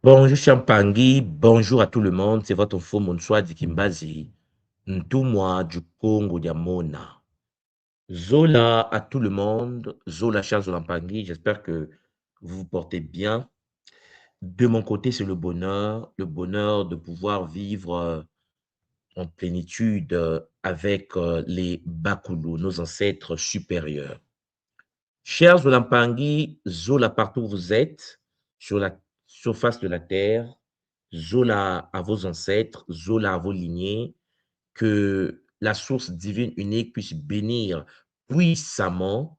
Bonjour Champangui, bonjour à tout le monde, c'est votre faux Monsoi Dikimbazi, Ntumwa du Congo Diamona. Zola à tout le monde, Zola Charles Zolampangui, j'espère que vous vous portez bien. De mon côté, c'est le bonheur de pouvoir vivre en plénitude avec les Bakulu, nos ancêtres supérieurs. Chers Zolampangui, Zola partout où vous êtes, sur la surface de la terre, Zola à vos ancêtres, Zola à vos lignées, que la source divine unique puisse bénir puissamment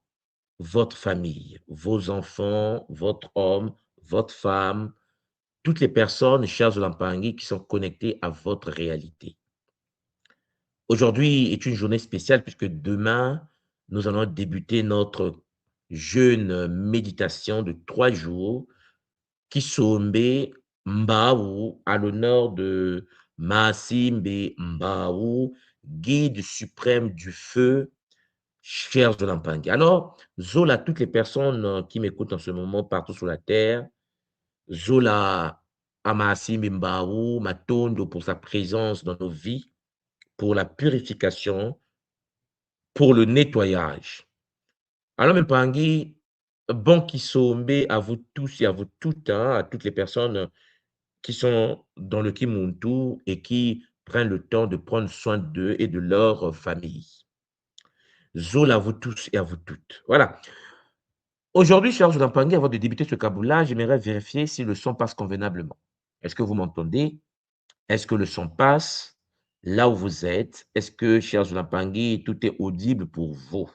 votre famille, vos enfants, votre homme, votre femme, toutes les personnes, chers Zolampangui, qui sont connectées à votre réalité. Aujourd'hui est une journée spéciale puisque demain, nous allons débuter notre jeûne méditation de 3 jours Kisombe Mbaou à l'honneur de Maasimbe Mbaou, guide suprême du feu, cher Zolampangi. Alors, Zola, toutes les personnes qui m'écoutent en ce moment partout sur la terre, Zola à Maasimbe Mbaou, Matondo pour sa présence dans nos vies, pour la purification, pour le nettoyage. Alors, Mpangi, bon Kisombe à vous tous et à vous toutes, hein, à toutes les personnes qui sont dans le Kimuntu et qui prennent le temps de prendre soin d'eux et de leur famille. Zola à vous tous et à vous toutes. Voilà. Aujourd'hui, cher Zolampangi, avant de débuter ce kaboula, j'aimerais vérifier si le son passe convenablement. Est-ce que vous m'entendez? Est-ce que le son passe là où vous êtes? Est-ce que, cher Zolampangi, tout est audible pour vous?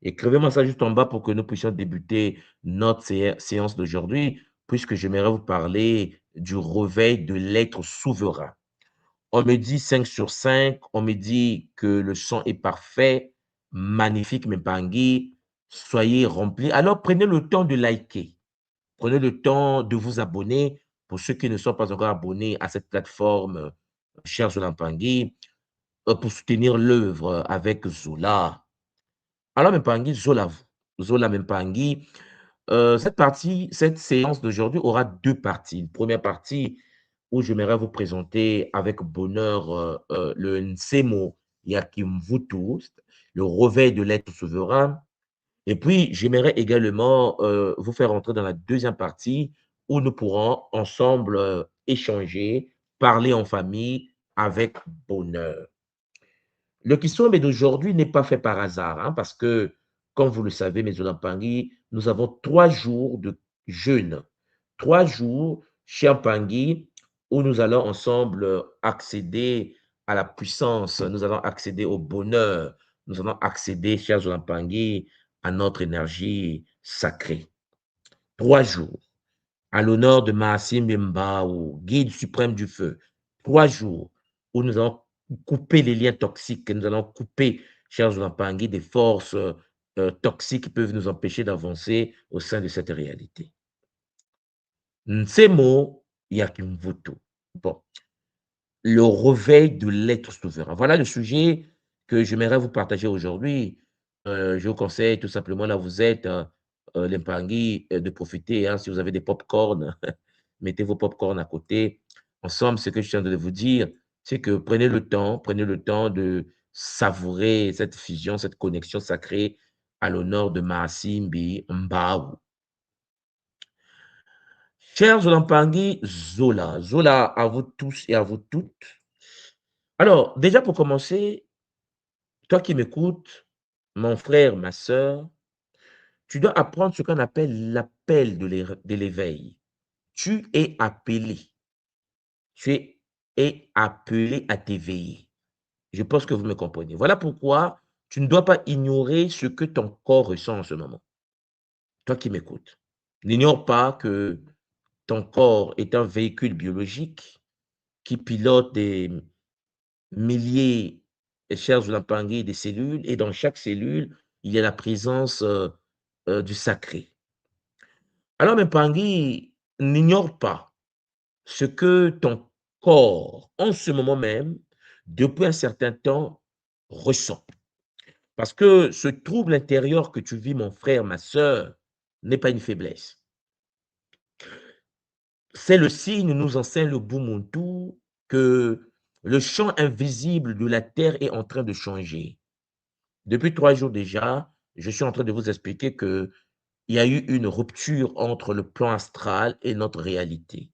Écrivez-moi ça juste en bas pour que nous puissions débuter notre séance d'aujourd'hui, puisque j'aimerais vous parler du réveil de l'être souverain. On me dit 5 sur 5, on me dit que le son est parfait, magnifique, Mpangi, soyez remplis. Alors prenez le temps de liker, prenez le temps de vous abonner pour ceux qui ne sont pas encore abonnés à cette plateforme, cher Zolampangi, pour soutenir l'œuvre avec Zola. Alors Mpangi, Zola, Zola Mpangi, cette séance d'aujourd'hui aura 2 parties. Une première partie où j'aimerais vous présenter avec bonheur le Nsemo Yakimvutu, le réveil de l'être souverain. Et puis, j'aimerais également vous faire entrer dans la deuxième partie où nous pourrons ensemble échanger, parler en famille avec bonheur. Le Kisombe d'aujourd'hui n'est pas fait par hasard, hein, parce que, comme vous le savez, mes Olampangui, nous avons 3 jours de jeûne. 3 jours, cher Pangui, où nous allons ensemble accéder à la puissance, nous allons accéder au bonheur, nous allons accéder, chers Olampangui, à notre énergie sacrée. 3 jours, à l'honneur de Maasim Mbao, guide suprême du feu. 3 jours où nous allons couper les liens toxiques, nous allons couper, chers Olampangui, des forces toxiques qui peuvent nous empêcher d'avancer au sein de cette réalité. Nsemo Yakimvutu. Bon, le réveil de l'être souverain. Voilà le sujet que j'aimerais vous partager aujourd'hui. Je vous conseille tout simplement, là où vous êtes, les Mpangui, de profiter, hein, si vous avez des pop-corn, mettez vos pop-corn à côté. En somme, ce que je tiens de vous dire, c'est que prenez le temps de savourer cette fusion, cette connexion sacrée à l'honneur de Maasimbi Mbao. Chers Zolampangi, Zola, Zola à vous tous et à vous toutes. Alors, déjà pour commencer, toi qui m'écoutes, mon frère, ma sœur, tu dois apprendre ce qu'on appelle l'appel de l'éveil. Tu es appelé. Tu es appelé à t'éveiller. Je pense que vous me comprenez. Voilà pourquoi tu ne dois pas ignorer ce que ton corps ressent en ce moment. Toi qui m'écoutes, n'ignore pas que ton corps est un véhicule biologique qui pilote des milliers, chers Olampangui, de cellules, et dans chaque cellule, il y a la présence du sacré. Alors, Mpangui, n'ignore pas ce que ton corps, en ce moment même, depuis un certain temps, ressent. Parce que ce trouble intérieur que tu vis, mon frère, ma sœur, n'est pas une faiblesse. C'est le signe, nous enseigne le Bumuntu, que le champ invisible de la terre est en train de changer. Depuis 3 jours déjà, je suis en train de vous expliquer qu'il y a eu une rupture entre le plan astral et notre réalité.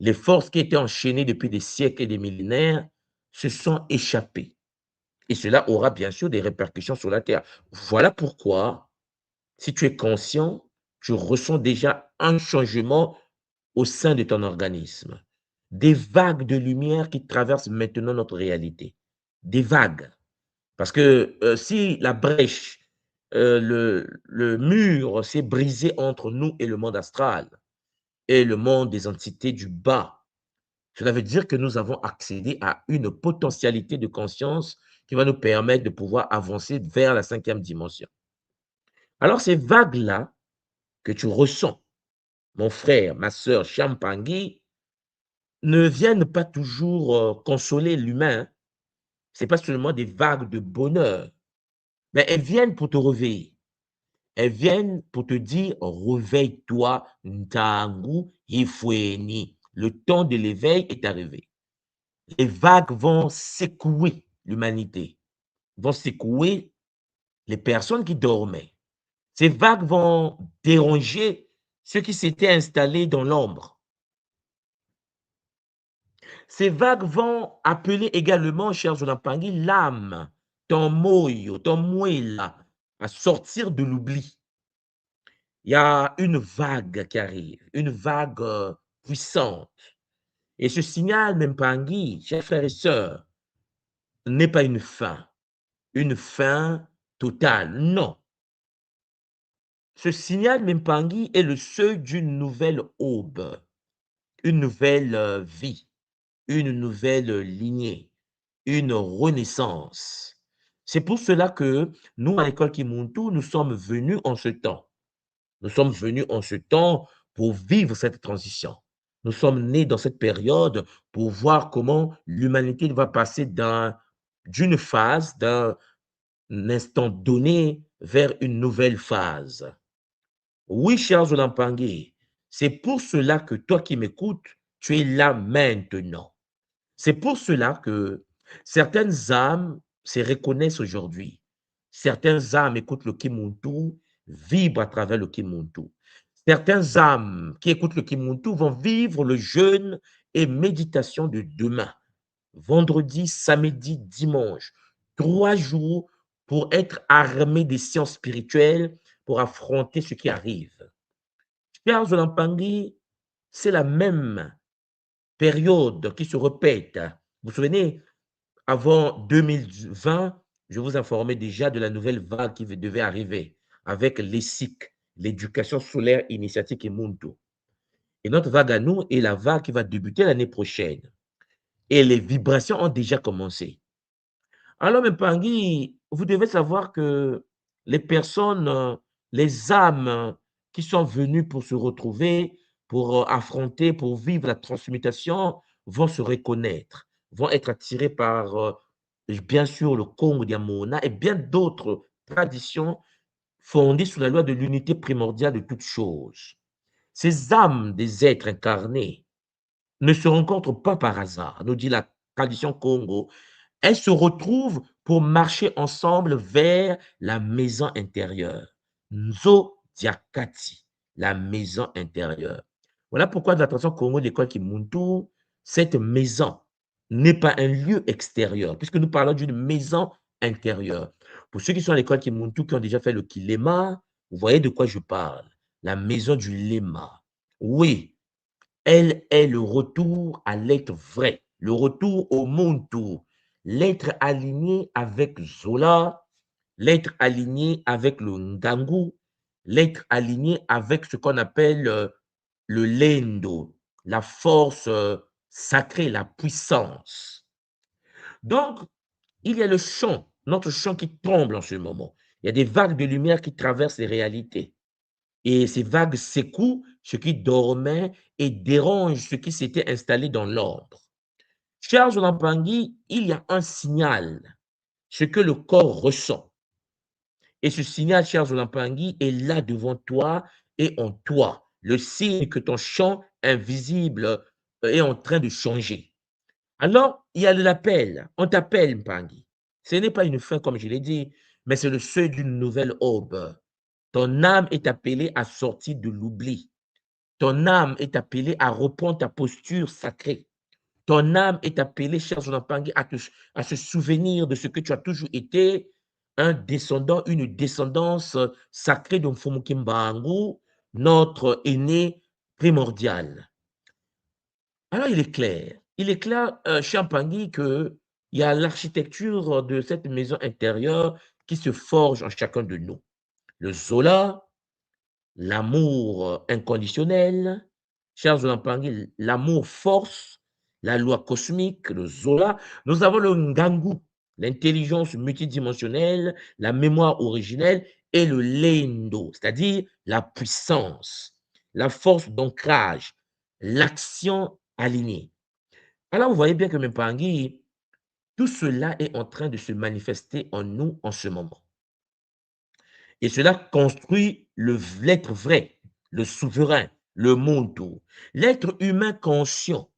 Les forces qui étaient enchaînées depuis des siècles et des millénaires se sont échappées et cela aura bien sûr des répercussions sur la terre. Voilà pourquoi, si tu es conscient, tu ressens déjà un changement au sein de ton organisme. Des vagues de lumière qui traversent maintenant notre réalité. Des vagues. Parce que si la brèche, le mur s'est brisé entre nous et le monde astral et le monde des entités du bas, cela veut dire que nous avons accédé à une potentialité de conscience qui va nous permettre de pouvoir avancer vers la 5e dimension. Alors ces vagues-là que tu ressens, mon frère, ma sœur, Champangui, ne viennent pas toujours consoler l'humain. Ce n'est pas seulement des vagues de bonheur, mais elles viennent pour te réveiller. Elles viennent pour te dire: «Réveille-toi, Ntangu Ifweni». Le temps de l'éveil est arrivé. Les vagues vont secouer l'humanité, vont secouer les personnes qui dormaient. Ces vagues vont déranger ceux qui s'étaient installés dans l'ombre. Ces vagues vont appeler également, chers Zolampangi, l'âme, ton moyo, ton mouela, à sortir de l'oubli. Il y a une vague qui arrive, une vague puissante. Et ce signal, Mempangui, chers frères et sœurs, n'est pas une fin totale. Non. Ce signal Mempangui est le seuil d'une nouvelle aube, une nouvelle vie, une nouvelle lignée, une renaissance. C'est pour cela que nous, à l'école Kimuntu, nous sommes venus en ce temps. Nous sommes venus en ce temps pour vivre cette transition. Nous sommes nés dans cette période pour voir comment l'humanité va passer d'une phase, d'un instant donné, vers une nouvelle phase. Oui, cher Zolampangé, c'est pour cela que toi qui m'écoutes, tu es là maintenant. C'est pour cela que certaines âmes se reconnaissent aujourd'hui. Certaines âmes écoutent le Kimuntu, vibrent à travers le Kimuntu. Certaines âmes qui écoutent le Kimuntu vont vivre le jeûne et méditation de demain, vendredi, samedi, dimanche. 3 jours pour être armés des sciences spirituelles pour affronter ce qui arrive. Pierre Zolampangui, c'est la même période qui se répète. Vous vous souvenez, avant 2020, je vous informais déjà de la nouvelle vague qui devait arriver avec l'ESIC, l'éducation solaire initiatique et Muntu. Et notre vague à nous est la vague qui va débuter l'année prochaine. Et les vibrations ont déjà commencé. Alors, Mpangui, vous devez savoir que les personnes, les âmes qui sont venues pour se retrouver, pour affronter, pour vivre la transmutation, vont se reconnaître, vont être attirées par, bien sûr, le Congo Diamona et bien d'autres traditions fondées sur la loi de l'unité primordiale de toutes choses. Ces âmes des êtres incarnés ne se rencontrent pas par hasard, nous dit la tradition Congo. Elles se retrouvent pour marcher ensemble vers la maison intérieure. Nzo Diakati, la maison intérieure. Voilà pourquoi dans la tradition Congo de l'école Kimuntu, cette maison n'est pas un lieu extérieur, puisque nous parlons d'une maison intérieure. Pour ceux qui sont à l'école Kimuntu, qui ont déjà fait le Kilema, vous voyez de quoi je parle. La maison du Lema. Oui, elle est le retour à l'être vrai, le retour au Muntu, l'être aligné avec Zola, l'être aligné avec le Ngangu, l'être aligné avec ce qu'on appelle le Lendo, la force sacrée, la puissance. Donc, il y a le champ, notre champ qui tremble en ce moment. Il y a des vagues de lumière qui traversent les réalités. Et ces vagues secouent ce qui dormait et dérangent ce qui s'était installé dans l'ordre. Charles Lampangi, il y a un signal, ce que le corps ressent. Et ce signal, Charles Lampangi, est là devant toi et en toi. Le signe que ton champ invisible est en train de changer. Alors, il y a l'appel. On t'appelle, Mpangi. Ce n'est pas une fin, comme je l'ai dit, mais c'est le seuil d'une nouvelle aube. Ton âme est appelée à sortir de l'oubli. Ton âme est appelée à reprendre ta posture sacrée. Ton âme est appelée, cher Mpangi, à se souvenir de ce que tu as toujours été, un descendant, une descendance sacrée de Mfumukimbangu, notre aîné primordial. Alors, il est clair, cher Mpangi, qu'il y a l'architecture de cette maison intérieure qui se forge en chacun de nous. Le Zola, l'amour inconditionnel, cher Mpangi, l'amour force, la loi cosmique, le Zola. Nous avons le Ngangu, l'intelligence multidimensionnelle, la mémoire originelle et le Lendo, c'est-à-dire la puissance, la force d'ancrage, l'action alignée. Alors, vous voyez bien que Mpangi, tout cela est en train de se manifester en nous en ce moment. Et cela construit l'être vrai, le souverain, le monde. L'être humain conscient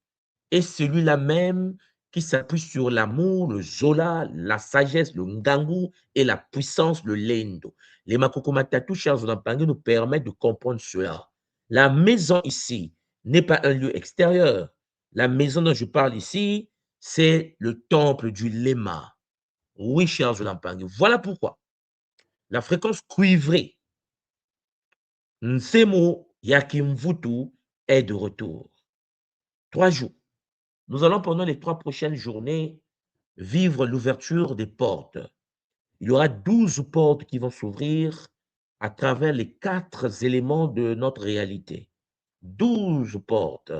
est celui-là même qui s'appuie sur l'amour, le Zola, la sagesse, le Ngangu et la puissance, le Lendo. Les Makoko Matatu, chers Mpangi, nous permettent de comprendre cela. La maison ici n'est pas un lieu extérieur. La maison dont je parle ici, c'est le temple du Lema. Oui, chers Mpangi, voilà pourquoi la fréquence cuivrée Nsemo Yakimvutu est de retour. 3 jours. Nous allons pendant les 3 prochaines journées vivre l'ouverture des portes. Il y aura 12 portes qui vont s'ouvrir à travers les 4 éléments de notre réalité. 12 portes.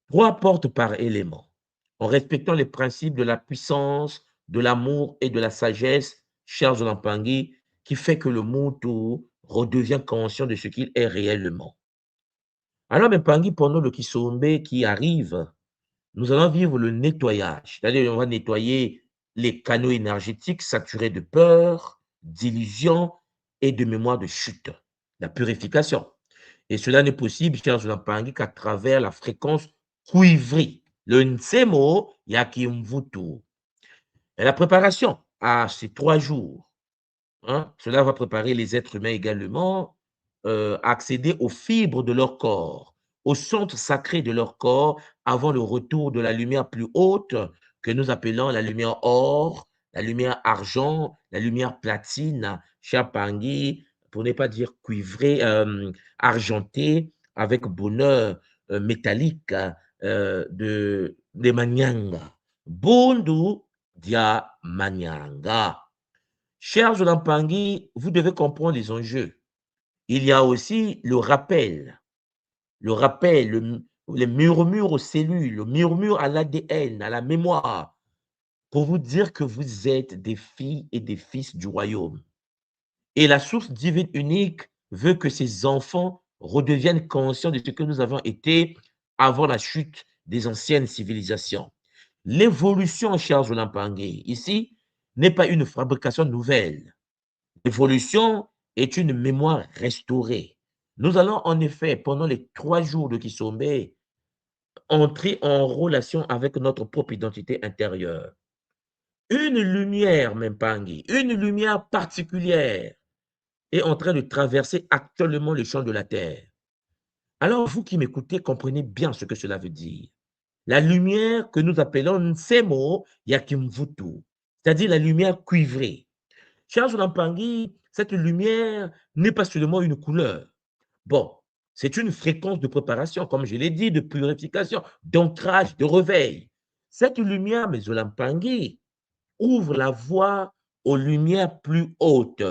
3 portes par élément. En respectant les principes de la puissance, de l'amour et de la sagesse, chers Mpangi, qui fait que le Muntu redevient conscient de ce qu'il est réellement. Alors, Mpangi, pendant le Kisombe qui arrive, nous allons vivre le nettoyage. C'est-à-dire, on va nettoyer les canaux énergétiques saturés de peur, d'illusions et de mémoire de chute. La purification. Et cela n'est possible, chers Mpangi, qu'à travers la fréquence cuivrée. Le Nsemo Yakimvutu. Et la préparation à ces 3 jours. Cela va préparer les êtres humains également à accéder aux fibres de leur corps, au centre sacré de leur corps, avant le retour de la lumière plus haute que nous appelons la lumière or, la lumière argent, la lumière platine, Chapangi, pour ne pas dire cuivré, argenté, avec bonheur métallique de Manyanga. Bondu dia Manyanga. Chers Mpangi, vous devez comprendre les enjeux. Il y a aussi le rappel, les murmures aux cellules, le murmure à l'ADN, à la mémoire, pour vous dire que vous êtes des filles et des fils du royaume. Et la source divine unique veut que ces enfants redeviennent conscients de ce que nous avons été avant la chute des anciennes civilisations. L'évolution, chers Mpangi, ici, n'est pas une fabrication nouvelle. L'évolution est une mémoire restaurée. Nous allons en effet, pendant les 3 jours de Kisombe, entrer en relation avec notre propre identité intérieure. Une lumière, Mpangi, une lumière particulière est en train de traverser actuellement le champ de la Terre. Alors, vous qui m'écoutez, comprenez bien ce que cela veut dire. La lumière que nous appelons Nsemo Yakimvutu, c'est-à-dire la lumière cuivrée. Charles Mpangi, cette lumière n'est pas seulement une couleur. Bon, c'est une fréquence de préparation, comme je l'ai dit, de purification, d'ancrage, de réveil. Cette lumière, mes Mpangi, ouvre la voie aux lumières plus hautes.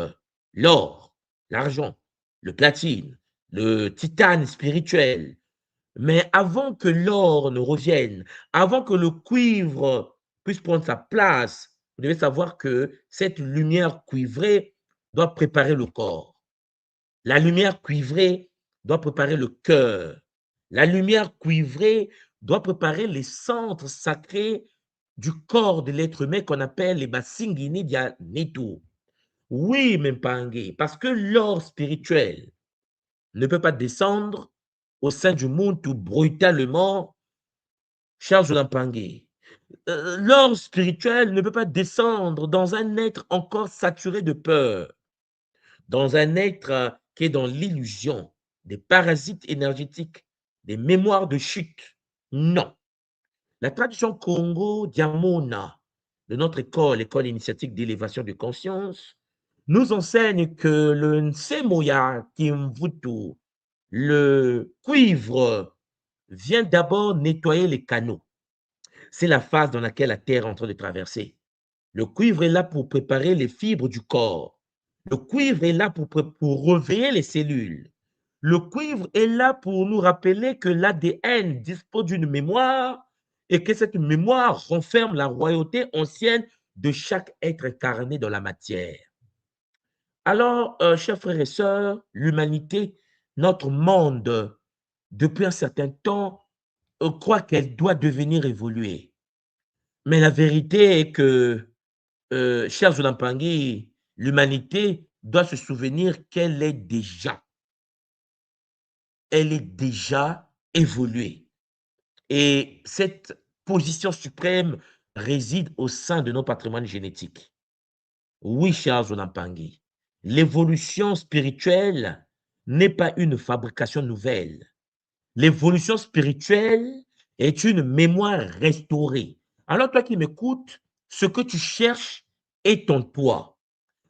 L'or, l'argent, le platine, le titane spirituel. Mais avant que l'or ne revienne, avant que le cuivre puisse prendre sa place, vous devez savoir que cette lumière cuivrée doit préparer le corps. La lumière cuivrée doit préparer le cœur. La lumière cuivrée doit préparer les centres sacrés du corps de l'être humain qu'on appelle les Basingini dia Netu. Oui, Mpangi, parce que l'or spirituel ne peut pas descendre au sein du monde tout brutalement, Charles Lampangue. L'or spirituel ne peut pas descendre dans un être encore saturé de peur, dans un être qui est dans l'illusion, des parasites énergétiques, des mémoires de chute. Non. La tradition Congo Diamona de notre école, l'école initiatique d'élévation de conscience, nous enseigne que le Nsemoya Kimvutu, le cuivre, vient d'abord nettoyer les canaux. C'est la phase dans laquelle la Terre est en train de traverser. Le cuivre est là pour préparer les fibres du corps. Le cuivre est là pour réveiller les cellules. Le cuivre est là pour nous rappeler que l'ADN dispose d'une mémoire et que cette mémoire renferme la royauté ancienne de chaque être incarné dans la matière. Alors, chers frères et sœurs, l'humanité, notre monde, depuis un certain temps, croit qu'elle doit devenir évoluée. Mais la vérité est que, cher Zolampangui, l'humanité doit se souvenir elle est déjà évoluée. Et cette position suprême réside au sein de nos patrimoines génétiques. Oui, cher Zolampangui, l'évolution spirituelle n'est pas une fabrication nouvelle. L'évolution spirituelle est une mémoire restaurée. Alors, toi qui m'écoutes, ce que tu cherches est en toi.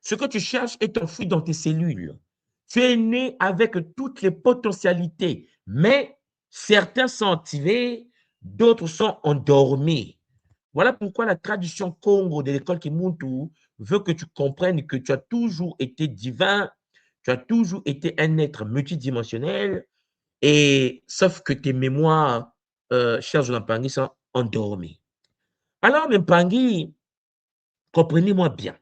Ce que tu cherches est enfoui dans tes cellules. Tu es né avec toutes les potentialités, mais certains sont activés, d'autres sont endormis. Voilà pourquoi la tradition Congo de l'école Kimuntu veut que tu comprennes que tu as toujours été divin, tu as toujours été un être multidimensionnel, et sauf que tes mémoires, chers Mpangi, sont endormies. Alors, Mpangi, comprenez-moi bien.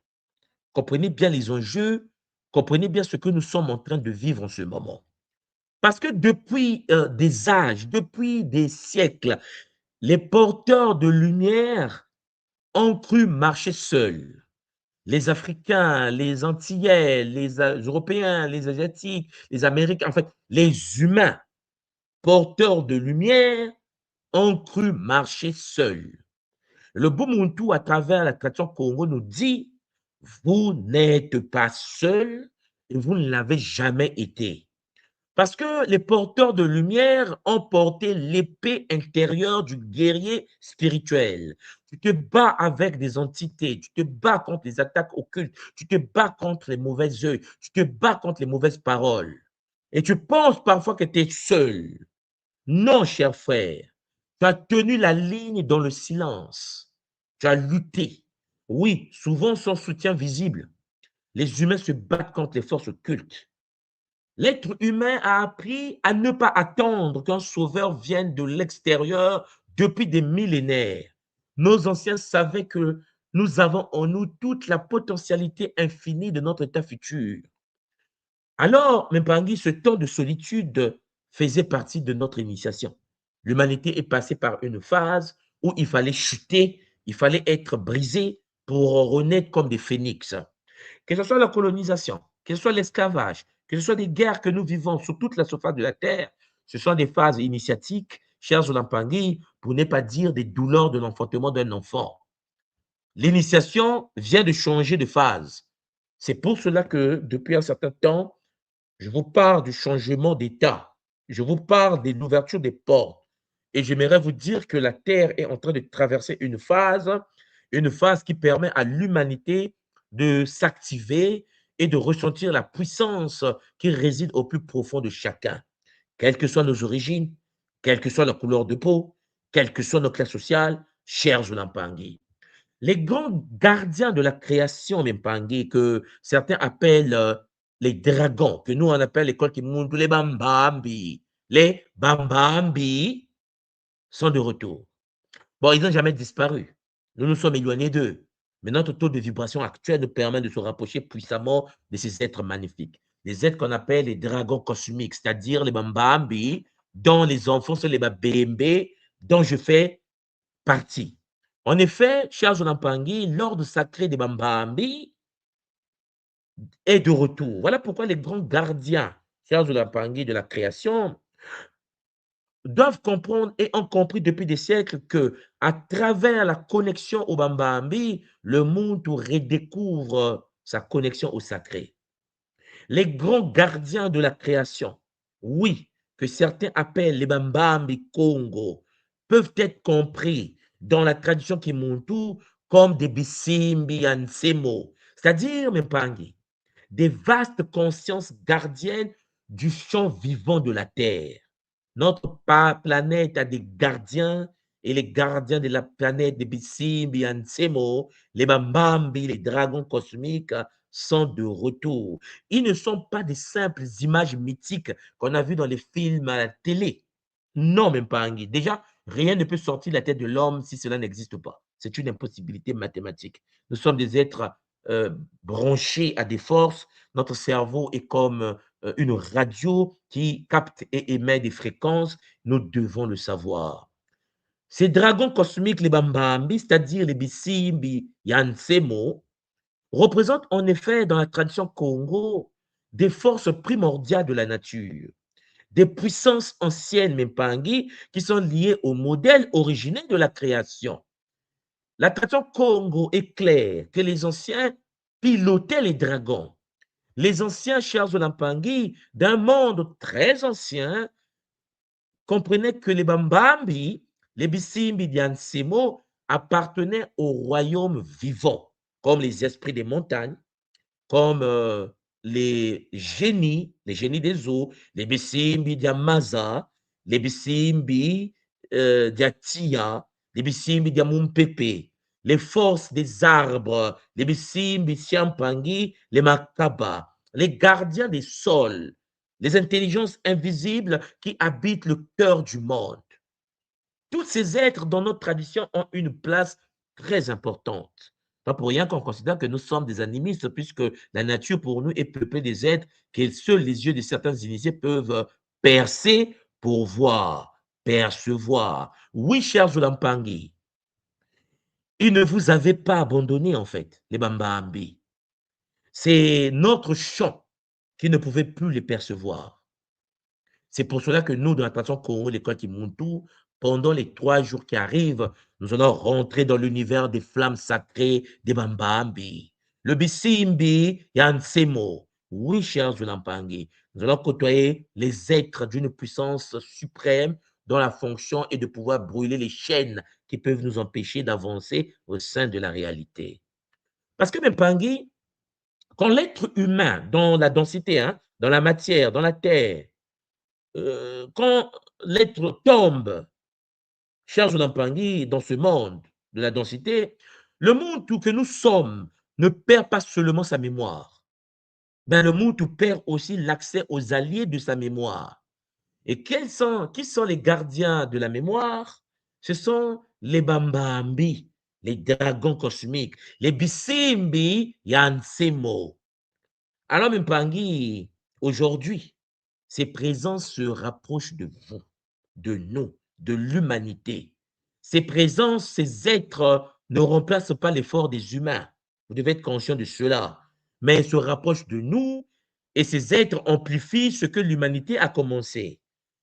Comprenez bien les enjeux, comprenez bien ce que nous sommes en train de vivre en ce moment. Parce que depuis des âges, depuis des siècles, les porteurs de lumière ont cru marcher seuls. Les Africains, les Antillais, les Européens, les Asiatiques, les Américains, en fait, les humains porteurs de lumière ont cru marcher seuls. Le Bumuntu, à travers la tradition Congo, nous dit, vous n'êtes pas seul et vous ne l'avez jamais été. Parce que les porteurs de lumière ont porté l'épée intérieure du guerrier spirituel. Tu te bats avec des entités, tu te bats contre les attaques occultes, tu te bats contre les mauvais œils, tu te bats contre les mauvaises paroles. Et tu penses parfois que tu es seul. Non, cher frère, tu as tenu la ligne dans le silence. Tu as lutté. Oui, souvent sans soutien visible. Les humains se battent contre les forces occultes. L'être humain a appris à ne pas attendre qu'un sauveur vienne de l'extérieur depuis des millénaires. Nos anciens savaient que nous avons en nous toute la potentialité infinie de notre état futur. Alors, Mpangi, ce temps de solitude faisait partie de notre initiation. L'humanité est passée par une phase où il fallait chuter, il fallait être brisé pour renaître comme des phénix. Que ce soit la colonisation, que ce soit l'esclavage, que ce soit des guerres que nous vivons sur toute la surface de la Terre, ce sont des phases initiatiques, chers Zolampangui, pour ne pas dire des douleurs de l'enfantement d'un enfant. L'initiation vient de changer de phase. C'est pour cela que depuis un certain temps, je vous parle du changement d'état. Je vous parle de l'ouverture des portes. Et j'aimerais vous dire que la Terre est en train de traverser une phase qui permet à l'humanité de s'activer et de ressentir la puissance qui réside au plus profond de chacun. Quelles que soient nos origines, quelle que soit la couleur de peau, quelle que soit nos classes sociales, cher Zulampangui. Les grands gardiens de la création, Mpangi, que certains appellent les dragons, que nous on appelle l'école qui monte les Bambambi. Les Bambambi sont de retour. Bon, ils n'ont jamais disparu. Nous nous sommes éloignés d'eux. Mais notre taux de vibration actuel nous permet de se rapprocher puissamment de ces êtres magnifiques. Les êtres qu'on appelle les dragons cosmiques, c'est-à-dire les Bambambi, dont les enfants sont les Babembe, dont je fais partie. En effet, cher Zonampangui, l'ordre sacré des Bambambi est de retour. Voilà pourquoi les grands gardiens, cher Zonampangui, de la création, doivent comprendre et ont compris depuis des siècles que, à travers la connexion au Bambambi, le monde redécouvre sa connexion au sacré. Les grands gardiens de la création, oui, que certains appellent les Bambambi Congo, peuvent être compris dans la tradition Kimuntu comme des Bisimbi Ansemo, c'est-à-dire Mpangi, des vastes consciences gardiennes du champ vivant de la Terre. Notre planète a des gardiens et les gardiens de la planète des Bisimbi Ansemo, les Bambambi, les dragons cosmiques sont de retour. Ils ne sont pas des simples images mythiques qu'on a vues dans les films à la télé. Non, même pas Anguille. Déjà, rien ne peut sortir de la tête de l'homme si cela n'existe pas. C'est une impossibilité mathématique. Nous sommes des êtres branchés à des forces. Notre cerveau est comme une radio qui capte et émet des fréquences. Nous devons le savoir. Ces dragons cosmiques, les Bambambi, c'est-à-dire les Bisimbi Yansemo, représentent en effet dans la tradition Congo des forces primordiales de la nature, des puissances anciennes Mpangi qui sont liées au modèle originel de la création. La tradition Congo est claire que les anciens pilotaient les dragons. Les anciens chers Mpangi d'un monde très ancien comprenaient que les Bambambi, les Bisimbi d'Yansemo appartenaient au royaume vivant, comme les esprits des montagnes, comme les génies des eaux, les Bisimbi d'Yamaza, les Bisimbi d'Atia, les Bisimbi d'Amumpepe, les forces des arbres, les Bisimbi Siampangi, les Makaba, les gardiens des sols, les intelligences invisibles qui habitent le cœur du monde. Tous ces êtres dans notre tradition ont une place très importante. Pas pour rien qu'on considère que nous sommes des animistes, puisque la nature pour nous est peuplée des êtres que seuls les yeux de certains initiés peuvent percer pour voir, percevoir. Oui, chers Zolampangi, ils ne vous avaient pas abandonné en fait, les Bambambi. C'est notre chant qui ne pouvait plus les percevoir. C'est pour cela que nous, dans la tradition Congo, l'école Kimuntu, pendant les 3 jours qui arrivent, nous allons rentrer dans l'univers des flammes sacrées des Bambambi. Le Bisimbi Yansemo. Oui, chers Zulampangi, nous allons côtoyer les êtres d'une puissance suprême dont la fonction est de pouvoir brûler les chaînes qui peuvent nous empêcher d'avancer au sein de la réalité. Parce que Mpangi, quand l'être humain, dans la densité, hein, dans la matière, dans la terre, quand l'être tombe, cher Zonampangui, dans ce monde de la densité, le monde tout que nous sommes ne perd pas seulement sa mémoire, mais le monde tout perd aussi l'accès aux alliés de sa mémoire. Et qui sont les gardiens de la mémoire? Ce sont les Bambambi, les dragons cosmiques, les Bisimbi Yansemo. Alors, Mpangi, aujourd'hui, ces présences se rapprochent de vous, de nous, de l'humanité. Ces présences, ces êtres ne remplacent pas l'effort des humains. Vous devez être conscient de cela. Mais ils se rapprochent de nous et ces êtres amplifient ce que l'humanité a commencé.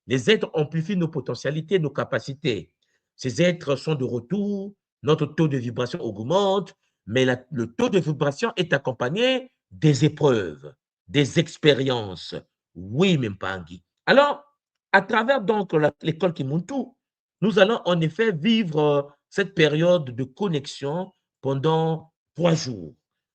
Les êtres amplifient nos potentialités, nos capacités. Ces êtres sont de retour, notre taux de vibration augmente, mais le taux de vibration est accompagné des épreuves, des expériences. Oui, Mpangi. Alors, à travers donc l'école Kimuntu, nous allons en effet vivre cette période de connexion pendant 3 jours.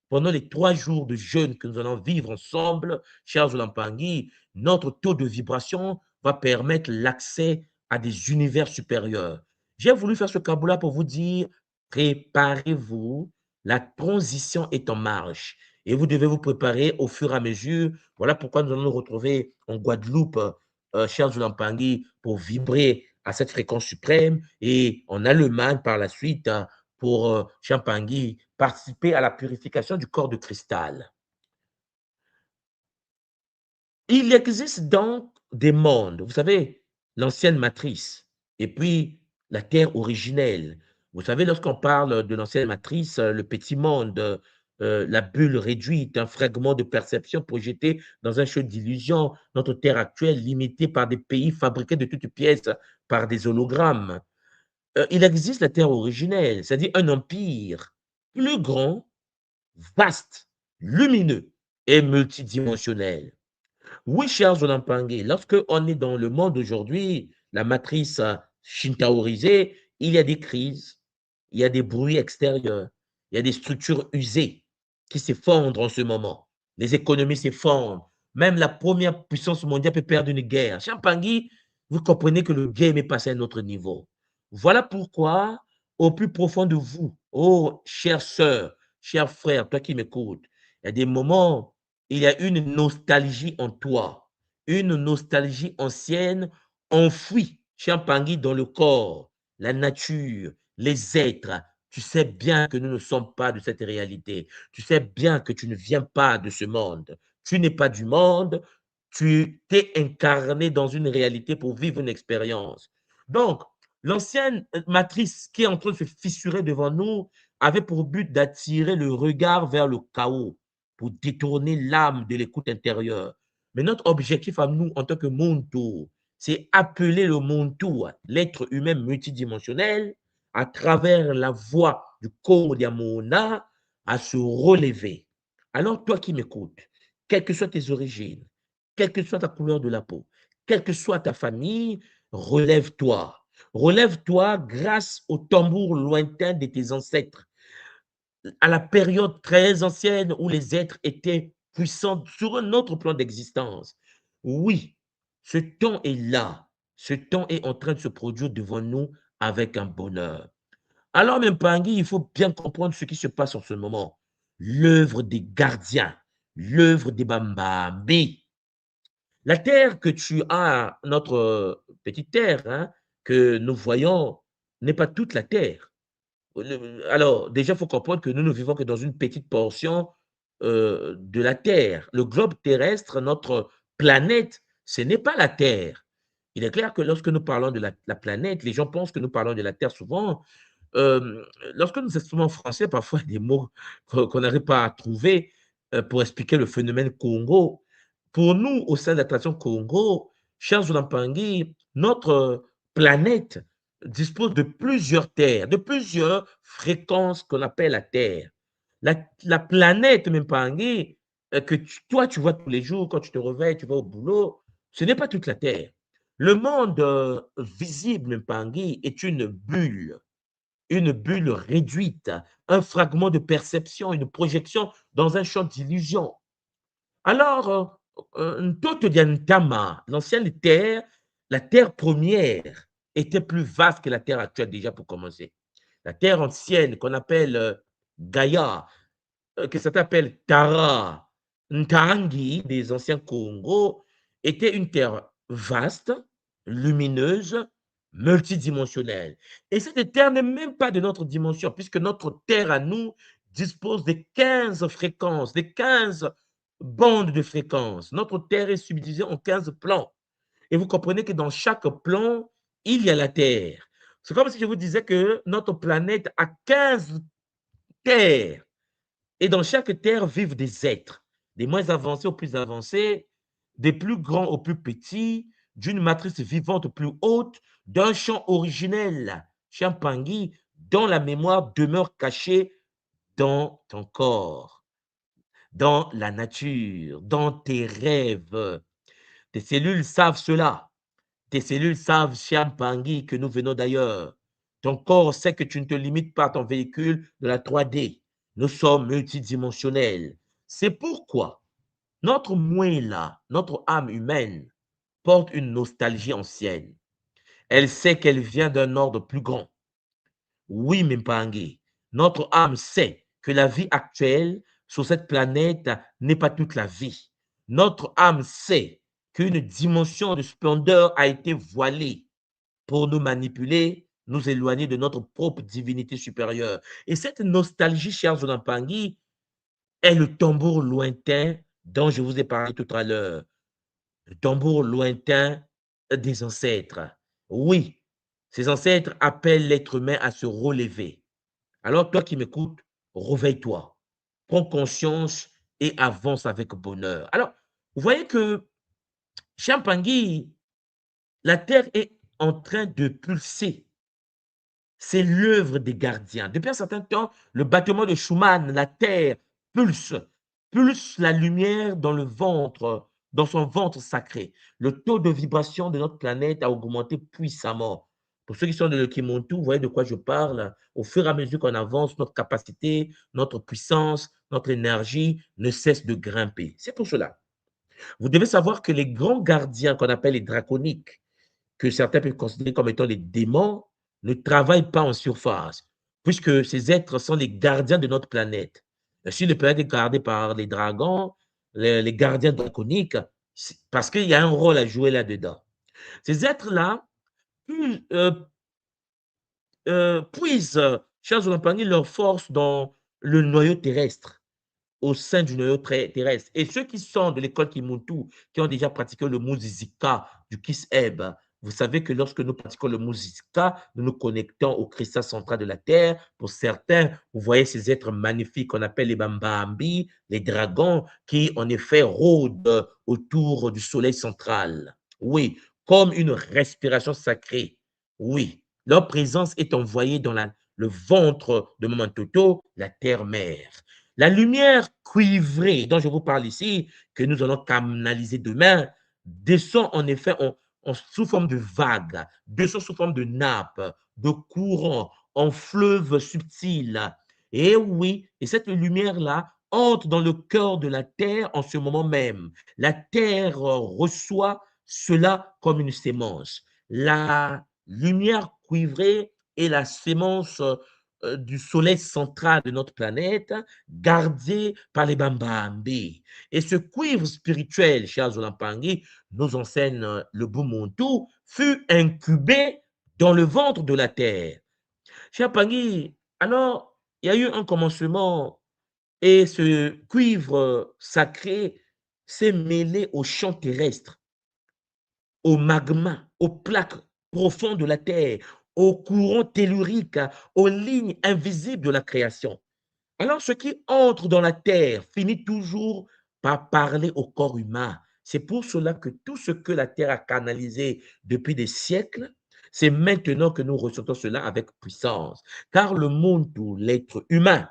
Pendant les 3 jours de jeûne que nous allons vivre ensemble, chers Olampangi, notre taux de vibration va permettre l'accès à des univers supérieurs. J'ai voulu faire ce caboula pour vous dire, préparez-vous, la transition est en marche et vous devez vous préparer au fur et à mesure. Voilà pourquoi nous allons nous retrouver en Guadeloupe, chers Olampangi, pour vibrer à cette fréquence suprême et en Allemagne par la suite pour Champangui participer à la purification du corps de cristal. Il existe donc des mondes, vous savez, l'ancienne matrice et puis la terre originelle. Vous savez, lorsqu'on parle de l'ancienne matrice, le petit monde la bulle réduite, un fragment de perception projeté dans un champ d'illusion. Notre terre actuelle, limitée par des pays fabriqués de toutes pièces par des hologrammes. Il existe la terre originelle, c'est-à-dire un empire plus grand, vaste, lumineux et multidimensionnel. Oui, cher Zolampangue, lorsque on est dans le monde aujourd'hui, la matrice shintaorisée, il y a des crises, il y a des bruits extérieurs, il y a des structures usées qui s'effondrent en ce moment. Les économies s'effondrent. Même la première puissance mondiale peut perdre une guerre. Champangui, vous comprenez que le game est passé à un autre niveau. Voilà pourquoi, au plus profond de vous, oh, chère sœur, cher frère, toi qui m'écoutes, il y a des moments, il y a une nostalgie en toi, une nostalgie ancienne enfouie, Champangui, dans le corps, la nature, les êtres. Tu sais bien que nous ne sommes pas de cette réalité. Tu sais bien que tu ne viens pas de ce monde. Tu n'es pas du monde. Tu t'es incarné dans une réalité pour vivre une expérience. Donc, l'ancienne matrice qui est en train de se fissurer devant nous avait pour but d'attirer le regard vers le chaos, pour détourner l'âme de l'écoute intérieure. Mais notre objectif à nous, en tant que Muntu, c'est appeler le Muntu, l'être humain multidimensionnel, à travers la voix du Kodyamona, à se relever. Alors, toi qui m'écoutes, quelles que soient tes origines, quelle que soit ta couleur de la peau, quelle que soit ta famille, relève-toi. Relève-toi grâce au tambour lointain de tes ancêtres, à la période très ancienne où les êtres étaient puissants sur un autre plan d'existence. Oui, ce temps est là. Ce temps est en train de se produire devant nous avec un bonheur. Alors, même Pangui, il faut bien comprendre ce qui se passe en ce moment. L'œuvre des gardiens, l'œuvre des Bambambi. La terre que tu as, notre petite terre, hein, que nous voyons, n'est pas toute la terre. Alors, déjà, il faut comprendre que nous ne vivons que dans une petite portion de la Terre. Le globe terrestre, notre planète, ce n'est pas la Terre. Il est clair que lorsque nous parlons de la planète, les gens pensent que nous parlons de la Terre souvent. Lorsque nous exprimons en français, parfois, il y a des mots qu'on n'arrive pas à trouver pour expliquer le phénomène Congo. Pour nous, au sein de la tradition Congo, chers Zulampangui, notre planète dispose de plusieurs terres, de plusieurs fréquences qu'on appelle la Terre. La planète Mpangi, que toi, tu vois tous les jours, quand tu te réveilles, tu vas au boulot, ce n'est pas toute la Terre. Le monde visible Mpangi est une bulle réduite, un fragment de perception, une projection dans un champ d'illusion. Alors, Ntotodiantama, l'ancienne terre, la terre première, était plus vaste que la terre actuelle déjà pour commencer. La terre ancienne qu'on appelle Gaïa, que ça s'appelle Tara, Ntangi des anciens Congo, était une terre vaste, lumineuse, multidimensionnelle. Et cette terre n'est même pas de notre dimension, puisque notre terre à nous dispose de 15 fréquences, de 15 bandes de fréquences. Notre terre est subdivisée en 15 plans. Et vous comprenez que dans chaque plan, il y a la terre. C'est comme si je vous disais que notre planète a 15 terres. Et dans chaque terre vivent des êtres, des moins avancés aux plus avancés, des plus grands aux plus petits, d'une matrice vivante plus haute, d'un champ originel, Champangui, dont la mémoire demeure cachée dans ton corps, dans la nature, dans tes rêves. Tes cellules savent cela. Tes cellules savent, Champangui, que nous venons d'ailleurs. Ton corps sait que tu ne te limites pas à ton véhicule de la 3D. Nous sommes multidimensionnels. C'est pourquoi notre là, notre âme humaine, porte une nostalgie ancienne. Elle sait qu'elle vient d'un ordre plus grand. Oui, Mimpangi, notre âme sait que la vie actuelle sur cette planète n'est pas toute la vie. Notre âme sait qu'une dimension de splendeur a été voilée pour nous manipuler, nous éloigner de notre propre divinité supérieure. Et cette nostalgie, chers Zonampangui, est le tambour lointain dont je vous ai parlé tout à l'heure. Le tambour lointain des ancêtres. Oui, ces ancêtres appellent l'être humain à se relever. Alors, toi qui m'écoutes, réveille-toi. prend conscience et avance avec bonheur. Alors, vous voyez que chez Mpangui, la terre est en train de pulser. C'est l'œuvre des gardiens. Depuis un certain temps, le battement de Schumann, la terre, pulse, pulse la lumière dans le ventre, dans son ventre sacré. Le taux de vibration de notre planète a augmenté puissamment. Pour ceux qui sont de l'Ekimontu, vous voyez de quoi je parle. Au fur et à mesure qu'on avance, notre capacité, notre puissance, notre énergie ne cesse de grimper. C'est pour cela. Vous devez savoir que les grands gardiens qu'on appelle les draconiques, que certains peuvent considérer comme étant les démons, ne travaillent pas en surface, puisque ces êtres sont les gardiens de notre planète. Si le planète est gardé par les dragons, les gardiens draconiques, parce qu'il y a un rôle à jouer là-dedans. Ces êtres-là puisent, chers compagnies, leur force dans le noyau terrestre, au sein du noyau terrestre. Et ceux qui sont de l'école Kimuntu, qui ont déjà pratiqué le Muzika du Kiss-Eb, vous savez que lorsque nous pratiquons le Muzika, nous nous connectons au cristal central de la Terre. Pour certains, vous voyez ces êtres magnifiques qu'on appelle les Bambambi, les dragons, qui en effet rôdent autour du soleil central. Oui, comme une respiration sacrée. Oui, leur présence est envoyée dans le ventre de Mamantoto, la terre-mère. La lumière cuivrée dont je vous parle ici, que nous allons canaliser demain, descend en effet sous forme de vagues, descend sous forme de nappes, de courants, en fleuves subtils. Et oui, et cette lumière-là entre dans le cœur de la terre en ce moment même. La terre reçoit cela comme une sémence. La lumière cuivrée est la sémence du soleil central de notre planète, gardé par les Bambambi. Et ce cuivre spirituel, chers Olampangui, nous enseigne le Bumuntu, fut incubé dans le ventre de la terre. Cher Pangui, alors, il y a eu un commencement et ce cuivre sacré s'est mêlé au champ terrestre, au magma, aux plaques profondes de la terre, aux courants telluriques, aux lignes invisibles de la création. Alors, ce qui entre dans la terre finit toujours par parler au corps humain. C'est pour cela que tout ce que la terre a canalisé depuis des siècles, c'est maintenant que nous ressentons cela avec puissance. Car le monde où l'être humain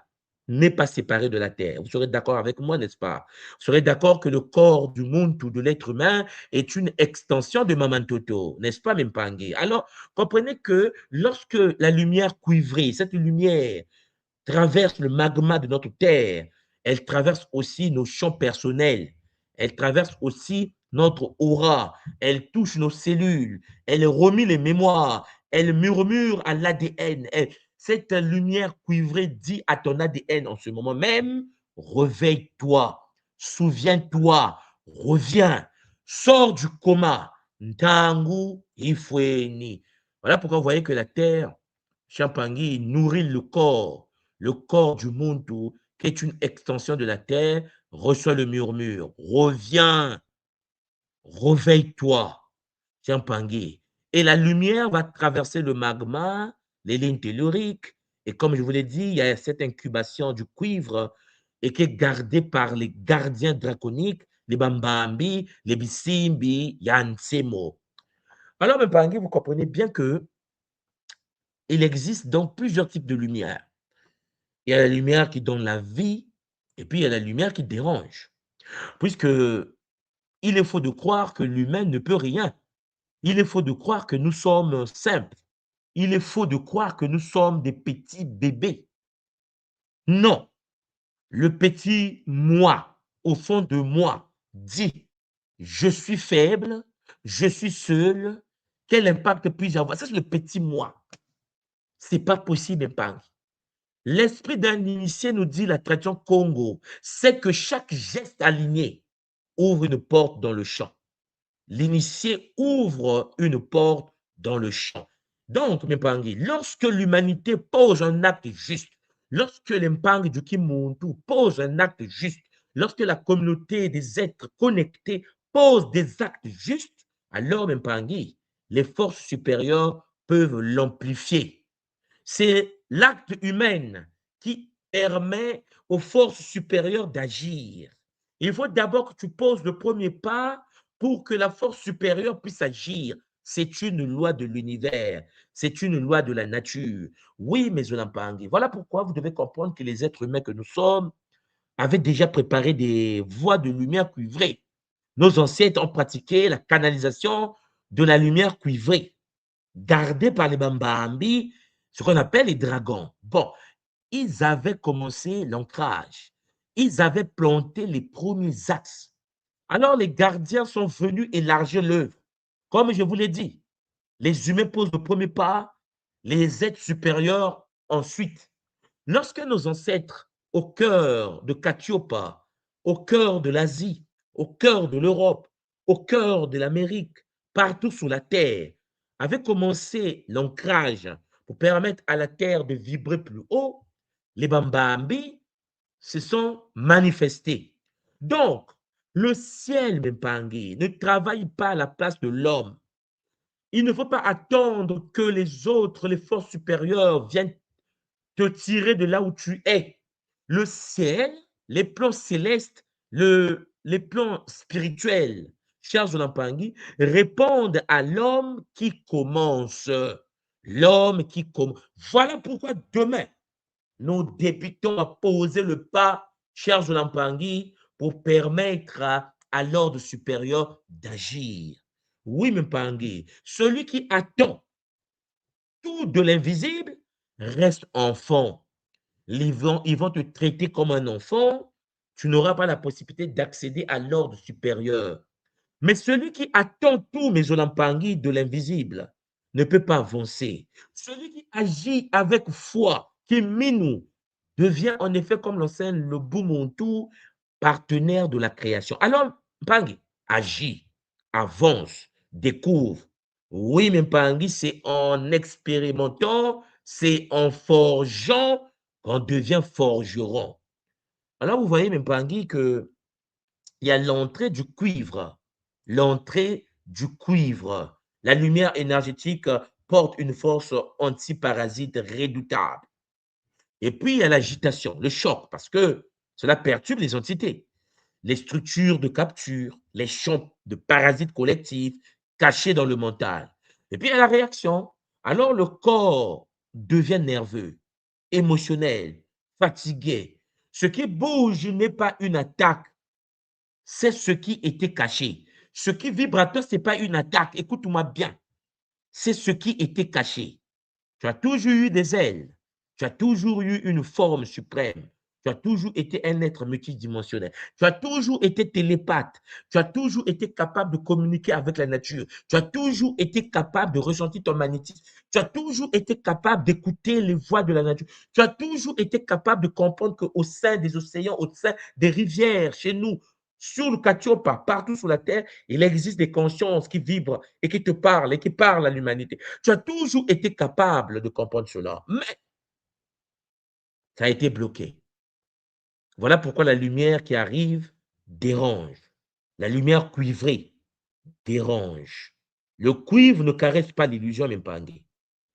n'est pas séparé de la terre. Vous serez d'accord avec moi, n'est-ce pas? Vous serez d'accord que le corps du monde ou de l'être humain est une extension de Maman Toto, n'est-ce pas, Mimpangi? Alors, comprenez que lorsque la lumière cuivrée, cette lumière traverse le magma de notre terre, elle traverse aussi nos champs personnels, elle traverse aussi notre aura, elle touche nos cellules, elle remue les mémoires, elle murmure à l'ADN. Cette lumière cuivrée dit à ton ADN en ce moment même, réveille-toi, souviens-toi, reviens, sors du coma. Ntangu ifweni. Voilà pourquoi vous voyez que la terre, Champangui, nourrit le corps du Muntu, qui est une extension de la terre, reçoit le murmure. Reviens, réveille-toi, Champangui. Et la lumière va traverser le magma, les lignes telluriques. Et comme je vous l'ai dit, il y a cette incubation du cuivre et qui est gardée par les gardiens draconiques, les Bambambi, les Bisimbi, Yansemo. Alors, Mpangui, vous comprenez bien que il existe donc plusieurs types de lumière. Il y a la lumière qui donne la vie et puis il y a la lumière qui dérange. Puisque il est faux de croire que l'humain ne peut rien. Il est faux de croire que nous sommes simples. Il est faux de croire que nous sommes des petits bébés. Non, le petit moi, au fond de moi, dit, je suis faible, je suis seul, quel impact puis-je avoir? Ça, c'est le petit moi. Ce n'est pas possible, impact. L'esprit d'un initié, nous dit la tradition Congo, c'est que chaque geste aligné ouvre une porte dans le champ. L'initié ouvre une porte dans le champ. Donc, Mpangi, lorsque l'humanité pose un acte juste, lorsque l'Mpangi du Kimuntu pose un acte juste, lorsque la communauté des êtres connectés pose des actes justes, alors, Mpangi, les forces supérieures peuvent l'amplifier. C'est l'acte humain qui permet aux forces supérieures d'agir. Il faut d'abord que tu poses le premier pas pour que la force supérieure puisse agir. C'est une loi de l'univers, c'est une loi de la nature. Oui, mes Olampangui, voilà pourquoi vous devez comprendre que les êtres humains que nous sommes avaient déjà préparé des voies de lumière cuivrées. Nos ancêtres ont pratiqué la canalisation de la lumière cuivrée, gardée par les Bambambi, ce qu'on appelle les dragons. Bon, ils avaient commencé l'ancrage. Ils avaient planté les premiers axes. Alors les gardiens sont venus élargir l'œuvre. Comme je vous l'ai dit, les humains posent le premier pas, les êtres supérieurs ensuite. Lorsque nos ancêtres, au cœur de Katiopa, au cœur de l'Asie, au cœur de l'Europe, au cœur de l'Amérique, partout sur la Terre, avaient commencé l'ancrage pour permettre à la Terre de vibrer plus haut, les Bambambi se sont manifestés. Donc, le ciel, Mpangi, ne travaille pas à la place de l'homme. Il ne faut pas attendre que les autres, les forces supérieures viennent te tirer de là où tu es. Le ciel, les plans célestes, les plans spirituels, chers Zolampangi, répondent à l'homme qui commence. L'homme qui commence. Voilà pourquoi demain, nous débutons à poser le pas, chers Zolampangi, pour permettre à l'ordre supérieur d'agir. Oui, Mpangi, celui qui attend tout de l'invisible reste enfant. Ils vont te traiter comme un enfant, tu n'auras pas la possibilité d'accéder à l'ordre supérieur. Mais celui qui attend tout, mes Olampangui, de l'invisible, ne peut pas avancer. Celui qui agit avec foi, qui minou, devient en effet, comme l'enseigne le Bumuntu, partenaire de la création. Alors, Mpangi, agis, avance, découvre. Oui, mais Mpangi, c'est en expérimentant, c'est en forgeant qu'on devient forgeron. Alors, vous voyez, Mpangi, que il y a l'entrée du cuivre. L'entrée du cuivre. La lumière énergétique porte une force antiparasite redoutable. Et puis, il y a l'agitation, le choc, parce que cela perturbe les entités, les structures de capture, les champs de parasites collectifs cachés dans le mental. Et puis, il y a la réaction. Alors, le corps devient nerveux, émotionnel, fatigué. Ce qui bouge n'est pas une attaque, c'est ce qui était caché. Ce qui vibre à toi, ce n'est pas une attaque. Écoute-moi bien. C'est ce qui était caché. Tu as toujours eu des ailes. Tu as toujours eu une forme suprême. Tu as toujours été un être multidimensionnel. Tu as toujours été télépathe. Tu as toujours été capable de communiquer avec la nature. Tu as toujours été capable de ressentir ton magnétisme. Tu as toujours été capable d'écouter les voix de la nature. Tu as toujours été capable de comprendre qu'au sein des océans, au sein des rivières, chez nous, sur le Katiopa, partout sur la Terre, il existe des consciences qui vibrent et qui te parlent et qui parlent à l'humanité. Tu as toujours été capable de comprendre cela, mais ça a été bloqué. Voilà pourquoi la lumière qui arrive dérange. La lumière cuivrée dérange. Le cuivre ne caresse pas l'illusion, même pas.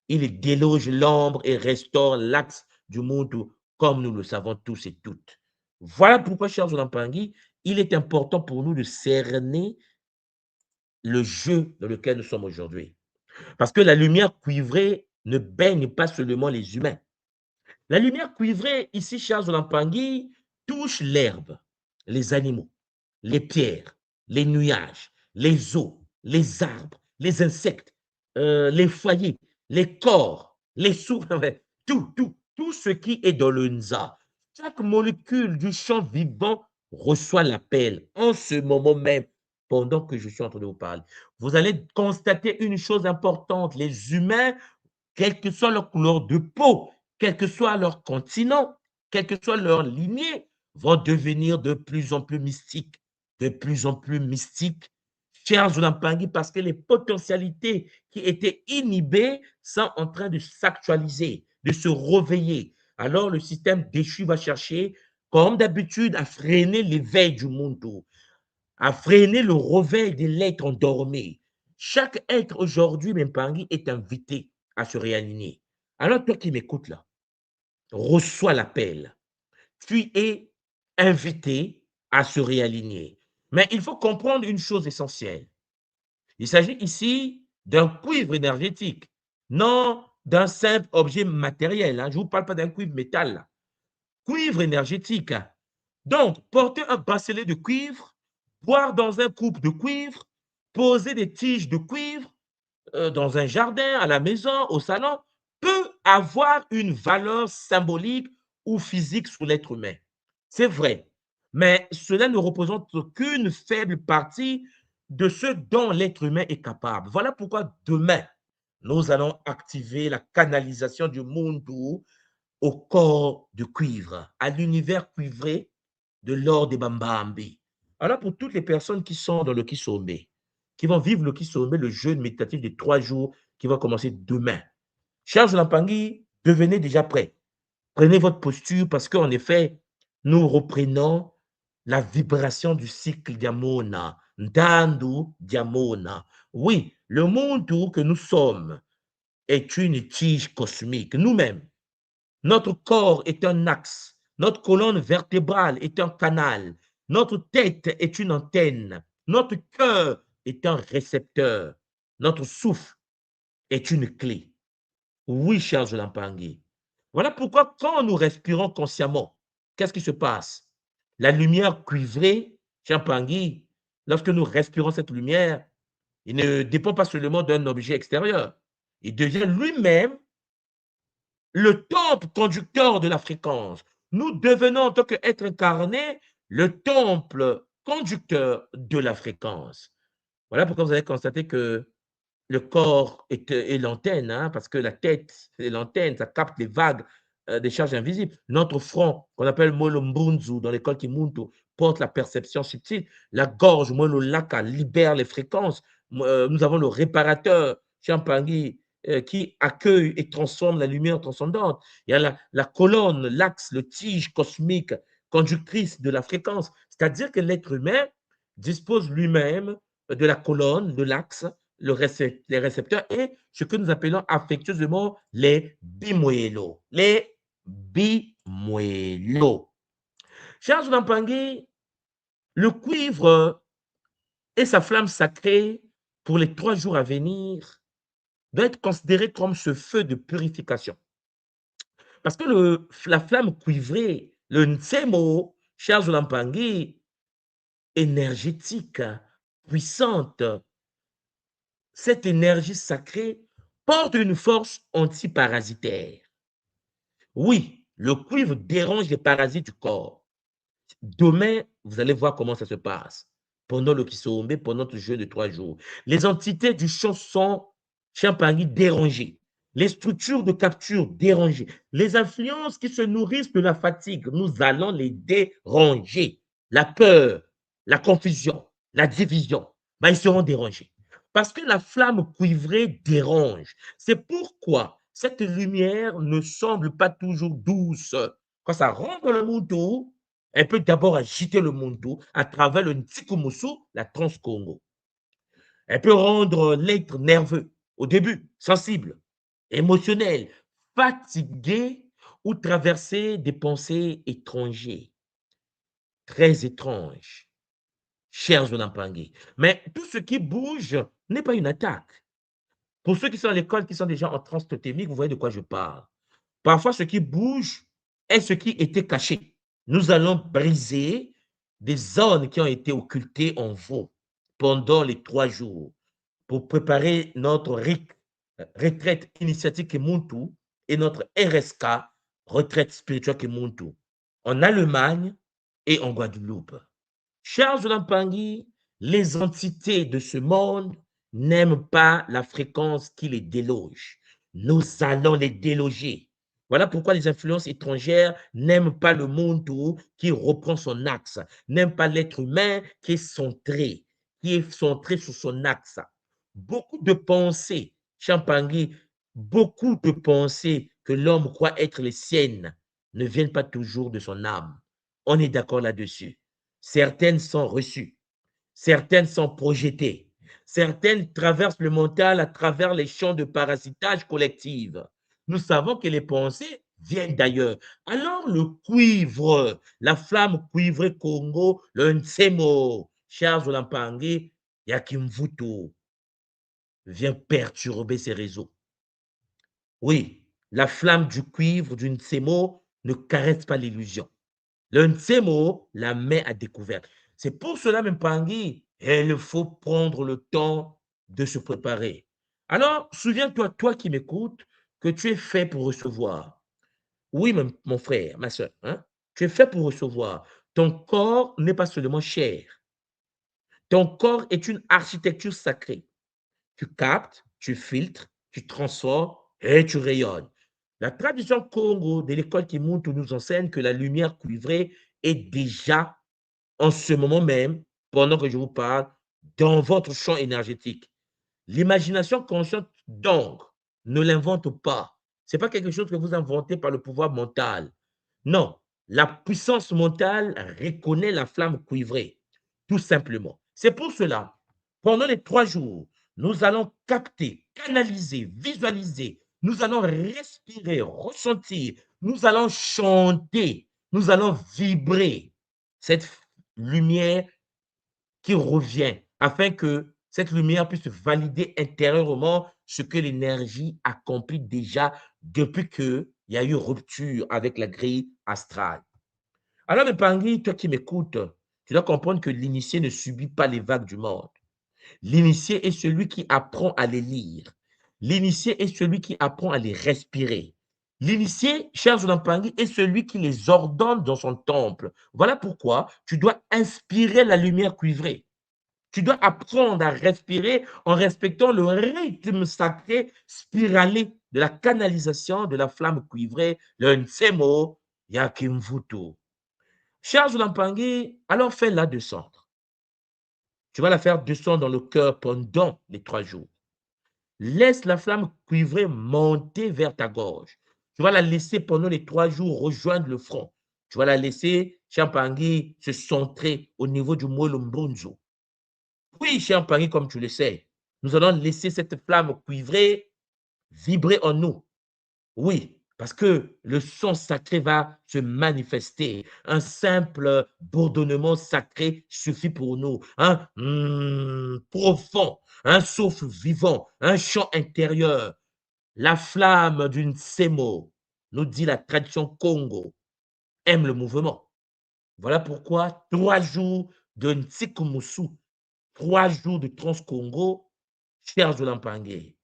Il déloge l'ombre et restaure l'axe du monde comme nous le savons tous et toutes. Voilà pourquoi, chers Olampangui, il est important pour nous de cerner le jeu dans lequel nous sommes aujourd'hui. Parce que la lumière cuivrée ne baigne pas seulement les humains. La lumière cuivrée, ici, chers Olampangui, touche l'herbe, les animaux, les pierres, les nuages, les eaux, les arbres, les insectes, les foyers, les corps, les souffles, tout ce qui est dans le Nza. Chaque molécule du champ vivant reçoit l'appel en ce moment même, pendant que je suis en train de vous parler. Vous allez constater une chose importante, les humains, quelle que soit leur couleur de peau, quel que soit leur continent, quelle que soit leur lignée, vont devenir de plus en plus mystiques, de plus en plus mystiques, chers Zoulampangui, parce que les potentialités qui étaient inhibées sont en train de s'actualiser, de se réveiller. Alors le système déchu va chercher, comme d'habitude, à freiner l'éveil du monde, à freiner le réveil de l'être endormi. Chaque être aujourd'hui, Mpangi, est invité à se réaligner. Alors toi qui m'écoutes là, reçois l'appel. tu es invité à se réaligner. Mais il faut comprendre une chose essentielle. Il s'agit ici d'un cuivre énergétique, non d'un simple objet matériel, hein. Je ne vous parle pas d'un cuivre métal, là. Cuivre énergétique. Donc, porter un bracelet de cuivre, boire dans un coupe de cuivre, poser des tiges de cuivre dans un jardin, à la maison, au salon, peut avoir une valeur symbolique ou physique sur l'être humain. C'est vrai, mais cela ne représente qu'une faible partie de ce dont l'être humain est capable. Voilà pourquoi demain, nous allons activer la canalisation du Mundu au corps de cuivre, à l'univers cuivré de l'or des Bambambi. Alors, pour toutes les personnes qui sont dans le Kisombe, qui vont vivre le Kisombe, le jeûne méditatif de 3 jours qui va commencer demain, Charles Lampangui, devenez déjà prêt. Prenez votre posture parce qu'en effet, nous reprenons la vibration du cycle Diamona, Ndandu Diamona. Oui, le monde que nous sommes est une tige cosmique. Nous-mêmes, notre corps est un axe, notre colonne vertébrale est un canal, notre tête est une antenne, notre cœur est un récepteur, notre souffle est une clé. Oui, cher Lampangui. Voilà pourquoi quand nous respirons consciemment, qu'est-ce qui se passe? La lumière cuivrée, cher Pangui, lorsque nous respirons cette lumière, il ne dépend pas seulement d'un objet extérieur. Il devient lui-même le temple conducteur de la fréquence. Nous devenons, en tant qu'être incarné, le temple conducteur de la fréquence. Voilà pourquoi vous avez constaté que le corps est l'antenne, hein, parce que la tête, c'est l'antenne, ça capte les vagues des charges invisibles. Notre front, qu'on appelle Molombunzu dans l'école Kimuntu, porte la perception subtile. La gorge, Mololaka, libère les fréquences. Nous avons le réparateur, Champangui, qui accueille et transforme la lumière transcendante. Il y a la colonne, l'axe, le tige cosmique, conductrice de la fréquence. C'est-à-dire que l'être humain dispose lui-même de la colonne, de l'axe, les récepteurs et ce que nous appelons affectueusement les bimuelos. Les bimuelos. Charles Lampangui, le cuivre et sa flamme sacrée pour les 3 jours à venir doit être considéré comme ce feu de purification. Parce que la flamme cuivrée, le Nsemo, Charles Lampangui, énergétique, puissante, cette énergie sacrée porte une force antiparasitaire. Oui, le cuivre dérange les parasites du corps. Demain, vous allez voir comment ça se passe. Pendant le Kisombe, pendant notre jeûne de 3 jours. Les entités du champ sont, Champagny, dérangées. Les structures de capture dérangées. Les influences qui se nourrissent de la fatigue, nous allons les déranger. La peur, la confusion, la division, ben, ils seront dérangés. Parce que la flamme cuivrée dérange. C'est pourquoi cette lumière ne semble pas toujours douce. Quand ça rentre dans le Mundu, elle peut d'abord agiter le Mundu à travers le Ntsikumusu, la Trans-Congo. Elle peut rendre l'être nerveux, au début, sensible, émotionnel, fatigué ou traverser des pensées étrangères, très étranges, chers Zonampangui. Mais tout ce qui bouge n'est pas une attaque. Pour ceux qui sont à l'école, qui sont déjà en transe totémique, vous voyez de quoi je parle. Parfois, ce qui bouge est ce qui était caché. Nous allons briser des zones qui ont été occultées en vous pendant les 3 jours pour préparer notre retraite initiatique Kimuntu et notre RSK, retraite spirituelle Kimuntu, en Allemagne et en Guadeloupe. Charles Lampangui, les entités de ce monde n'aiment pas la fréquence qui les déloge. Nous allons les déloger. Voilà pourquoi les influences étrangères n'aiment pas le monde qui reprend son axe, n'aiment pas l'être humain qui est centré sur son axe. Beaucoup de pensées, Champangui, beaucoup de pensées que l'homme croit être les siennes ne viennent pas toujours de son âme. On est d'accord là-dessus. Certaines sont reçues, certaines sont projetées, certaines traversent le mental à travers les champs de parasitage collectif. Nous savons que les pensées viennent d'ailleurs. Alors le cuivre, la flamme cuivrée Congo, le Nsemo, Charles Olampangi, Yakimvuto, vient perturber ces réseaux. Oui, la flamme du cuivre du Nsemo ne caresse pas l'illusion. Le Nsemo la met à découvert. C'est pour cela, même Pangui, il faut prendre le temps de se préparer. Alors, souviens-toi, toi qui m'écoutes, que tu es fait pour recevoir. Oui, mon frère, ma soeur, hein? Tu es fait pour recevoir. Ton corps n'est pas seulement chair. Ton corps est une architecture sacrée. Tu captes, tu filtres, tu transformes et tu rayonnes. La tradition Congo de l'école Kimuntu nous enseigne que la lumière cuivrée est déjà en ce moment même, pendant que je vous parle, dans votre champ énergétique. L'imagination consciente, donc, ne l'invente pas. Ce n'est pas quelque chose que vous inventez par le pouvoir mental. Non, la puissance mentale reconnaît la flamme cuivrée, tout simplement. C'est pour cela, pendant les 3 jours, nous allons capter, canaliser, visualiser, nous allons respirer, ressentir, nous allons chanter, nous allons vibrer cette lumière qui revient afin que cette lumière puisse valider intérieurement ce que l'énergie accomplit déjà depuis qu'il y a eu rupture avec la grille astrale. Alors, mes Pangui, toi qui m'écoutes, tu dois comprendre que l'initié ne subit pas les vagues du monde. L'initié est celui qui apprend à les lire. L'initié est celui qui apprend à les respirer. L'initié, cher Zoulampangui, est celui qui les ordonne dans son temple. Voilà pourquoi tu dois inspirer la lumière cuivrée. Tu dois apprendre à respirer en respectant le rythme sacré spiralé de la canalisation de la flamme cuivrée, le Nsemo Yakimvutu. Charles Lampangi, alors fais-la descendre. Tu vas la faire descendre dans le cœur pendant les 3 jours. Laisse la flamme cuivrée monter vers ta gorge. Tu vas la laisser pendant les 3 jours rejoindre le front. Tu vas la laisser, Champangui, se centrer au niveau du Mwolombunzo. Oui, cher Paris, comme tu le sais, nous allons laisser cette flamme cuivrée vibrer en nous. Oui, parce que le son sacré va se manifester. Un simple bourdonnement sacré suffit pour nous. Un profond, un souffle vivant, un chant intérieur. La flamme d'une sémo, nous dit la tradition Congo, aime le mouvement. Voilà pourquoi 3 jours de Ntsikomusu, 3 jours de Trans-Congo, cher Zolampangue,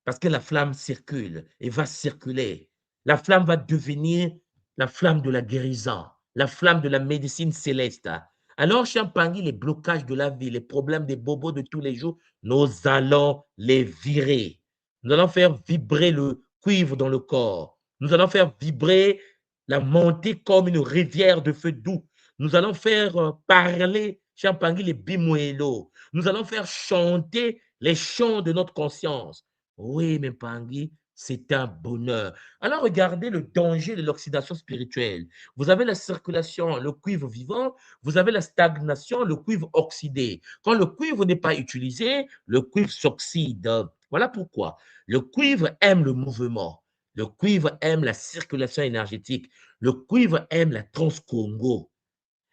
parce que la flamme circule et va circuler. La flamme va devenir la flamme de la guérison, la flamme de la médecine céleste. Alors, cher Pangui, les blocages de la vie, les problèmes des bobos de tous les jours, nous allons les virer. Nous allons faire vibrer le cuivre dans le corps. Nous allons faire vibrer la montée comme une rivière de feu doux. Nous allons faire parler, cher Pangui, les bimoélos. Nous allons faire chanter les chants de notre conscience. Oui, mais Pangui, c'est un bonheur. Alors, regardez le danger de l'oxydation spirituelle. Vous avez la circulation, le cuivre vivant, vous avez la stagnation, le cuivre oxydé. Quand le cuivre n'est pas utilisé, le cuivre s'oxyde. Voilà pourquoi. Le cuivre aime le mouvement. Le cuivre aime la circulation énergétique. Le cuivre aime la trans-Congo.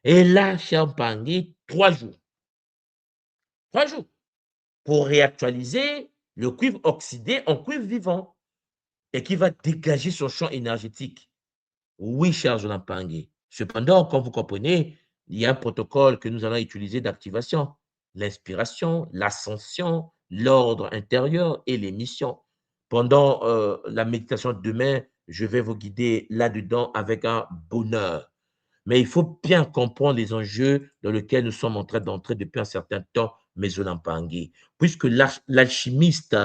Et là, cher Pangui, 3 jours. 3 jours pour réactualiser le cuivre oxydé en cuivre vivant et qui va dégager son champ énergétique. Oui, cher Jonathan Pangé. Cependant, comme vous comprenez, il y a un protocole que nous allons utiliser d'activation. L'inspiration, l'ascension, l'ordre intérieur et l'émission. Pendant la méditation de demain, je vais vous guider là-dedans avec un bonheur. Mais il faut bien comprendre les enjeux dans lesquels nous sommes en train d'entrer depuis un certain temps, mes Olampangé. Puisque l'alchimiste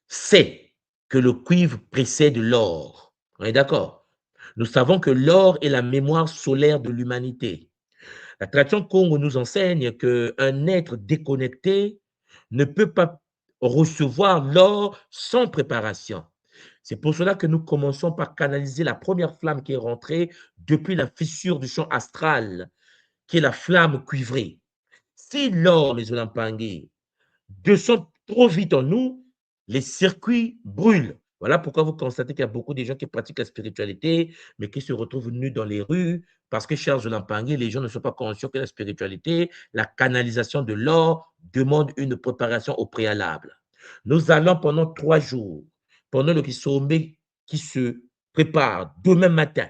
sait que le cuivre précède l'or. On est d'accord? Nous savons que l'or est la mémoire solaire de l'humanité. La tradition Congo nous enseigne qu'un être déconnecté ne peut pas recevoir l'or sans préparation. C'est pour cela que nous commençons par canaliser la première flamme qui est rentrée depuis la fissure du champ astral, qui est la flamme cuivrée. Si l'or, les Olampangés, descend trop vite en nous, les circuits brûlent. Voilà pourquoi vous constatez qu'il y a beaucoup de gens qui pratiquent la spiritualité, mais qui se retrouvent nus dans les rues, parce que, cher Zolampangui, les gens ne sont pas conscients que la spiritualité, la canalisation de l'or demande une préparation au préalable. Nous allons pendant 3 jours, pendant le sommet qui se prépare demain matin,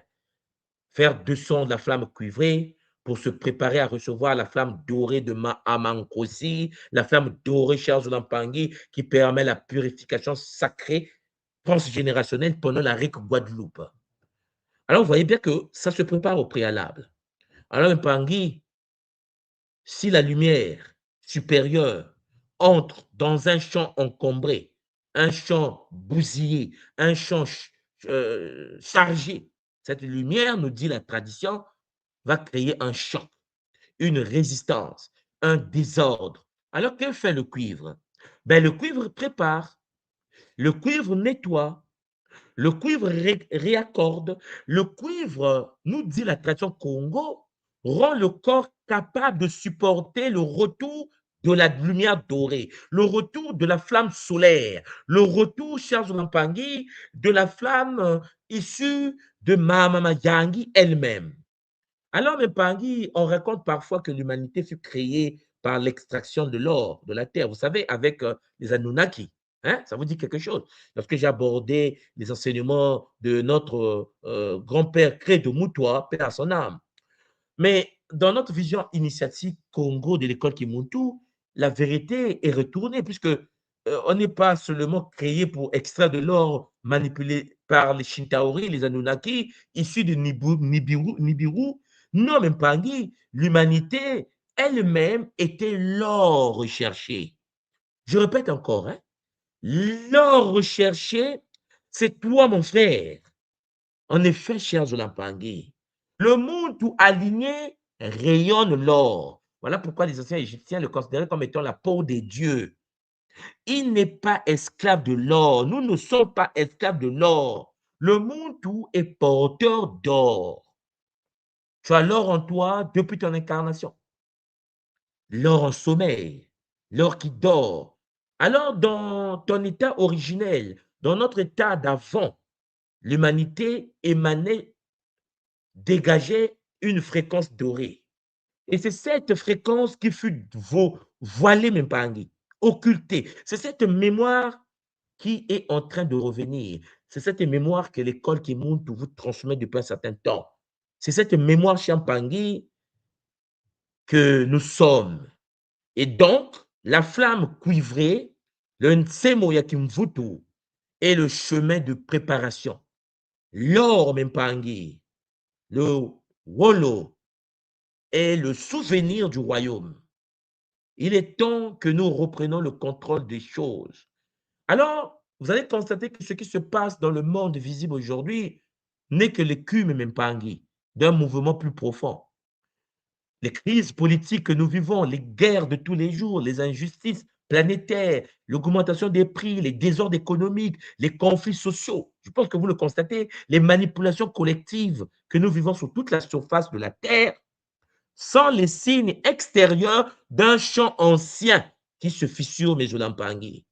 faire 2 sons de la flamme cuivrée pour se préparer à recevoir la flamme dorée de Mahamankosi, la flamme dorée, cher Zolampangui, qui permet la purification sacrée transgénérationnelle pendant la RIC Guadeloupe. Alors, vous voyez bien que ça se prépare au préalable. Alors, Mpangui, si la lumière supérieure entre dans un champ encombré, un champ bousillé, un champ chargé, cette lumière, nous dit la tradition, va créer un choc, une résistance, un désordre. Alors, que fait le cuivre? Ben, le cuivre prépare, le cuivre nettoie, le cuivre réaccorde. Le cuivre, nous dit la tradition Congo, rend le corps capable de supporter le retour de la lumière dorée, le retour de la flamme solaire, le retour, chers Zolampangui, de la flamme issue de Mama Yangi elle-même. Alors, Mpangui, on raconte parfois que l'humanité fut créée par l'extraction de l'or de la terre, vous savez, avec les Anunnaki. Hein? Ça vous dit quelque chose? Lorsque j'ai abordé les enseignements de notre grand-père Credo Moutoua, paix à son âme. Mais dans notre vision initiatique Congo de l'école Kimuntu, la vérité est retournée, puisque on n'est pas seulement créé pour extraire de l'or manipulé par les Shintaori, les Anunnaki, issus de Nibiru. Non, même pas Guy. L'humanité elle-même était l'or recherché. Je répète encore, hein, l'or recherché, c'est toi, mon frère. En effet, cher Zolampangui, le monde tout aligné rayonne l'or. Voilà pourquoi les anciens Égyptiens le considéraient comme étant la peau des dieux. Il n'est pas esclave de l'or. Nous ne sommes pas esclaves de l'or. Le monde tout est porteur d'or. Tu as l'or en toi depuis ton incarnation. L'or en sommeil, l'or qui dort. Alors, dans ton état originel, dans notre état d'avant, l'humanité émanait, dégageait une fréquence dorée. Et c'est cette fréquence qui fut voilée, même pas occultée. C'est cette mémoire qui est en train de revenir. C'est cette mémoire que l'école qui monte vous transmet depuis un certain temps. C'est cette mémoire Champangui que nous sommes. Et donc, la flamme cuivrée, le Nsemo Yakimvutu, est le chemin de préparation. L'or Mempangi, le Wolo, est le souvenir du royaume. Il est temps que nous reprenions le contrôle des choses. Alors, vous allez constater que ce qui se passe dans le monde visible aujourd'hui n'est que l'écume Mempangi d'un mouvement plus profond. Les crises politiques que nous vivons, les guerres de tous les jours, les injustices planétaires, l'augmentation des prix, les désordres économiques, les conflits sociaux, je pense que vous le constatez, les manipulations collectives que nous vivons sur toute la surface de la Terre, sont les signes extérieurs d'un champ ancien qui se fissure, mes Jolampangui.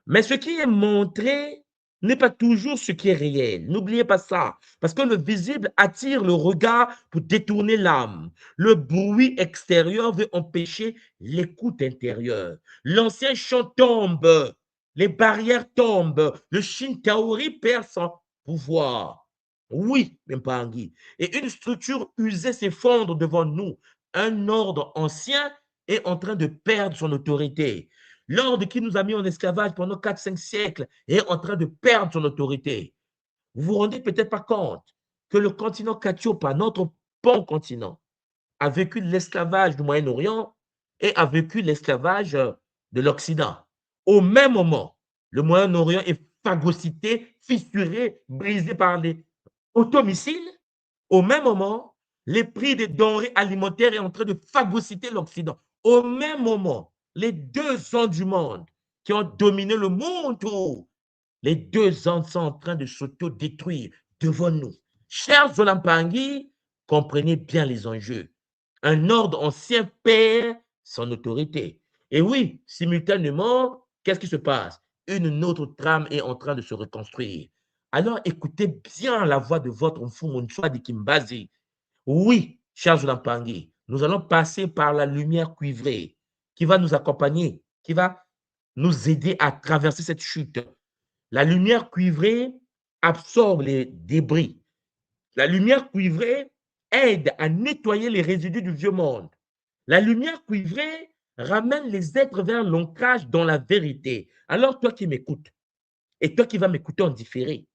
Mais ce qui est montré n'est pas toujours ce qui est réel. N'oubliez pas ça. Parce que le visible attire le regard pour détourner l'âme. Le bruit extérieur veut empêcher l'écoute intérieure. L'ancien chant tombe. Les barrières tombent. Le Shintaori perd son pouvoir. Oui, Mpangui. Et une structure usée s'effondre devant nous. Un ordre ancien est en train de perdre son autorité. L'ordre qui nous a mis en esclavage pendant 4-5 siècles est en train de perdre son autorité. Vous vous rendez peut-être pas compte que le continent Katiopa, notre bon continent, a vécu l'esclavage du Moyen-Orient et a vécu l'esclavage de l'Occident. Au même moment, le Moyen-Orient est phagocyté, fissuré, brisé par les automissiles. Au même moment, les prix des denrées alimentaires sont en train de phagocyter l'Occident. Au même moment, les deux ans du monde qui ont dominé le monde, les deux ans sont en train de s'auto-détruire devant nous. Chers Zolampangui, comprenez bien les enjeux. Un ordre ancien perd son autorité. Et oui, simultanément, qu'est-ce qui se passe? une autre trame est en train de se reconstruire. Alors écoutez bien la voix de votre Mfumu de Kimbazi. Oui, cher Jonampangui, nous allons passer par la lumière cuivrée qui va nous accompagner, qui va nous aider à traverser cette chute. La lumière cuivrée absorbe les débris. La lumière cuivrée aide à nettoyer les résidus du vieux monde. La lumière cuivrée ramène les êtres vers l'ancrage dans la vérité. Alors toi qui m'écoutes, et toi qui vas m'écouter en différé,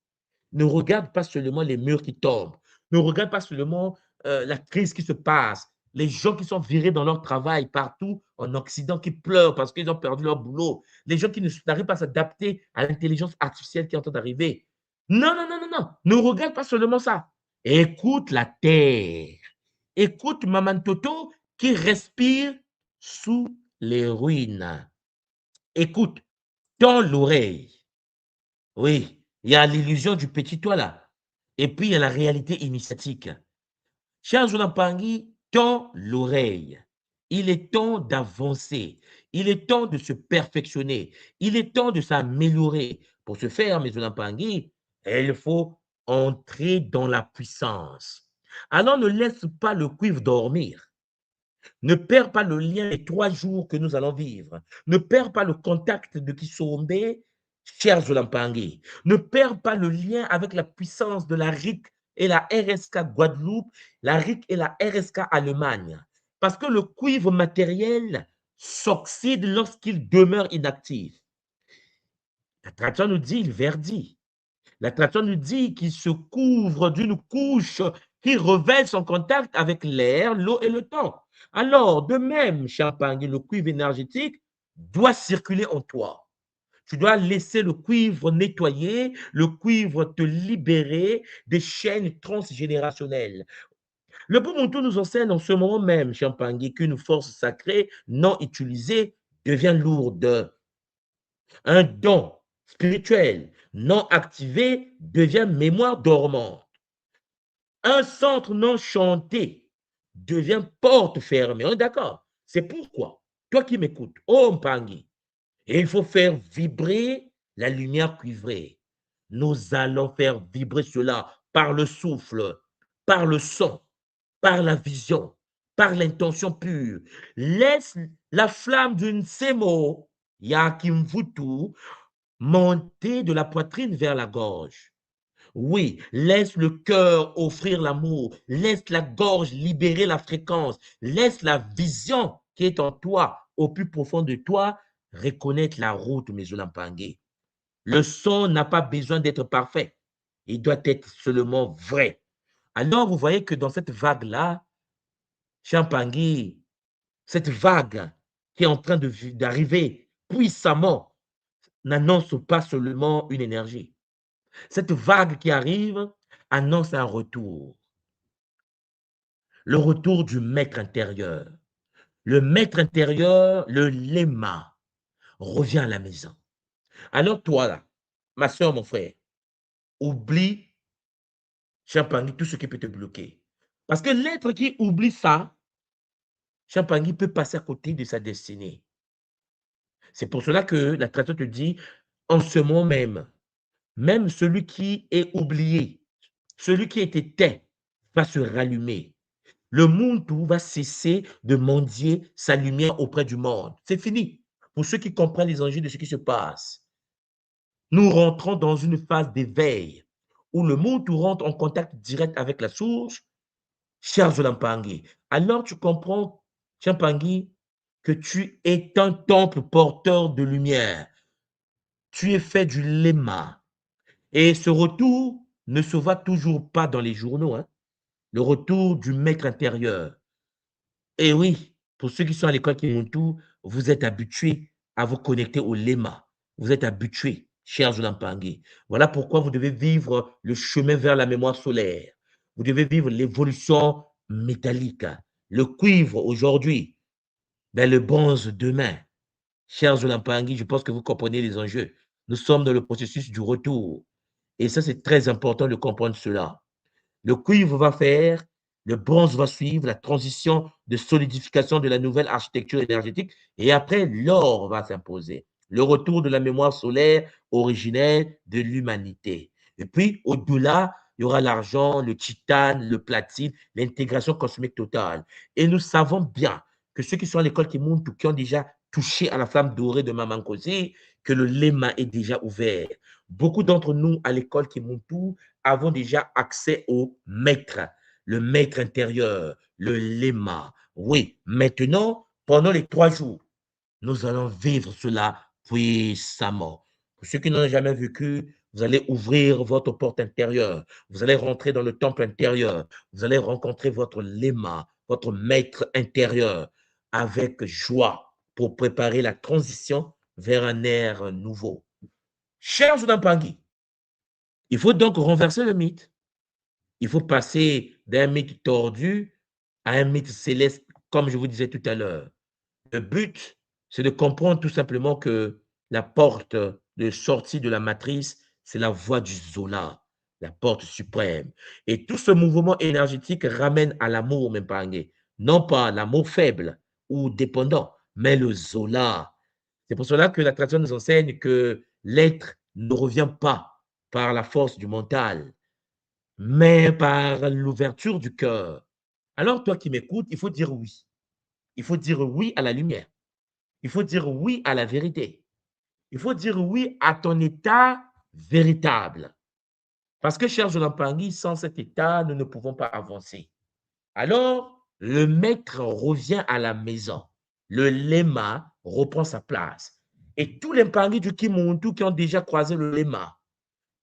ne regarde pas seulement les murs qui tombent, ne regarde pas seulement la crise qui se passe, les gens qui sont virés dans leur travail partout en Occident, qui pleurent parce qu'ils ont perdu leur boulot, les gens qui n'arrivent pas à s'adapter à l'intelligence artificielle qui est en train d'arriver. Non, non, non, non, non, ne regarde pas seulement ça. Écoute la terre. Écoute Maman Toto qui respire sous les ruines. Écoute, tends l'oreille. Oui, il y a l'illusion du petit toit là. Et puis, il y a la réalité initiatique. Cher Jonampangui, tends l'oreille. Il est temps d'avancer. Il est temps de se perfectionner. Il est temps de s'améliorer. Pour ce faire, mes Jonampangui, il faut entrer dans la puissance. Alors, ne laisse pas le cuivre dormir. Ne perds pas le lien des 3 jours que nous allons vivre. Ne perds pas le contact de Kisombe, cher Zolampangui. Ne perds pas le lien avec la puissance de la RIC et la RSK Guadeloupe, la RIC et la RSK Allemagne. Parce que le cuivre matériel s'oxyde lorsqu'il demeure inactif. La tradition nous dit, il verdit. La tradition nous dit qu'il se couvre d'une couche qui révèle son contact avec l'air, l'eau et le temps. Alors, de même, Champagne, le cuivre énergétique doit circuler en toi. Tu dois laisser le cuivre nettoyer, le cuivre te libérer des chaînes transgénérationnelles. Le Ubuntu nous enseigne en ce moment même, Champagne, qu'une force sacrée non utilisée devient lourde. Un don spirituel non activé devient mémoire dormante. Un centre non chanté devient porte fermée. On est d'accord? C'est pourquoi, toi qui m'écoutes, oh Mpangi, il faut faire vibrer la lumière cuivrée. Nous allons faire vibrer cela par le souffle, par le son, par la vision, par l'intention pure. Laisse la flamme d'une Semo, Yakimvutu, monter de la poitrine vers la gorge. Oui, laisse le cœur offrir l'amour, laisse la gorge libérer la fréquence, laisse la vision qui est en toi, au plus profond de toi, reconnaître la route, mes Olampangé. Le son n'a pas besoin d'être parfait, il doit être seulement vrai. Alors, vous voyez que dans cette vague-là, Champangui, cette vague qui est en train d'arriver puissamment, n'annonce pas seulement une énergie. Cette vague qui arrive annonce un retour. Le retour du maître intérieur. Le maître intérieur, le lema, revient à la maison. Alors toi, là, ma soeur, mon frère, oublie, Champagny, tout ce qui peut te bloquer. Parce que l'être qui oublie ça, Champagny peut passer à côté de sa destinée. C'est pour cela que la tradition te dit, en ce moment même celui qui est oublié, celui qui était tait, va se rallumer. Le monde va cesser de mendier sa lumière auprès du monde. C'est fini. Pour ceux qui comprennent les enjeux de ce qui se passe, nous rentrons dans une phase d'éveil où le monde rentre en contact direct avec la source, cher Zolampangui. Alors tu comprends, Champangui, que tu es un temple porteur de lumière. Tu es fait du léma. Et ce retour ne se voit toujours pas dans les journaux, hein. Le retour du maître intérieur. Et oui, pour ceux qui sont à l'école Kimuntu, vous êtes habitués à vous connecter au léma. Vous êtes habitués, cher Jonampangui. Voilà pourquoi vous devez vivre le chemin vers la mémoire solaire. Vous devez vivre l'évolution métallique. Le cuivre aujourd'hui, ben le bronze demain. Cher Jonampangui, je pense que vous comprenez les enjeux. Nous sommes dans le processus du retour. Et ça, c'est très important de comprendre cela. Le cuivre va faire, le bronze va suivre, la transition de solidification de la nouvelle architecture énergétique, et après, l'or va s'imposer. le retour de la mémoire solaire originelle de l'humanité. Et puis, au-delà, il y aura l'argent, le titane, le platine, l'intégration cosmique totale. Et nous savons bien que ceux qui sont à l'école Kimuntu, qui ont déjà touché à la flamme dorée de Maman Kosi, que le lema est déjà ouvert. Beaucoup d'entre nous à l'école Kimuntu avons déjà accès au maître, le maître intérieur, le lema. Oui, maintenant, pendant les 3 jours, nous allons vivre cela puissamment. Pour ceux qui n'ont jamais vécu, vous allez ouvrir votre porte intérieure. Vous allez rentrer dans le temple intérieur. Vous allez rencontrer votre lema, votre maître intérieur, avec joie pour préparer la transition vers un air nouveau. Cher Zunampangi, il faut donc renverser le mythe. Il faut passer d'un mythe tordu à un mythe céleste, comme je vous disais tout à l'heure. Le but, c'est de comprendre tout simplement que la porte de sortie de la matrice, c'est la voie du Zola, la porte suprême. Et tout ce mouvement énergétique ramène à l'amour, Mempangé. Non pas l'amour faible ou dépendant, mais le Zola. C'est pour cela que la tradition nous enseigne que l'être ne revient pas par la force du mental, mais par l'ouverture du cœur. Alors, toi qui m'écoutes, il faut dire oui. Il faut dire oui à la lumière. Il faut dire oui à la vérité. Il faut dire oui à ton état véritable. Parce que, cher Jonathan Pangui, sans cet état, nous ne pouvons pas avancer. Alors, le maître revient à la maison. Le lema reprend sa place. Et tous les Mpangui du Kimuntu qui ont déjà croisé le lema,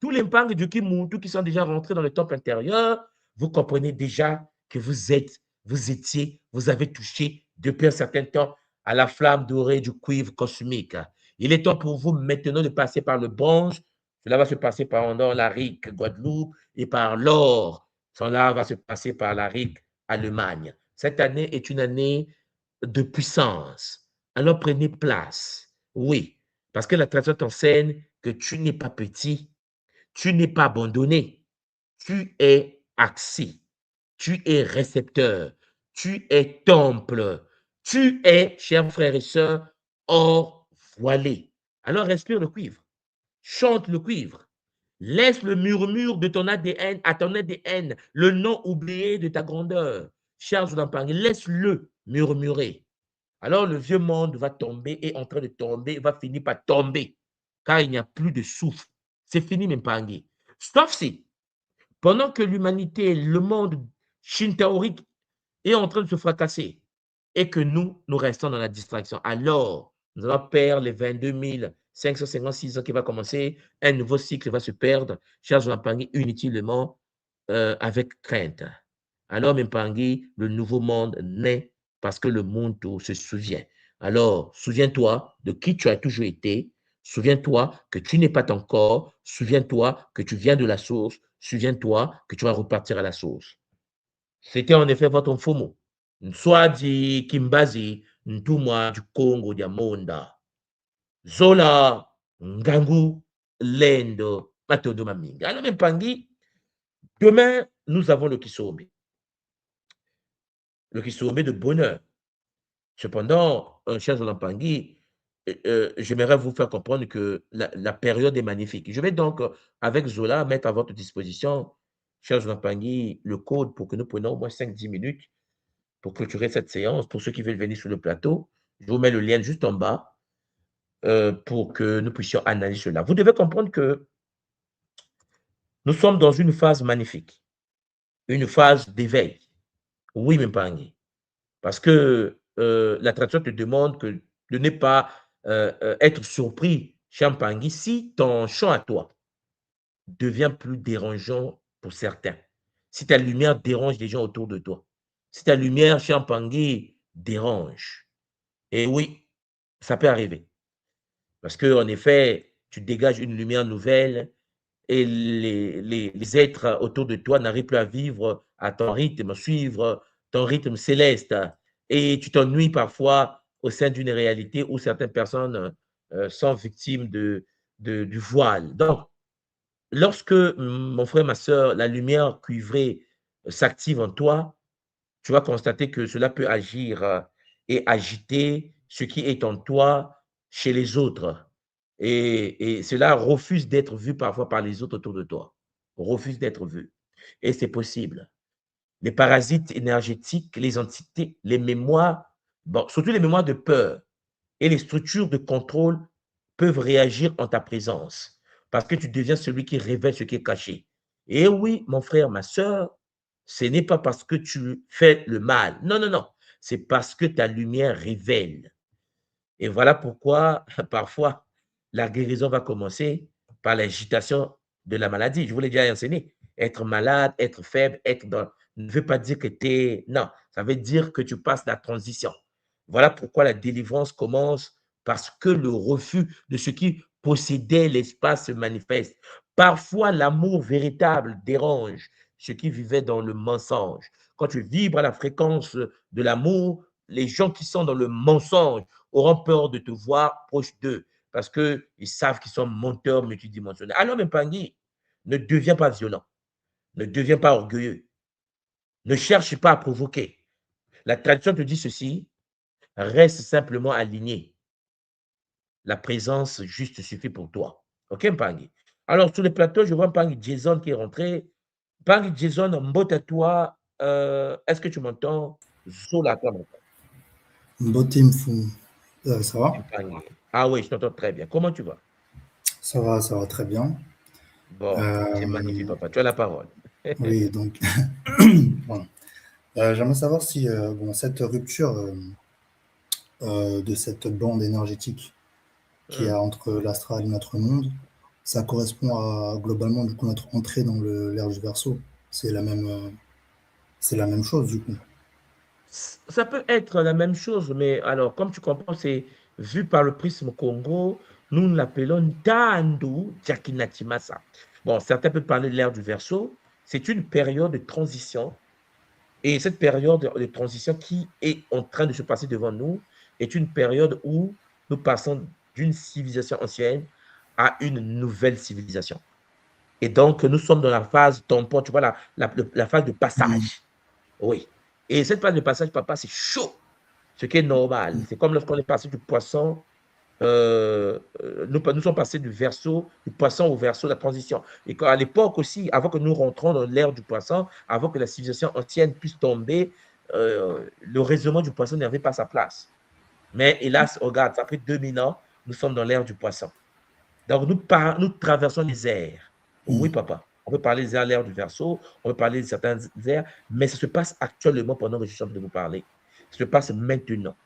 tous les Mpangui du Kimuntu qui sont déjà rentrés dans le temple intérieur, vous comprenez déjà que vous étiez, vous avez touché depuis un certain temps à la flamme dorée du cuivre cosmique. Il est temps pour vous maintenant de passer par le bronze. Cela va se passer par la RIC Guadeloupe et par l'or. Cela va se passer par la RIC Allemagne. Cette année est une année de puissance. Alors prenez place. Oui, parce que la tradition t'enseigne que tu n'es pas petit, tu n'es pas abandonné, tu es axé, tu es récepteur, tu es temple, tu es, chers frères et sœurs, or voilé. Alors respire le cuivre, chante le cuivre, laisse le murmure de ton ADN à ton ADN, le nom oublié de ta grandeur. Cher Zoudampang, laisse-le murmurer. Alors le vieux monde va tomber, est en train de tomber, va finir par tomber, car il n'y a plus de souffle. C'est fini, Mpangi. Sauf si, pendant que l'humanité, le monde shintaorique est en train de se fracasser et que nous restons dans la distraction, alors nous allons perdre les 22 556 ans qui va commencer, un nouveau cycle va se perdre, cher Mpangi, inutilement, avec crainte. Alors, Mpangi, le nouveau monde naît parce que le monde se souvient. Alors, souviens-toi de qui tu as toujours été, souviens-toi que tu n'es pas ton corps, souviens-toi que tu viens de la source, souviens-toi que tu vas repartir à la source. C'était en effet votre FOMO. Nswadi Kimbazi, Ntumwa du Congo Diamonda. Zola, Ngangu, Lendo, Matodo Maminga. Alors, Mpangi, demain, nous avons le Kisombe. Le Kisombe de bonheur. Cependant, cher Zolampangi, j'aimerais vous faire comprendre que la période est magnifique. Je vais donc, avec Zola, mettre à votre disposition, cher Zolampangi, le code pour que nous prenions au moins 5-10 minutes pour clôturer cette séance. Pour ceux qui veulent venir sur le plateau, je vous mets le lien juste en bas pour que nous puissions analyser cela. Vous devez comprendre que nous sommes dans une phase magnifique, une phase d'éveil. Oui, Mpangi. Parce que la tradition te demande de ne pas être surpris, Champangui, si ton chant à toi devient plus dérangeant pour certains. Si ta lumière dérange les gens autour de toi. Si ta lumière, Champangui, dérange. Et oui, ça peut arriver. Parce qu'en effet, tu dégages une lumière nouvelle et les êtres autour de toi n'arrivent plus à vivre à ton rythme, suivre ton rythme céleste. Et tu t'ennuies parfois au sein d'une réalité où certaines personnes sont victimes du voile. Donc, lorsque, mon frère, ma soeur, la lumière cuivrée s'active en toi, tu vas constater que cela peut agir et agiter ce qui est en toi chez les autres. Et cela refuse d'être vu parfois par les autres autour de toi. Refuse d'être vu. Et c'est possible. Les parasites énergétiques, les entités, les mémoires, bon, surtout les mémoires de peur et les structures de contrôle peuvent réagir en ta présence parce que tu deviens celui qui révèle ce qui est caché. Et oui, mon frère, ma sœur, ce n'est pas parce que tu fais le mal. Non, non, non. C'est parce que ta lumière révèle. Et voilà pourquoi, parfois, la guérison va commencer par l'agitation de la maladie. Je vous l'ai déjà enseigné. Être malade, être faible, être dans ne veut pas dire que tu es. Non, ça veut dire que tu passes la transition. Voilà pourquoi la délivrance commence parce que le refus de ce qui possédait l'espace se manifeste. Parfois, l'amour véritable dérange ceux qui vivaient dans le mensonge. Quand tu vibres à la fréquence de l'amour, les gens qui sont dans le mensonge auront peur de te voir proche d'eux parce qu'ils savent qu'ils sont menteurs multidimensionnels. Alors, même Pangui, ne deviens pas violent, ne deviens pas orgueilleux, ne cherche pas à provoquer. La tradition te dit ceci, reste simplement aligné. La présence juste suffit pour toi. OK, Pangui? Alors, sur le plateau, je vois Pangui Jason qui est rentré. Pangui Jason, mbote à toi. Est-ce que tu m'entends? Zola, toi, m'entends. Beauté me fou. Ça va? Ah oui, je t'entends très bien. Comment tu vas? Ça va très bien. Bon, c'est magnifique, Euh, papa. Tu as la parole. oui, donc, pardon. J'aimerais savoir si bon, cette rupture de cette bande énergétique qu'il y Hmm. a entre l'astral et notre monde, ça correspond à globalement du coup notre entrée dans l'ère du Verseau. C'est la même chose du coup. Ça peut être la même chose, mais alors, comme tu comprends, c'est vu par le prisme Congo, nous l'appelons Ntandu Jakinatimasa. Bon, certains peuvent parler de l'ère du Verseau. C'est une période de transition. Et cette période de transition qui est en train de se passer devant nous est une période où nous passons d'une civilisation ancienne à une nouvelle civilisation. Et donc, nous sommes dans la phase tampon, tu vois, la phase de Mm. passage. Oui. Et cette phase de passage, papa, c'est chaud, ce qui est normal. C'est comme lorsqu'on est passé du poisson, nous sommes passés du verso, du poisson au verso, la transition. Et à l'époque aussi, avant que nous rentrons dans l'ère du poisson, avant que la civilisation ancienne puisse tomber, le raisonnement du poisson n'avait pas sa place. Mais hélas, regarde, ça fait 2000 ans, nous sommes dans l'ère du poisson. Donc, nous traversons les airs. Oui, Mm. papa. On peut parler des airs, l'ère du Verseau, on peut parler de certains airs, mais ça se passe actuellement pendant que je suis en train de vous parler. Ça se passe maintenant.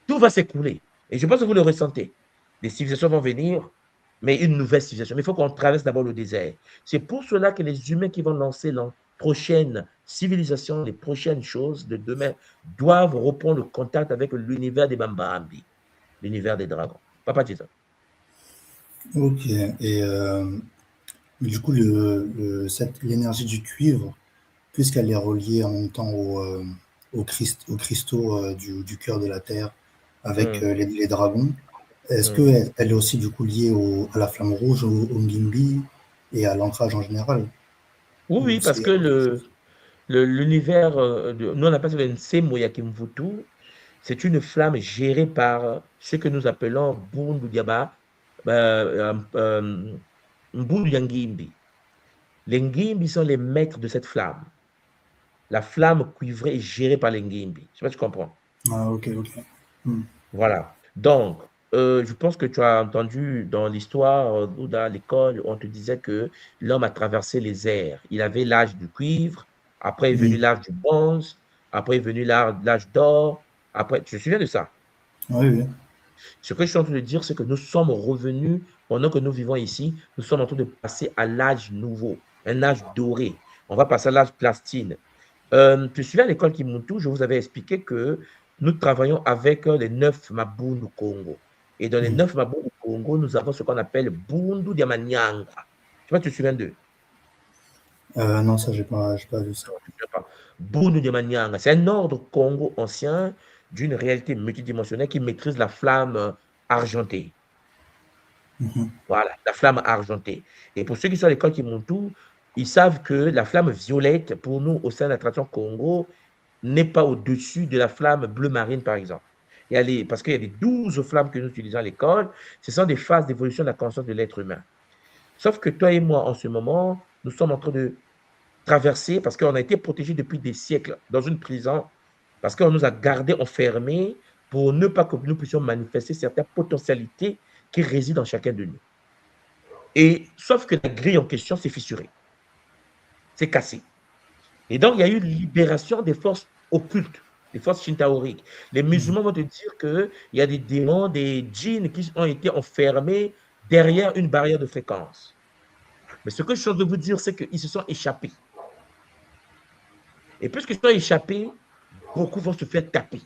Tout va s'écouler. Et je pense que vous le ressentez. Des civilisations vont venir, mais une nouvelle civilisation. Mais il faut qu'on traverse d'abord le désert. C'est pour cela que les humains qui vont lancer la prochaine civilisation, les prochaines choses de demain, doivent reprendre le contact avec l'univers des Bambambi, l'univers des dragons. Papa Jason. Ok. Et du coup, l'énergie du cuivre, puisqu'elle est reliée en même temps aux cristaux du cœur de la Terre avec Hum, les dragons. Est-ce hum. qu'elle elle est aussi du coup liée à la flamme rouge, au Ngimbi et à l'ancrage en général? Oui, Ou oui, parce c'est que autre chose? l'univers, nous on appelle ça le Nsemo Yakimvutu, c'est une flamme gérée par ce que nous appelons Bundu Diaba, Mbundu Yangimbi. Les Ngimbi sont les maîtres de cette flamme. La flamme cuivrée est gérée par les Ngimbi. Je sais pas si tu comprends. Ah, ok, ok. Hmm. Voilà. Donc, je pense que tu as entendu dans l'histoire ou dans l'école, on te disait que l'homme a traversé les airs. Il avait l'âge du cuivre, après est venu Hmm. l'âge du bronze, après est venu l'âge d'or. Après, tu te souviens de ça? Oui, oui. Ce que je suis en train de dire, c'est que nous sommes revenus, pendant que nous vivons ici, nous sommes en train de passer à l'âge nouveau, un âge doré. On va passer à l'âge plastine. Tu te souviens à l'école Kimuntu, je vous avais expliqué que nous travaillons avec les 9 Mabundu Congo. Et dans les Hmm. 9 Mabundu Congo, nous avons ce qu'on appelle Bundu Diamanyanga. Je sais pas si tu te souviens d'eux. Non, ça, j'ai pas vu ça. Non, tu te souviens pas. Bundu Diamanyanga, c'est un ordre Congo ancien d'une réalité multidimensionnelle qui maîtrise la flamme argentée. Mhm. Voilà, la flamme argentée. Et pour ceux qui sont à l'école Kimuntu, ils savent que la flamme violette, pour nous, au sein de la tradition Congo, n'est pas au-dessus de la flamme bleu marine, par exemple. parce qu'il y a les 12 flammes que nous utilisons à l'école, ce sont des phases d'évolution de la conscience de l'être humain. Sauf que toi et moi, en ce moment, nous sommes en train de traverser, parce qu'on a été protégés depuis des siècles dans une prison, parce qu'on nous a gardés enfermés pour ne pas que nous puissions manifester certaines potentialités qui résident en chacun de nous. Et sauf que la grille en question s'est fissurée, c'est cassé. Et donc, il y a eu libération des forces occultes, des forces shintaoriques. Les musulmans vont te dire qu'il y a des démons, des djinns qui ont été enfermés derrière une barrière de fréquence. Mais ce que je suis en train de vous dire, c'est qu'ils se sont échappés. Et puisqu'ils se sont échappés, beaucoup vont se faire taper.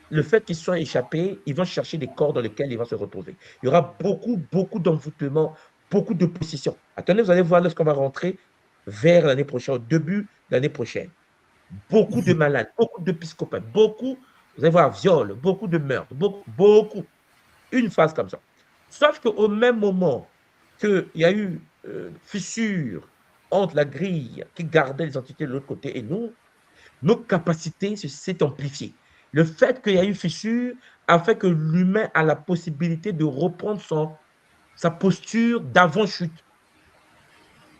Le fait qu'ils soient échappés, ils vont chercher des corps dans lesquels ils vont se retrouver. Il y aura beaucoup d'envoûtements, beaucoup de possessions. Attendez, vous allez voir lorsqu'on va rentrer vers l'année prochaine, au début de l'année prochaine. Beaucoup de malades, beaucoup de psychopathes, beaucoup, vous allez voir, viol, beaucoup de meurtres, beaucoup. Une phase comme ça. Sauf qu'au même moment qu'il y a eu fissure entre la grille qui gardait les entités de l'autre côté et nous, nos capacités s'est amplifiées. Le fait qu'il y a eu fissure a fait que l'humain a la possibilité de reprendre sa posture d'avant-chute.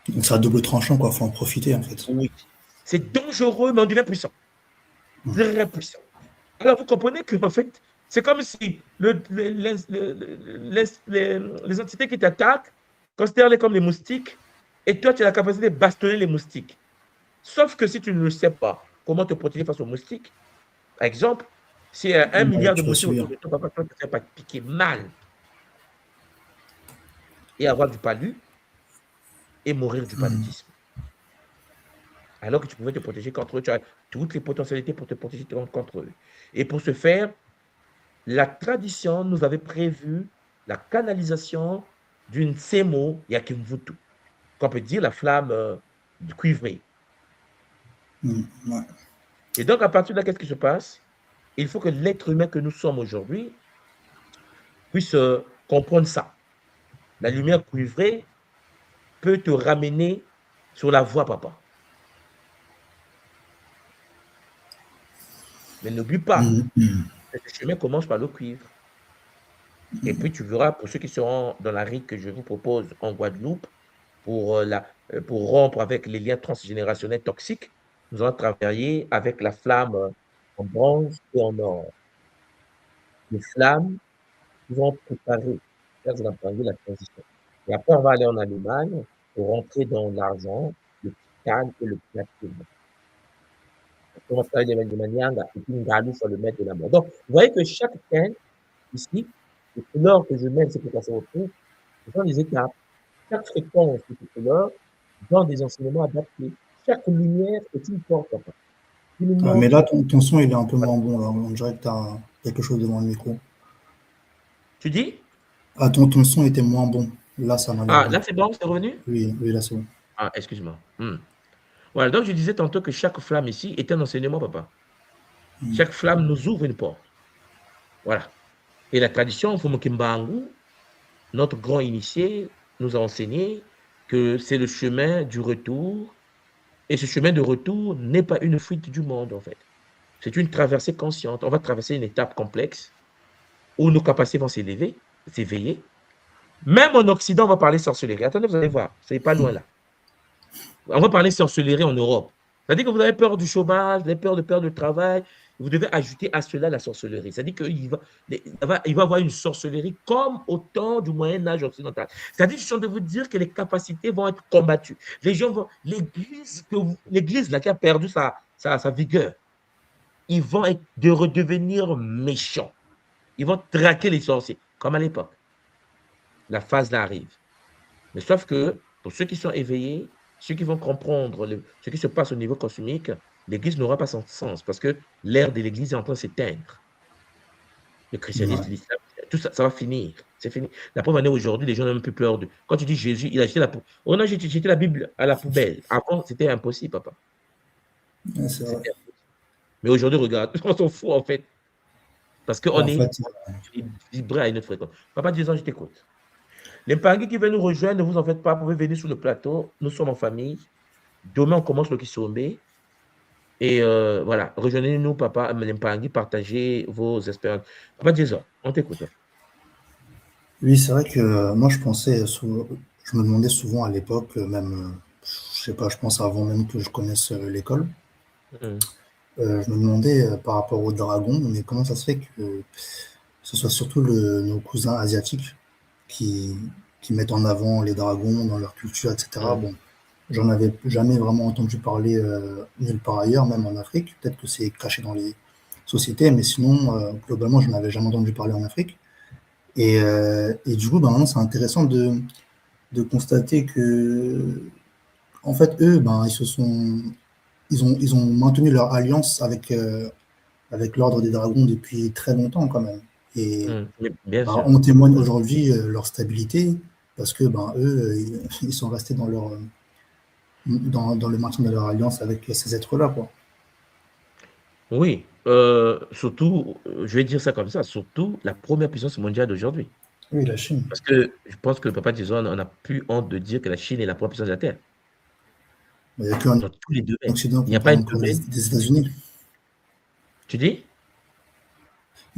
Donc, c'est à double tranchant, quoi. Il faut en profiter, en fait. Oui. C'est dangereux, mais on devient puissant. Très puissant. Alors, vous comprenez qu'en fait, c'est comme si les entités qui t'attaquent considèrent-les comme les moustiques, et toi, tu as la capacité de bastonner les moustiques. Sauf que si tu ne le sais pas, comment te protéger face aux moustiques, par exemple, si 1 milliard de moustiques autour de toi, papa, toi, tu ne sais pas te piquer mal et avoir du palu et mourir du paludisme. Alors que tu pouvais te protéger contre eux, tu as toutes les potentialités pour te protéger contre eux. Et pour ce faire, la tradition nous avait prévu la canalisation d'une Semo Yakimvutu, qu'on peut dire la flamme cuivrée. Et donc, à partir de là, qu'est-ce qui se passe? Il faut que l'être humain que nous sommes aujourd'hui puisse comprendre ça. La lumière cuivrée peut te ramener sur la voie, papa. Mais n'oublie pas, ce chemin commence par le cuivre. Et puis, tu verras, pour ceux qui seront dans la rite que je vous propose en Guadeloupe, pour rompre avec les liens transgénérationnels toxiques, nous allons travailler avec la flamme en bronze et en or. Les flammes qui vont préparer, faire de la transition. Et après, on va aller en Allemagne pour rentrer dans l'argent, le titane et le platine. On va travailler de manière et puis une galou sur le maître de la mort. Donc, vous voyez que chaque thème, ici, les couleurs que je mets, c'est pour que ça se retrouve, ce sont des étapes. Chaque fréquence de ces couleurs dans des enseignements adaptés. Chaque lumière est une porte. Mais là, ton son, il est un peu moins bon. Là. On dirait que tu as quelque chose devant le micro. Tu dis? Ah, ton son était moins bon. Là, ça m'a l'air Ah, là, c'est bon, c'est revenu? Oui, là, c'est bon. Ah, excuse-moi. Voilà, donc je disais tantôt que chaque flamme ici est un enseignement, papa. Chaque flamme nous ouvre une porte. Voilà. Et la tradition, Fumukimbangu, notre grand initié, nous a enseigné que c'est le chemin du retour. Et ce chemin de retour n'est pas une fuite du monde, en fait. C'est une traversée consciente. On va traverser une étape complexe où nos capacités vont s'élever, s'éveiller. Même en Occident, on va parler sorcellerie. Attendez, vous allez voir, ce n'est pas loin là. On va parler sorcellerie en Europe. C'est-à-dire que vous avez peur du chômage, vous avez peur de perdre le travail, vous devez ajouter à cela la sorcellerie. C'est-à-dire qu'il va y avoir une sorcellerie comme au temps du Moyen-Âge occidental. C'est-à-dire que je suis en train de vous dire que les capacités vont être combattues. Les gens vont, l'église là, qui a perdu sa vigueur, ils vont redevenir méchants. Ils vont traquer les sorciers, comme à l'époque. La phase là arrive. Mais sauf que, pour ceux qui sont éveillés, ceux qui vont comprendre ce qui se passe au niveau cosmique, l'Église n'aura pas son sens, parce que l'ère de l'Église est en train de s'éteindre. Le christianisme, l'islam, tout ça, ça va finir. C'est fini. La preuve en est aujourd'hui, les gens n'ont même plus peur de... Quand tu dis Jésus, il a jeté on a jeté la Bible à la poubelle. Avant, c'était impossible, papa. Ouais, c'est vrai. Mais aujourd'hui, regarde, on s'en fout, en fait. Parce qu'on est vibré à une autre fréquence. Papa, disons, je t'écoute. Les Mpangui qui veulent nous rejoindre, ne vous en faites pas, vous pouvez venir sur le plateau. Nous sommes en famille. Demain, on commence le Kisombe. Et voilà, rejoignez-nous, Papa Mlempangui, partagez vos expériences. Papa Jason, on t'écoute. Oui, c'est vrai que moi, je me demandais souvent à l'époque, même, je sais pas, je pense avant même que je connaisse l'école, Mhm. je me demandais par rapport aux dragons, mais comment ça se fait que ce soit surtout nos cousins asiatiques qui, qui mettent en avant les dragons dans leur culture, etc. Mhm. Bon, j'en avais jamais vraiment entendu parler nulle part ailleurs, même en Afrique. Peut-être que c'est caché dans les sociétés, mais sinon, globalement, je n'avais jamais entendu parler en Afrique. Et du coup, ben, maintenant, c'est intéressant de constater que, en fait, eux, ben, ils ont maintenu leur alliance avec l'Ordre des Dragons depuis très longtemps, quand même. Et Mhm. Bien ben, sûr. on témoigne aujourd'hui leur stabilité parce que, ben, eux, ils sont restés dans le maintien de leur alliance avec ces êtres-là, quoi. Oui, surtout, je vais dire ça comme ça, surtout la première puissance mondiale d'aujourd'hui. Oui, la Chine. Parce que je pense que le papa Jason on n'a plus honte de dire que la Chine est la première puissance de la Terre, Il n'y a qu'en dans tous les domaines. Occident Il n'y qu'on a pas parle un encore domaine. des États-Unis. Tu dis?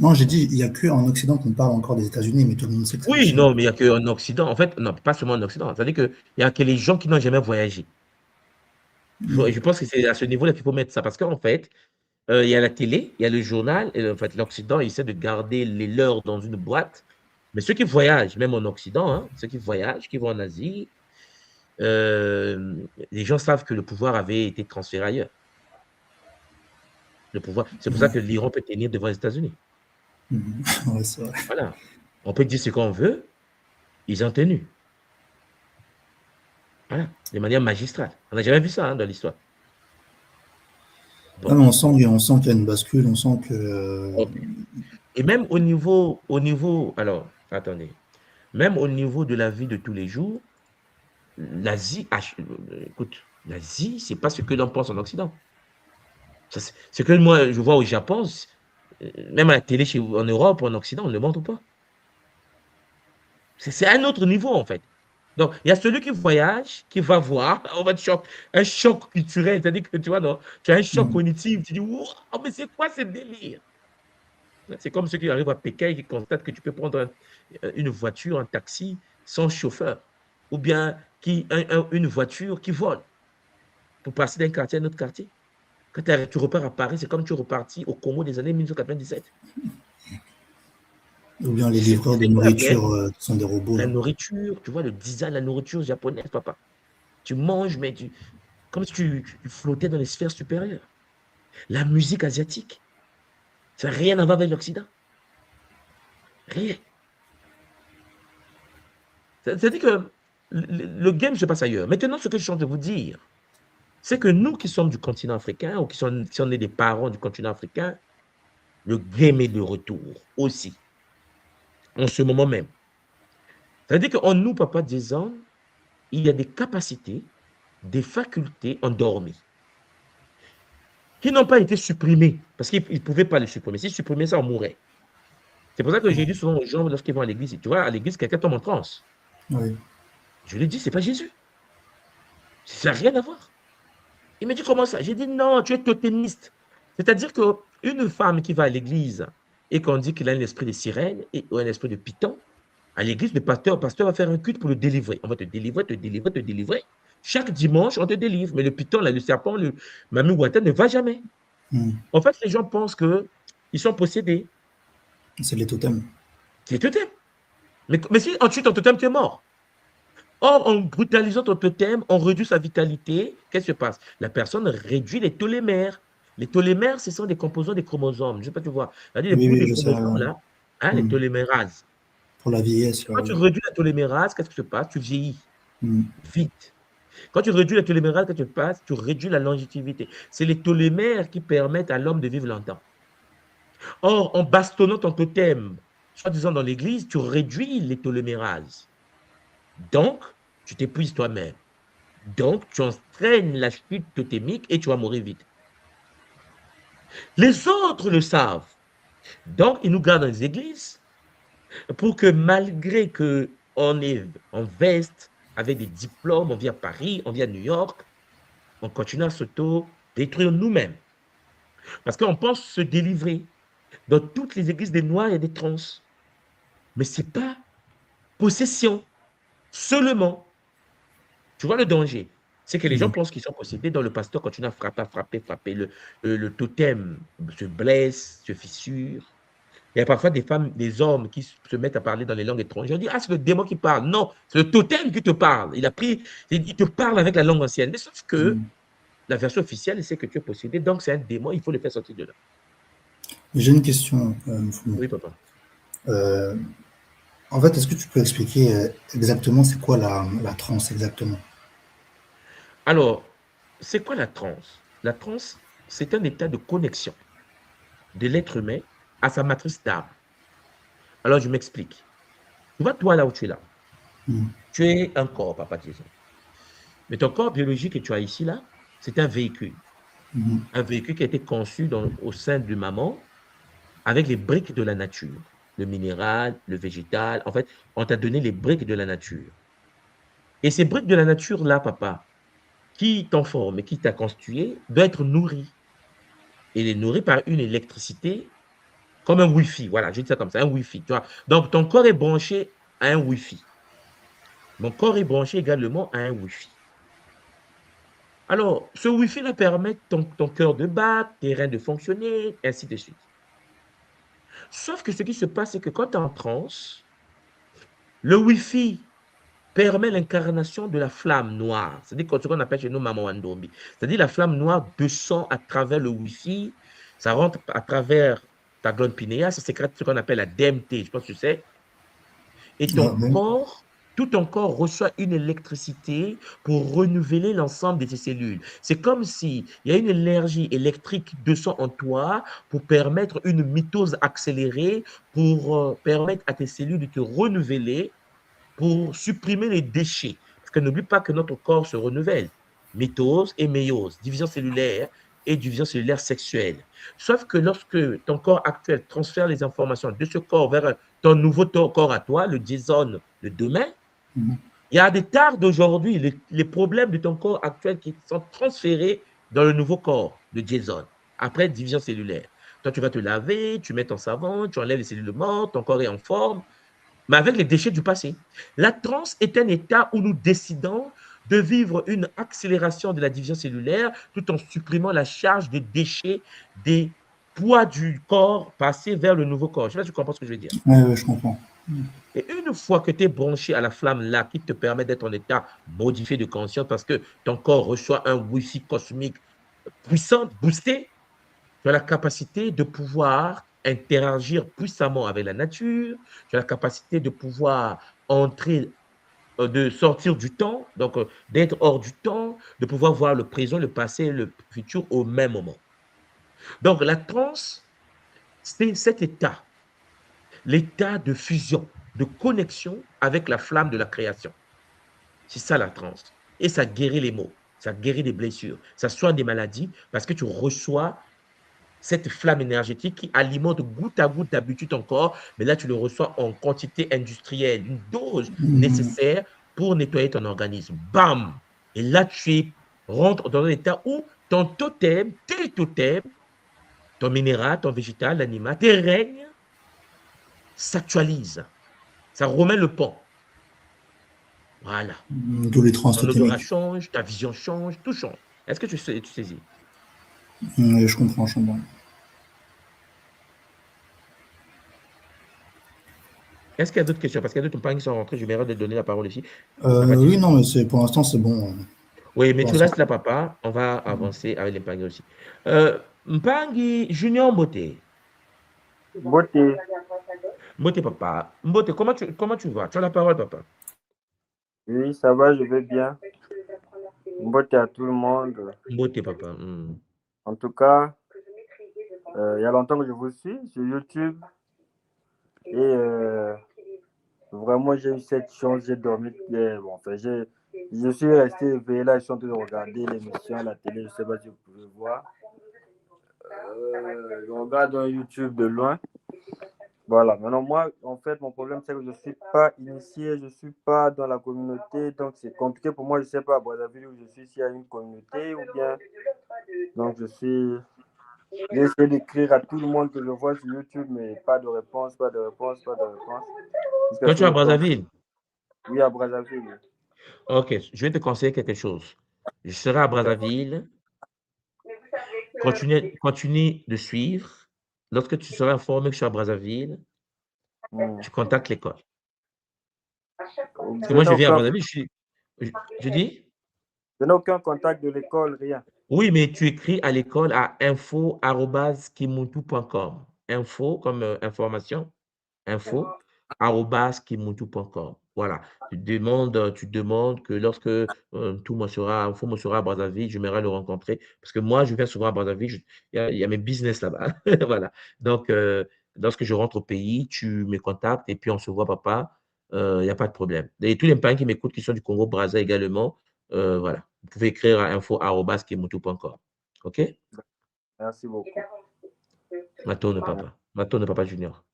Non, j'ai dit, il n'y a qu'en Occident qu'on parle encore des États-Unis, mais tout le monde sait que c'est la Oui, Chine. non, mais il n'y a qu'en Occident. En fait, non, pas seulement en Occident. C'est-à-dire qu'il n'y a que les gens qui n'ont jamais voyagé. Mm. Je pense que c'est à ce niveau-là qu'il faut mettre ça. Parce qu'en fait, il y a la télé, il y a le journal. Et en fait, l'Occident essaie de garder les leurs dans une boîte. Mais ceux qui voyagent, même en Occident, hein, ceux qui voyagent, qui vont en Asie, les gens savent que le pouvoir avait été transféré ailleurs. Le pouvoir. C'est pour ça que l'Iran peut tenir devant les États-Unis. Mm. Ouais, c'est vrai. Voilà. On peut dire ce qu'on veut, ils ont tenu. Voilà. De manière magistrale. On n'a jamais vu ça hein, dans l'histoire. Ah, Bon. mais on sent qu'il y a une bascule, on sent que. Ok. Et même alors, attendez, même au niveau de la vie de tous les jours, l'Asie, écoute, l'Asie, c'est pas ce que l'on pense en Occident. Ce que moi, je vois au Japon, même à la télé en Europe, en Occident, on ne le montre pas. C'est un autre niveau, en fait. Donc, il y a celui qui voyage, qui va voir, on va te choc, un choc culturel, c'est-à-dire que tu vois, non, tu as un choc Mm. cognitif, tu dis, wow, mais c'est quoi ce délire? C'est comme ceux qui arrivent à Pékin et qui constatent que tu peux prendre une voiture, un taxi sans chauffeur, ou bien une voiture qui vole pour passer d'un quartier à un autre quartier. Quand tu repars à Paris, c'est comme tu es reparti au Congo des années 1997. Ou bien les C'est livreurs de incroyable. nourriture qui sont des robots, La là. nourriture, tu vois, le design, la nourriture japonaise, papa. Tu manges, mais comme si tu flottais dans les sphères supérieures. La musique asiatique, ça n'a rien à voir avec l'Occident. Rien. C'est-à-dire que le game se passe ailleurs. Maintenant, ce que je suis en train de vous dire, c'est que nous qui sommes du continent africain, ou qui sont nés des parents du continent africain, le game est de retour aussi, en ce moment même. C'est-à-dire qu'en nous, papa Jason, il y a des capacités, des facultés endormies, qui n'ont pas été supprimées, parce qu'ils ne pouvaient pas les supprimer. S'ils supprimaient ça, on mourrait. C'est pour ça que j'ai dit souvent aux gens, lorsqu'ils vont à l'église, tu vois, à l'église, quelqu'un tombe en transe. Oui. Je lui dis, c'est pas Jésus. Ça n'a rien à voir. Il me dit, comment ça? J'ai dit, non, tu es totémiste. C'est-à-dire qu'une femme qui va à l'église et qu'on dit qu'il a un esprit de sirène ou un esprit de python, à l'église, le pasteur va faire un culte pour le délivrer. On va te délivrer, te délivrer, te délivrer. Chaque dimanche, on te délivre. Mais le python, là, le serpent, le Mami Wata ne va jamais. Mm. En fait, les gens pensent qu'ils sont possédés. C'est les totems. C'est totem. Mais si ensuite ton totem, tu es mort. Or, en brutalisant ton totem, on réduit sa vitalité. Qu'est-ce qui se passe? La personne réduit les tolomères. Les tolomères, ce sont des composants des chromosomes. Je ne sais pas, tu vois. C'est-à-dire les Oui, bouts oui, de je sais. chromosomes, là, hein, les Mm. tolémérases. Pour la vieillesse, là, Quand tu oui. réduis la tolomérase, qu'est-ce qui se passe? Tu vieillis Mm. vite. Quand tu réduis la tolomérase, quand tu passes, tu réduis la longévité. C'est les tolomères qui permettent à l'homme de vivre longtemps. Or, en bastonnant ton totem, soi-disant dans l'église, tu réduis les tolémérases. Donc, tu t'épuises toi-même. Donc, tu entraînes la chute totémique et tu vas mourir vite. Les autres le savent. Donc, ils nous gardent dans les églises pour que malgré qu'on est en veste, avec des diplômes, on vient à Paris, on vient à New York, on continue à s'auto-détruire nous-mêmes. Parce qu'on pense se délivrer. Dans toutes les églises des Noirs, il y a des trans. Mais ce n'est pas possession seulement. Tu vois le danger? C'est que les gens Mm. pensent qu'ils sont possédés, donc le pasteur continue à frapper. Le totem se blesse, se fissure. Il y a parfois des femmes, des hommes qui se mettent à parler dans les langues étrangères. On dit, ah, c'est le démon qui parle. Non, c'est le totem qui te parle. Il te parle avec la langue ancienne. Mais sauf que Mm. la version officielle, c'est que tu es possédé, donc c'est un démon, il faut le faire sortir de là. J'ai une question, Mfumu. Oui, papa. Euh, En fait, est-ce que tu peux expliquer exactement c'est quoi la transe exactement? Alors, c'est quoi la transe? La transe, c'est un état de connexion de l'être humain à sa matrice d'âme. Alors, je m'explique. Tu vois, toi, là où tu es là, Mm. tu es un corps, papa Jason. Mais ton corps biologique que tu as ici, là, c'est un véhicule. Mhm. Un véhicule qui a été conçu au sein de maman avec les briques de la nature. Le minéral, le végétal. En fait, on t'a donné les briques de la nature. Et ces briques de la nature, là, papa, qui t'ont formé, qui t'a constitué, doit être nourries. Et les nourries par une électricité comme un Wi-Fi. Voilà, je dis ça comme ça, un Wi-Fi. Tu vois? Donc, ton corps est branché à un Wi-Fi. Mon corps est branché également à un Wi-Fi. Alors, ce Wi-Fi-là permet ton cœur de battre, tes reins de fonctionner, ainsi de suite. Sauf que ce qui se passe, c'est que quand tu es en transe, le Wi-Fi permet l'incarnation de la flamme noire. C'est-à-dire ce qu'on appelle chez nous Maman Wandombi. C'est-à-dire la flamme noire descend à travers le Wi-Fi, ça rentre à travers ta glande pinéale, ça sécrète ce qu'on appelle la DMT, je pense que tu sais. Et Ah, oui. tout ton corps reçoit une électricité pour renouveler l'ensemble de tes cellules. C'est comme s'il y a une énergie électrique descend en toi pour permettre une mitose accélérée, pour permettre à tes cellules de te renouveler, pour supprimer les déchets. Parce que n'oublie pas que notre corps se renouvelle. Mitose et méiose, division cellulaire et division cellulaire sexuelle. Sauf que lorsque ton corps actuel transfère les informations de ce corps vers ton nouveau corps à toi, le Jason de demain, Mhm. il y a des tares d'aujourd'hui, les problèmes de ton corps actuel qui sont transférés dans le nouveau corps de Jason, après division cellulaire. Toi, tu vas te laver, tu mets ton savon, tu enlèves les cellules mortes, ton corps est en forme, mais avec les déchets du passé. La transe est un état où nous décidons de vivre une accélération de la division cellulaire tout en supprimant la charge des déchets, des poids du corps passé vers le nouveau corps. Je ne sais pas si tu comprends ce que je veux dire. Ouais, ouais, je comprends. Et une fois que tu es branché à la flamme là, qui te permet d'être en état modifié de conscience parce que ton corps reçoit un Wi-Fi cosmique puissant, boosté, tu as la capacité de pouvoir interagir puissamment avec la nature, tu as la capacité de pouvoir entrer, de sortir du temps, donc d'être hors du temps, de pouvoir voir le présent, le passé et le futur au même moment. Donc la transe, c'est cet état, l'état de fusion, de connexion avec la flamme de la création. C'est ça la transe. Et ça guérit les maux, ça guérit des blessures, ça soigne des maladies parce que tu reçois cette flamme énergétique qui alimente goutte à goutte d'habitude ton corps, mais là, tu le reçois en quantité industrielle, une dose Mhm. nécessaire pour nettoyer ton organisme. Bam! Et là, rentres dans un état où ton totem, tes totems, ton minéral, ton végétal, l'animal, tes règnes s'actualisent. Ça remet le pont. Voilà. D'où les trans Ton odorat totémiques. change, ta vision change, tout change. Est-ce que tu saisis? Je comprends, je comprends. Est-ce qu'il y a d'autres questions? Parce qu'il y a d'autres compagnies qui sont rentrées. Je vais de donner la parole ici. Papa Oui, Jason. non, mais pour l'instant, c'est bon. Oui, mais Pour tu l'instant. restes là, papa. On va avancer avec les Mpangi aussi. Mpangi Junior Mbote. Beauté. Mbote, papa. Mbote, comment tu vas? Tu as la parole, papa. Oui, ça va, je vais bien. Beauté à tout le monde. Mbote, papa. Hmm. En tout cas, il y a longtemps que je vous suis sur YouTube. Et vraiment, j'ai eu cette chance, j'ai dormi hier. Bon, enfin, je suis resté éveillé là, je suis en train de regarder l'émission à la télé, je ne sais pas si vous pouvez voir. Je regarde un YouTube de loin. Voilà, maintenant moi, en fait, mon problème, c'est que je ne suis pas initié, je ne suis pas dans la communauté, donc c'est compliqué pour moi, je ne sais pas à Brazzaville où je suis, s'il y a une communauté ou bien. Donc je suis J'ai essayé d'écrire à tout le monde que je vois sur YouTube, mais pas de réponse, pas de réponse, pas de réponse. Jusqu'à Toi, ce tu que es à je tombe. Brazzaville. Oui, à Brazzaville. Ok, je vais te conseiller quelque chose. Je serai à Brazzaville. Continue de suivre. Lorsque tu seras informé que je suis à Brazzaville, tu contactes l'école. Parce que moi, je viens à Brazzaville, je dis? Je n'ai aucun contact de l'école, rien. Oui, mais tu écris à l'école à info@kimuntu.com. Info comme information, info@kimuntu.com. Voilà. Tu demandes que lorsque Info me sera à Brazzaville, j'aimerais le rencontrer. Parce que moi, je viens souvent à Brazzaville, il y a mes business là-bas. Voilà. Donc, lorsque je rentre au pays, tu me contactes et puis on se voit, papa. Il n'y a pas de problème. Et tous les parents qui m'écoutent, qui sont du Congo, Brazza également, voilà. Vous pouvez écrire à info@kimuntu.com. OK? Merci beaucoup. Matone papa. Matone papa junior.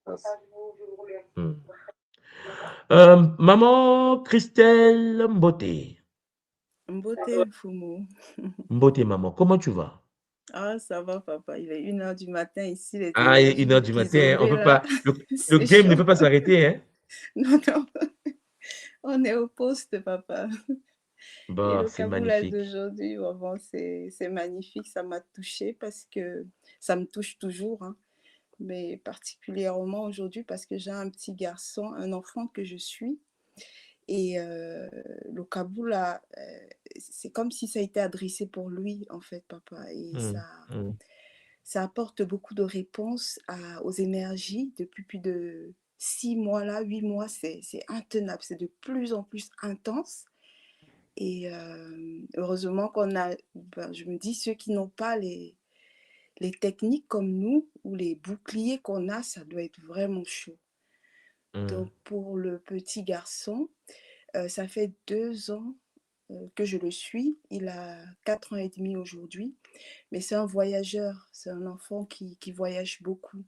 Merci. Maman Christelle Mbote. Mbote Fumo. Mbote maman, comment tu vas? Ah, ça va, papa. Il est 1h du matin ici, les Ah, il est énergies 1h du du matin, on Kizombe, peut là. pas. Le C'est game ne chaud. peut pas s'arrêter, hein? Non, non. On est au poste, papa. Et Bon, le c'est Kaboulage magnifique. d'aujourd'hui, bon, c'est magnifique. Ça m'a touchée parce que ça me touche toujours, hein. Mais particulièrement aujourd'hui parce que j'ai un petit garçon, un enfant que je suis. Et le Kaboul, c'est comme si ça a été adressé pour lui, en fait, papa. Et ça apporte beaucoup de réponses aux énergies depuis plus de 6 mois, là, 8 mois. C'est intenable, c'est de plus en plus intense. Et heureusement qu'on a, je me dis, ceux qui n'ont pas les techniques comme nous, ou les boucliers qu'on a, ça doit être vraiment chaud. Donc pour le petit garçon, ça fait 2 ans que je le suis. Il a 4 ans et demi aujourd'hui. Mais c'est un voyageur, c'est un enfant qui voyage beaucoup.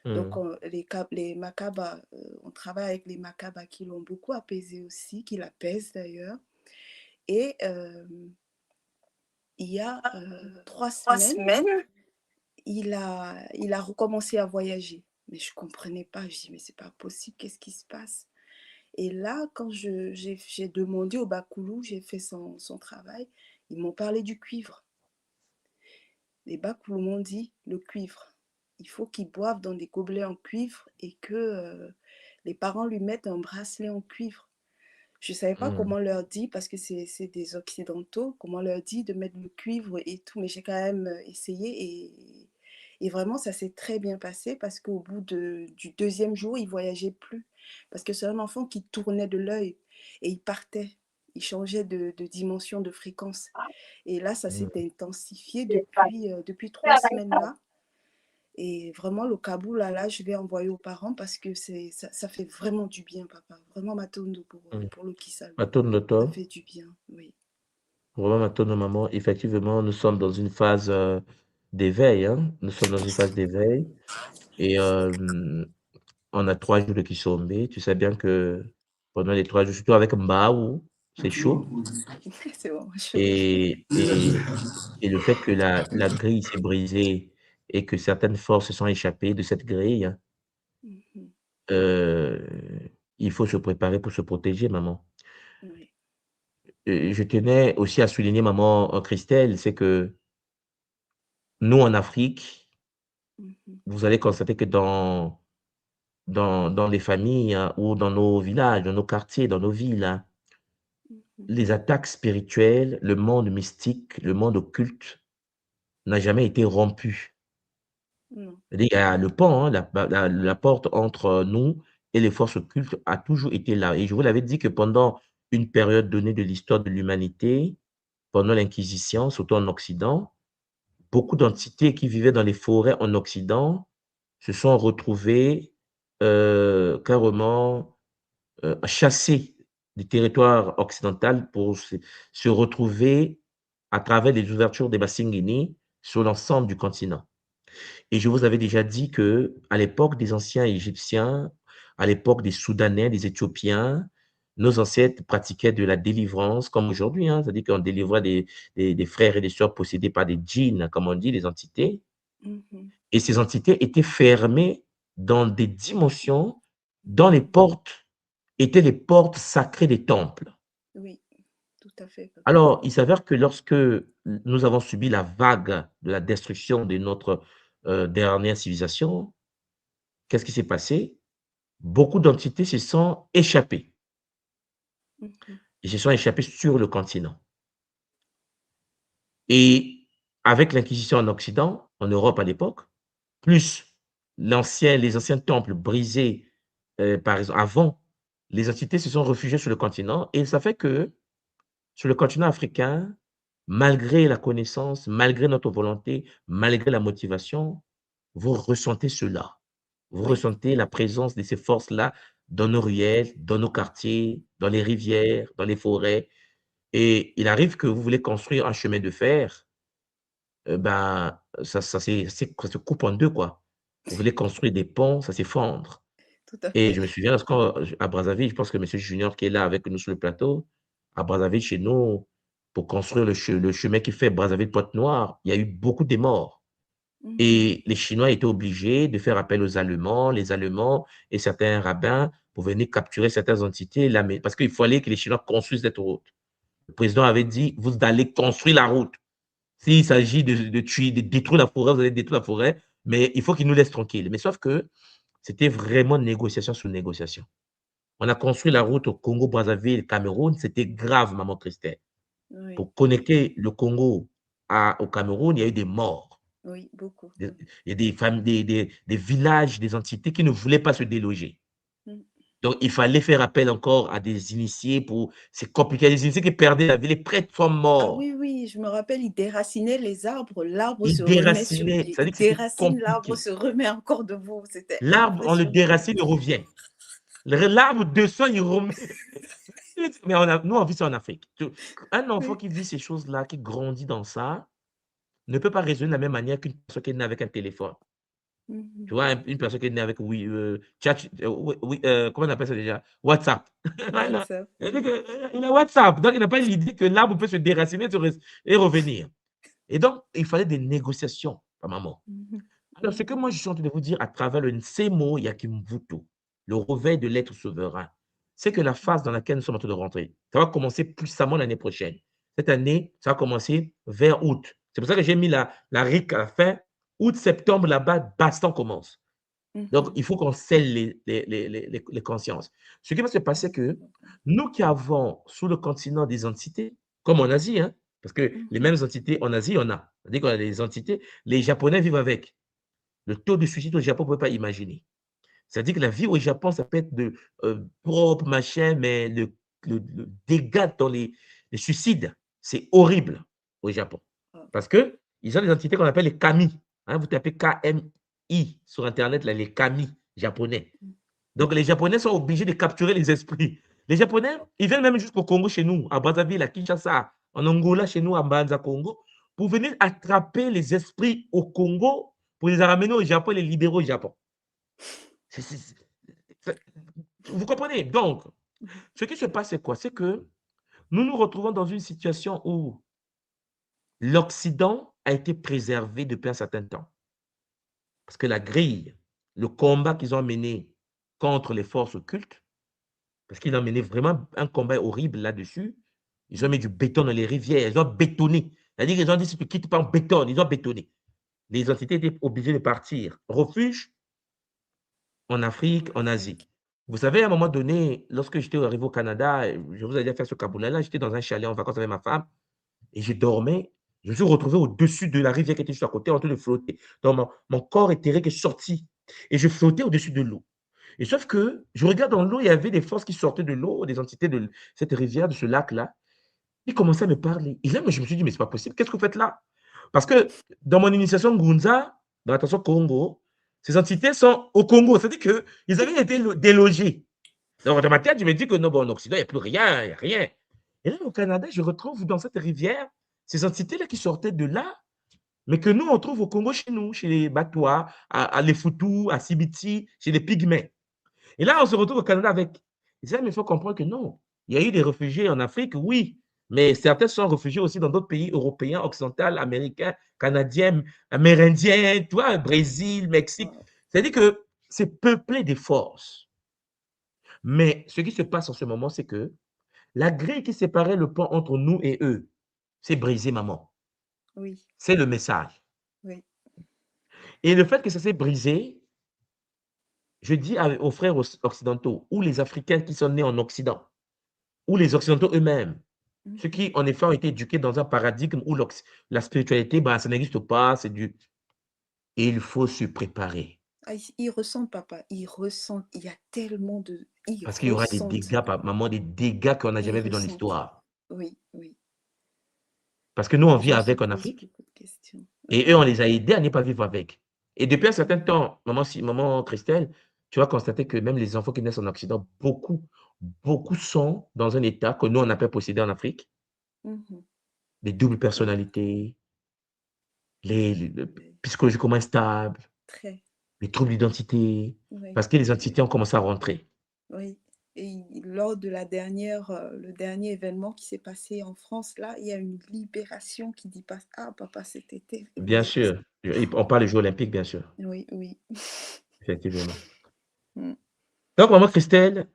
Donc les Makaba, on travaille avec les Makaba qui l'ont beaucoup apaisé aussi, qui l'apaisent d'ailleurs. Et il y a 3 semaines, il a recommencé à voyager. Mais je ne comprenais pas. Je dis, mais c'est pas possible, qu'est-ce qui se passe? Et là, quand j'ai demandé au Bakoulou, j'ai fait son travail, ils m'ont parlé du cuivre. Les Bakoulou m'ont dit, le cuivre, il faut qu'il boive dans des gobelets en cuivre et que les parents lui mettent un bracelet en cuivre. Je ne savais pas comment leur dire, parce que c'est des Occidentaux, comment leur dire de mettre le cuivre et tout, mais j'ai quand même essayé et vraiment ça s'est très bien passé parce qu'au bout du 2e jour, il ne voyageait plus. Parce que c'est un enfant qui tournait de l'œil et il partait, il changeait de dimension, de fréquence. Et là, ça s'est intensifié depuis 3 semaines là. Et vraiment, le Kaboul, là, je vais envoyer aux parents parce que ça fait vraiment du bien, papa. Vraiment, Matondo pour le Kisalo. Ça fait du bien, oui. Vraiment, Matondo, maman, effectivement, nous sommes dans une phase d'éveil. Hein? Nous sommes dans une phase d'éveil. Et on a 3 jours de Kisombe. Tu sais bien que pendant les 3 jours, surtout avec Mbaou, c'est chaud. C'est vraiment chaud. Et le fait que la grille s'est brisée et que certaines forces se sont échappées de cette grille, il faut se préparer pour se protéger, maman. Oui. Je tenais aussi à souligner, maman Christelle, c'est que nous, en Afrique, vous allez constater que dans les familles hein, ou dans nos villages, dans nos quartiers, dans nos villes, hein, les attaques spirituelles, le monde mystique, le monde occulte n'a jamais été rompu. Non. Il y a le pont, hein, la porte entre nous et les forces occultes a toujours été là. Et je vous l'avais dit que pendant une période donnée de l'histoire de l'humanité, pendant l'Inquisition, surtout en Occident, beaucoup d'entités qui vivaient dans les forêts en Occident se sont retrouvées carrément chassées du territoire occidental pour se retrouver à travers les ouvertures des Bassingini sur l'ensemble du continent. Et je vous avais déjà dit que à l'époque des anciens Égyptiens, à l'époque des Soudanais, des Éthiopiens, nos ancêtres pratiquaient de la délivrance comme aujourd'hui, hein, c'est-à-dire qu'on délivrait des frères et des sœurs possédés par des djinns, comme on dit, des entités. Mhm. Et ces entités étaient fermées dans des dimensions dont les portes étaient les portes sacrées des temples. Oui, tout à fait, papa. Alors, il s'avère que lorsque nous avons subi la vague de la destruction de notre dernière civilisation, qu'est-ce qui s'est passé? Beaucoup d'entités se sont échappées. Mhm. Ils se sont échappés sur le continent. Et avec l'Inquisition en Occident, en Europe à l'époque, plus les anciens temples brisés, par exemple, avant, les entités se sont réfugiées sur le continent et ça fait que sur le continent africain, malgré la connaissance, malgré notre volonté, malgré la motivation, vous ressentez cela. Vous Oui, ressentez la présence de ces forces-là dans nos ruelles, dans nos quartiers, dans les rivières, dans les forêts. Et il arrive que vous voulez construire un chemin de fer, ben, ça se coupe en 2 quoi. Vous voulez construire des ponts, ça s'effondre. tout à Et fait. je me souviens lorsqu'on à Brazzaville, je pense que monsieur Junior qui est là avec nous sur le plateau, à Brazzaville chez nous, pour construire le chemin qui fait Brazzaville-Pointe-Noire, il y a eu beaucoup de morts. Mhm. Et les Chinois étaient obligés de faire appel aux Allemands, les Allemands et certains rabbins pour venir capturer certaines entités là, mais parce qu'il fallait que les Chinois construisent cette route. Le président avait dit: «Vous allez construire la route. S'il s'agit de tuer, de détruire la forêt, vous allez détruire la forêt, mais il faut qu'ils nous laissent tranquilles». Mais sauf que c'était vraiment négociation sur négociation. On a construit la route au Congo-Brazzaville, Cameroun, c'était grave, maman Christelle. Oui, Pour connecter le Congo au Cameroun, il y a eu des morts. oui, beaucoup. Il y a des familles, des villages, des entités qui ne voulaient pas se déloger. Mm. Donc, il fallait faire appel encore à des initiés pour. C'est compliqué. Les initiés qui perdaient la vie, les prêtres sont Ah morts. oui, oui, je me rappelle, il déracinait les arbres, l'arbre se Ils remet sur déracinaient. pied. Ça veut Il dire que c'était déracine, l'arbre compliqué. se remet encore debout. C'était L'arbre, on le impressionnant. déracine, il revient. L'arbre descend, il remet. Mais nous, on vit ça en Afrique. Un enfant Oui. qui vit ces choses-là, qui grandit dans ça, ne peut pas raisonner de la même manière qu'une personne qui est née avec un téléphone. Mhm. Tu vois, une personne qui est née avec oui, oui, comment on appelle ça déjà? WhatsApp. Voilà. WhatsApp, Il oui. il a WhatsApp, donc il n'a pas l'idée que l'arbre peut se déraciner et revenir. Et donc, il fallait des négociations, pas maman. Mhm. Alors, ce que moi, je suis en train de vous dire à travers le Nsemo Yakimvutu, le réveil de l'être souverain, c'est que la phase dans laquelle nous sommes en train de rentrer, ça va commencer puissamment l'année prochaine. Cette année, ça va commencer vers août. C'est pour ça que j'ai mis la RIC à la fin. Août, septembre, là-bas, baston commence. Donc, Mhm. il faut qu'on scelle les consciences. Ce qui va se passer, c'est que nous qui avons sous le continent des entités, comme en Asie, hein, parce que les Mhm. mêmes entités en Asie, on a. C'est-à-dire qu'on a des entités, les Japonais vivent avec. Le taux de suicide au Japon, on ne peut pas imaginer. C'est-à-dire que la vie au Japon, ça peut être propre, machin, mais le dégât dans les suicides, c'est horrible au Japon. Ah, Parce qu'ils ont des entités qu'on appelle les kami. Hein, vous tapez KMI sur Internet, là, les kami japonais. Donc, les Japonais sont obligés de capturer les esprits. Les Japonais, ils viennent même jusqu'au Congo chez nous, à Brazzaville, à Kinshasa, en Angola chez nous, à Mbanza, Congo, pour venir attraper les esprits au Congo, pour les ramener au Japon et les libérer au Japon. C'est- vous comprenez? Donc, mhm. ce qui se passe, c'est quoi? C'est que nous nous retrouvons dans une situation où l'Occident a été préservé depuis un certain temps. Parce que la grille, le combat qu'ils ont mené contre les forces occultes, parce qu'ils ont mené vraiment un combat horrible là-dessus. Ils ont mis du béton dans les rivières, ils ont bétonné. C'est-à-dire qu'ils ont dit si tu ne quittes pas, on bétonne. Ils ont bétonné. Les entités étaient obligées de partir. Refuge en Afrique, En en Asie. Afrique. Vous savez, à un moment donné, lorsque j'étais arrivé au Canada, je vous ai déjà fait ce Kaboul-là, j'étais dans un chalet en vacances avec ma femme et je dormais. Je me suis retrouvé au-dessus de la rivière qui était juste à côté, en train de flotter. Donc, mon corps éthérique est sorti et je flottais au-dessus de l'eau. Et sauf que je regarde dans l'eau, il y avait des forces qui sortaient de l'eau, des entités de cette rivière, de ce lac-là. Ils commençaient à me parler. Et là, moi, je me suis dit, mais c'est pas possible, qu'est-ce que vous faites là? Parce que dans mon initiation Ngunza, dans l'attention Congo, ces entités sont au Congo. C'est-à-dire qu'ils avaient été délogés. Donc, dans ma tête, je me dis que non, bon, en Occident, il n'y a plus rien, il n'y a rien. Et là, au Canada, je retrouve dans cette rivière ces entités-là qui sortaient de là, mais que nous, on trouve au Congo chez nous, chez les Batois, à Lefutu, à Sibiti, chez les Pygmées. Et là, on se retrouve au Canada avec. Mais il faut comprendre que non. Il y a eu des réfugiés en Afrique, oui, mais certains sont réfugiés aussi dans d'autres pays européens, occidentaux, américains, canadiens, amérindiens, tu vois, Brésil, Mexique. Wow. C'est-à-dire que c'est peuplé de forces. Mais ce qui se passe en ce moment, c'est que la grille qui séparait le pont entre nous et eux, c'est brisé, maman. Oui, C'est le message. oui. Et le fait que ça s'est brisé, je dis aux frères occidentaux, ou les Africains qui sont nés en Occident, ou les Occidentaux eux-mêmes, ceux qui, en effet, ont été éduqués dans un paradigme où la spiritualité, bah, ça n'existe pas, c'est du... Et il faut se préparer. Ah, ils ressentent, papa. Ils ressentent. Il y a tellement de... Ils Parce qu'il y aura des ressentent. dégâts, maman, des dégâts qu'on n'a Ils jamais vus dans ressentent. l'histoire. Oui, oui. Parce que nous, on Les vit gens se avec en posent Afrique, beaucoup de questions. et eux, on les a aidés à ne pas vivre avec. Et depuis un certain temps, maman Christelle, tu vas constater que même les enfants qui naissent en Occident, beaucoup sont dans un état que nous, on n'a pas possédé en Afrique, Mhm. des doubles Oui, personnalités, le oui. psychologiquement instables, Très. les troubles d'identité, Oui, parce que les oui, entités ont commencé à rentrer. oui. Et lors de la dernière, le dernier événement qui s'est passé en France, là, il y a une libération qui dit pas, ah, papa, c'était terrible. Bien sûr, on parle des Jeux olympiques, bien sûr, Oui, oui. effectivement. Mm. Donc, maman Christelle,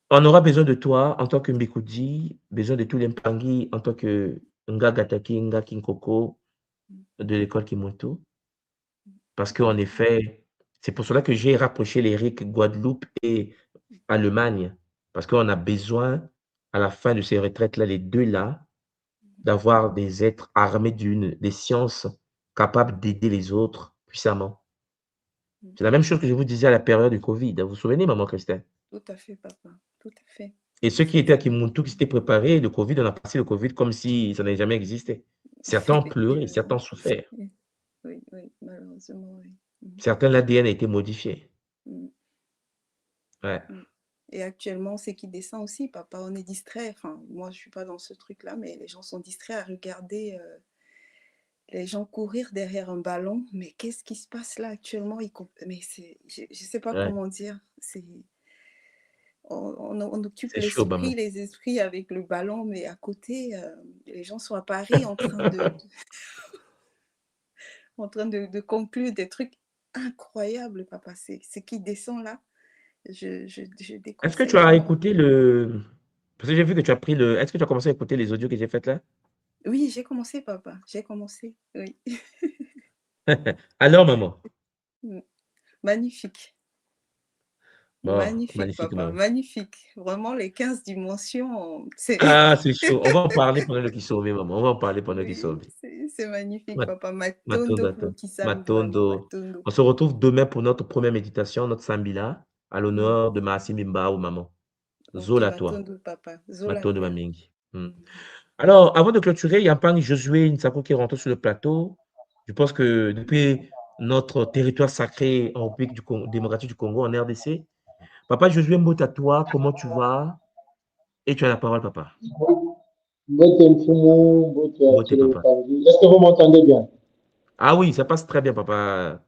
on aura besoin de toi en tant que Mbikoudi, besoin de tous les Mpangi en tant que Nga Gataki, Nga Kinkoko de l'école Kimuntu. Parce qu'en effet, c'est pour cela que j'ai rapproché les RIC Guadeloupe et Allemagne. Parce qu'on a besoin, à la fin de ces retraites-là, les deux là, d'avoir des êtres armés des sciences capables d'aider les autres puissamment. C'est la même chose que je vous disais à la période du Covid. Vous vous souvenez, maman Christelle? Tout à fait, papa. Tout à fait. Et ceux qui étaient à Kimuntu, qui s'étaient préparés, le Covid, on a passé le Covid comme si ça n'avait jamais existé. Certains ont pleuré, certains ont Effectivement. souffert. Oui, oui, malheureusement, oui. Certains, l'ADN a été modifié. Mm. Ouais. Mm. Et actuellement, c'est qui descend aussi, papa. On est distrait. Enfin, moi, je suis pas dans ce truc-là, mais les gens sont distraits à regarder les gens courir derrière un ballon. Mais qu'est-ce qui se passe là actuellement? Mais je sais pas Ouais. comment dire. On occupe C'est chaud, maman. les esprits avec le ballon, mais à côté, les gens sont à Paris en train de conclure des trucs incroyables, papa. C'est qui descend là. Je Est-ce que déconseille tu as vraiment. écouté parce que j'ai vu que tu as pris Est-ce que tu as commencé à écouter les audios que j'ai faits là? Oui, j'ai commencé, papa. J'ai commencé. Oui. Alors, maman. Mm. Magnifique. Bon, Magnifique, magnifique, papa. maman. Magnifique. Vraiment, les 15 dimensions, c'est Ah, c'est chaud. On va en parler pendant le qui sauve, maman. On va en parler pendant le qui oui, sauve. c'est magnifique, Ma- papa. Matondo Matondo, pour qui sambe vraiment. Matondo. Matondo. On se retrouve demain pour notre première méditation, notre Sambila, à Mm. l'honneur de Maasim Mbao, maman. Ok, Zola toi. Matondo, papa. Zola Matondo Mia. Mamingi. Mm. Alors, avant de clôturer, il y a Mpang Josué Nsako qui est rentré sur le plateau. Je pense que depuis notre territoire sacré en République démocratique du Congo, en RDC, Papa Josué Mbota, toi, comment tu vas? Et tu as la parole, papa. Mbote Mfumu, Mbote Mbote, Achille papa. Pangi. Est-ce que vous m'entendez bien? Ah oui, ça passe très bien, papa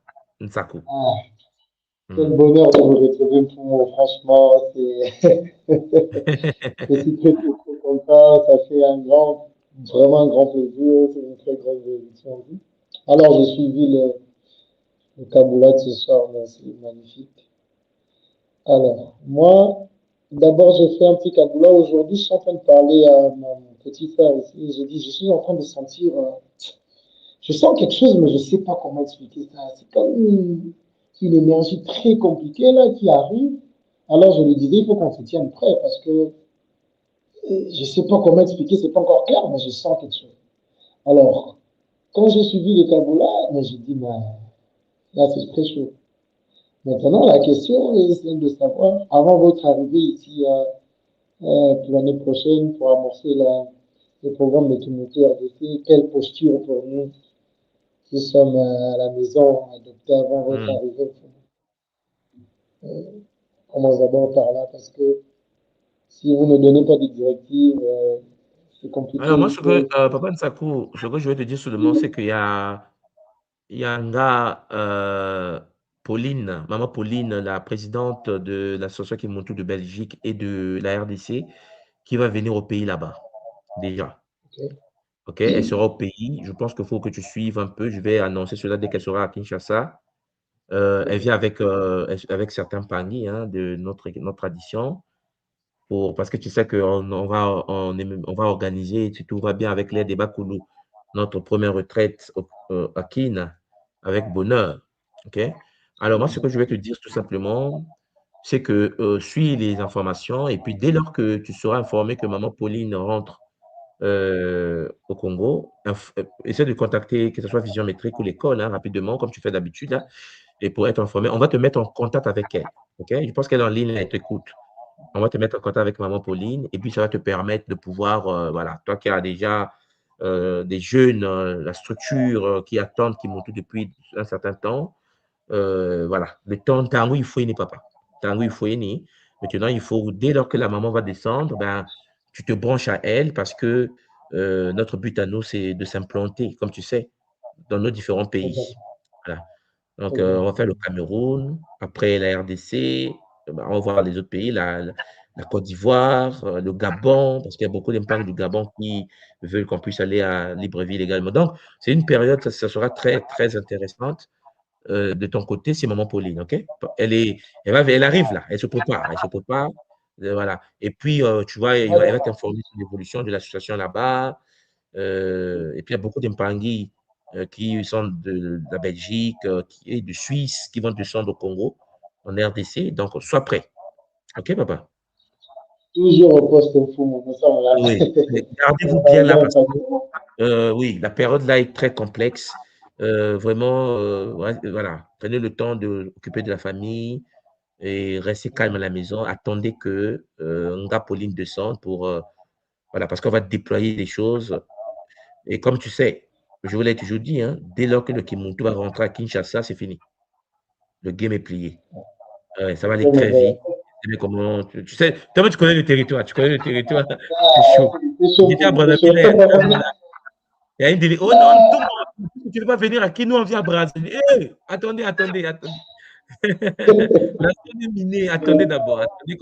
Nsako. Ah, quel Hmm. bonheur de vous retrouver, Mfumu. Franchement, je suis très, très, très content. Ça fait vraiment un grand plaisir. C'est une très grande édition. Alors, j'ai suivi le Kaboula de ce soir. C'est magnifique. Alors, moi, d'abord, j'ai fait un petit Kaboula. Aujourd'hui, je suis en train de parler à mon petit frère ici. J'ai dit, je suis en train de sentir. Je sens quelque chose, mais je ne sais pas comment expliquer ça. C'est comme une énergie très compliquée là qui arrive. Alors je lui disais, il faut qu'on se tienne prêt parce que je ne sais pas comment expliquer, c'est pas encore clair, mais je sens quelque chose. Alors, quand j'ai suivi le Kaboula, mais j'ai dit, bah, là c'est très chaud. Maintenant, la question est celle de savoir, avant votre arrivée ici pour l'année prochaine, pour amorcer le programme de Timothée RDC, quelle posture pour nous qui sommes à la maison adoptée avant votre Hmm. arrivée. Commence d'abord par là parce que si vous ne donnez pas de directives, c'est compliqué Alors, moi, un peu. papa Nsako, ce que je vais te dire seulement, c'est il y a un gars, Pauline, maman Pauline, la présidente de l'association Kimuntu de Belgique et de la RDC, qui va venir au pays là-bas, déjà. Ok. OK? Elle sera au pays. Je pense qu'il faut que tu suives un peu. Je vais annoncer cela dès qu'elle sera à Kinshasa. Elle vient avec certains pangis hein, de notre tradition. Parce que tu sais on va organiser, si tout va bien, avec l'aide des Bakulu, notre première retraite à Kin, avec bonheur. OK? Alors, moi, ce que je vais te dire tout simplement, c'est que suis les informations et puis dès lors que tu seras informé que maman Pauline rentre au Congo, essaie de contacter, que ce soit Vision Métrique ou l'école, hein, rapidement, comme tu fais d'habitude, là, et pour être informé, on va te mettre en contact avec elle. OK? Je pense qu'elle est en ligne, elle t'écoute. On va te mettre en contact avec maman Pauline et puis ça va te permettre de pouvoir, voilà, toi qui as déjà des jeunes, la structure qui attendent, qui montent depuis un certain temps, voilà, le temps, tango, il faut y papa. Tango, il faut y. Maintenant, il faut, dès lors que la maman va descendre, ben, tu te branches à elle parce que notre but à nous, c'est de s'implanter, comme tu sais, dans nos différents pays. Voilà. Donc, on va faire le Cameroun, après la RDC, ben, on va voir les autres pays, la Côte d'Ivoire, le Gabon, parce qu'il y a beaucoup d'impacts du Gabon qui veulent qu'on puisse aller à Libreville également. Donc, c'est une période, ça sera très, très intéressante de ton côté, c'est maman Pauline, OK? Elle arrive là, elle se prépare, voilà. Et puis, tu vois, elle va t'informer sur l'évolution de l'association là-bas. Et puis, il y a beaucoup d'Mpangui qui sont de la Belgique et de Suisse qui vont descendre au Congo, en RDC. Donc, sois prêt. OK, papa? Toujours au poste info, mon sang, là. Oui. Gardez-vous bien là parce que oui, la période là est très complexe. Vraiment, voilà, prenez le temps de occuper de la famille et restez calme à la maison. Attendez que Nga Pauline descende voilà, parce qu'on va déployer des choses. Et comme tu sais, je vous l'ai toujours dit, hein, dès lors que le Kimuntu va rentrer à Kinshasa, c'est fini. Le game est plié. Ouais, ça va aller très vite. Comment, tu sais, toi, tu connais le territoire. Tu connais le territoire. C'est chaud. J'étais à Brazzaville. Il y a une délai. Oh non, tout le monde, tu ne peux pas venir à qui nous on vient à Brazzaville. Hey, attendez. La zone est minée. Attendez d'abord. Attendez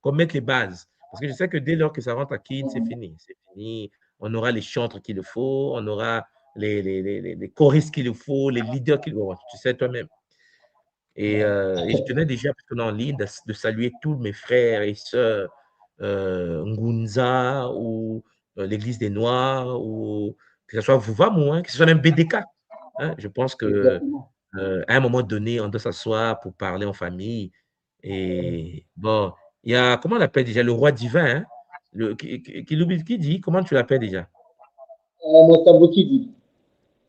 qu'on mette les bases. Parce que je sais que dès lors que ça rentre à Kin, c'est fini. C'est fini. On aura les chantres qu'il faut. On aura les choristes qu'il faut, les leaders qu'il faut. Tu sais toi-même. Et je tenais déjà, parce qu'on est en ligne, de saluer tous mes frères et sœurs Ngunza ou l'Église des Noirs, ou que ce soit Vouvamu, hein, que ce soit même BDK. Hein. Je pense que à un moment donné, on doit s'asseoir pour parler en famille. Et bon, il y a, comment on l'appelle déjà, le roi divin, hein, qui dit, comment tu l'appelles déjà?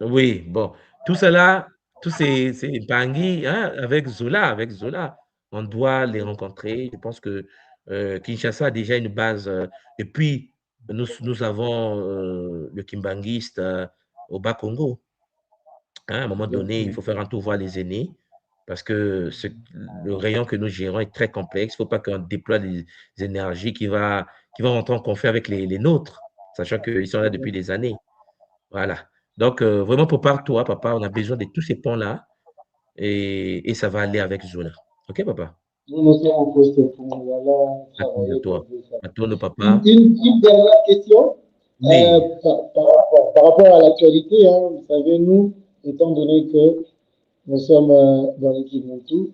Oui, bon, tout cela, tous ces Bangui, hein, avec Zola, on doit les rencontrer. Je pense que Kinshasa a déjà une base. Et puis, nous avons le Kimbanguiste au Bas-Congo. Hein, à un moment donné, il faut faire un tour voir les aînés parce que le rayon que nous gérons est très complexe. Il ne faut pas qu'on déploie des énergies qui vont rentrer en conflit avec les nôtres, sachant qu'ils sont là depuis des années. Voilà. Donc, vraiment, prépare-toi, papa. On a besoin de tous ces ponts-là et ça va aller avec Zola. OK, papa? Nous sommes au poste info, voilà, À travailler toi. comme ça. À toi, le papa. Une dernière question. Oui. Par rapport à l'actualité, hein, vous savez, nous, étant donné que nous sommes dans l'équipe Montou,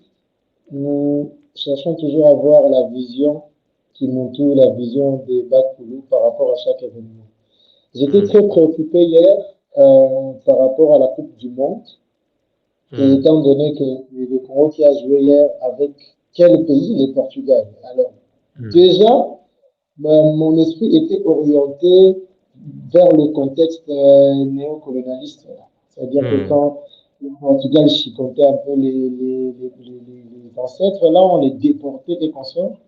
nous cherchons toujours à voir la vision qui Montou, la vision des Bakulu par rapport à chaque événement. J'étais très préoccupé hier par rapport à la Coupe du Monde, et étant donné que le Congo qui a joué hier avec quel pays? Le Portugal. Alors, déjà, mon esprit était orienté vers le contexte néocolonialiste. C'est-à-dire que quand le Portugal chicotait un peu les ancêtres, là, on les déportait des consorts.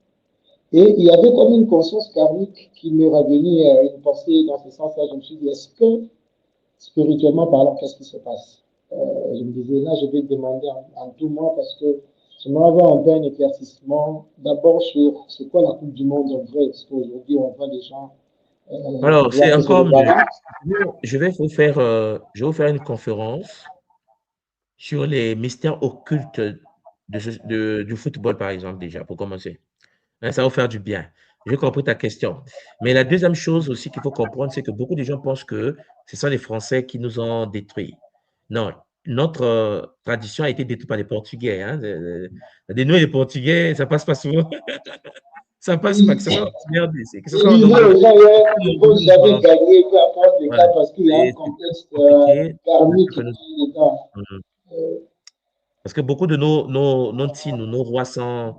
Et il y avait comme une conscience karmique qui me revenait une pensée dans ce sens-là. Je me suis dit, est-ce que, spirituellement parlant, qu'est-ce qui se passe? Je me disais, là, je vais demander en tout moi parce que j'aimerais avoir un peu un éclaircissement d'abord sur c'est quoi la Coupe du Monde en vrai, parce qu'aujourd'hui, on voit des gens. Alors, c'est encore mieux. Je vais vous faire une conférence sur les mystères occultes du football, par exemple, déjà, pour commencer. Hein, ça va vous faire du bien. J'ai compris ta question. Mais la deuxième chose aussi qu'il faut comprendre, c'est que beaucoup de gens pensent que ce sont les Français qui nous ont détruits. Non, notre tradition a été détruite par les Portugais. Hein. Nous et les Portugais, ça passe pas souvent. Ça passe pas, que ce soit en RDC, que ce Je soit en disais Angola, aux gens, il faut jamais gagner, peu importe les voilà. cas, parce qu'il y a un C'est contexte compliqué. karmique qui est dedans. Parce que beaucoup de nos Ntino, nos rois ont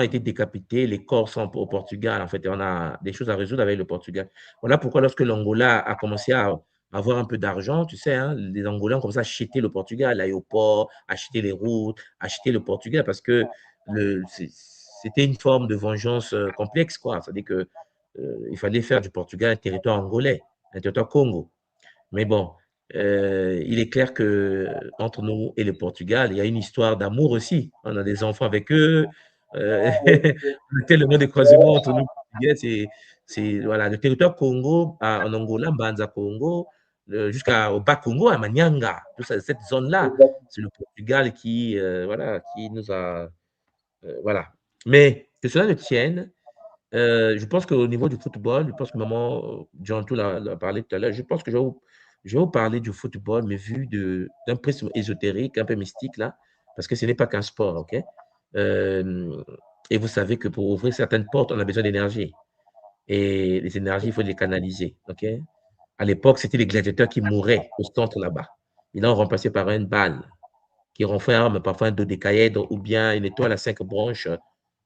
été décapités, les corps sont au Portugal. En fait, on a des choses à résoudre avec le Portugal. Voilà pourquoi, lorsque l'Angola a commencé à avoir un peu d'argent, tu sais, hein, les Angolais ont commencé à acheter le Portugal, l'aéroport, acheter les routes, acheter le Portugal, parce que c'était une forme de vengeance complexe, quoi. C'est-à-dire que il fallait faire du Portugal un territoire angolais, un territoire Congo. Mais bon, il est clair que entre nous et le Portugal, il y a une histoire d'amour aussi. On a des enfants avec eux. On a tellement de croisements entre nous Portugais. Voilà, le territoire Congo, en Angola, Mbanza Congo, jusqu'au bas Congo, à Manyanga, cette zone-là, c'est le Portugal voilà, qui nous a. Voilà. Mais que cela ne tienne, je pense qu'au niveau du football, je pense que maman John tout l'a parlé tout à l'heure, je pense que je vais vous parler du football, mais vu d'un prisme ésotérique, un peu mystique là, parce que ce n'est pas qu'un sport, ok? Euh, et vous savez que pour ouvrir certaines portes, on a besoin d'énergie. Et les énergies, il faut les canaliser, ok? À l'époque, c'était les gladiateurs qui mouraient au centre là-bas. Ils l'ont remplacé par une balle qui renferme parfois un dodécaèdre ou bien une étoile à 5 branches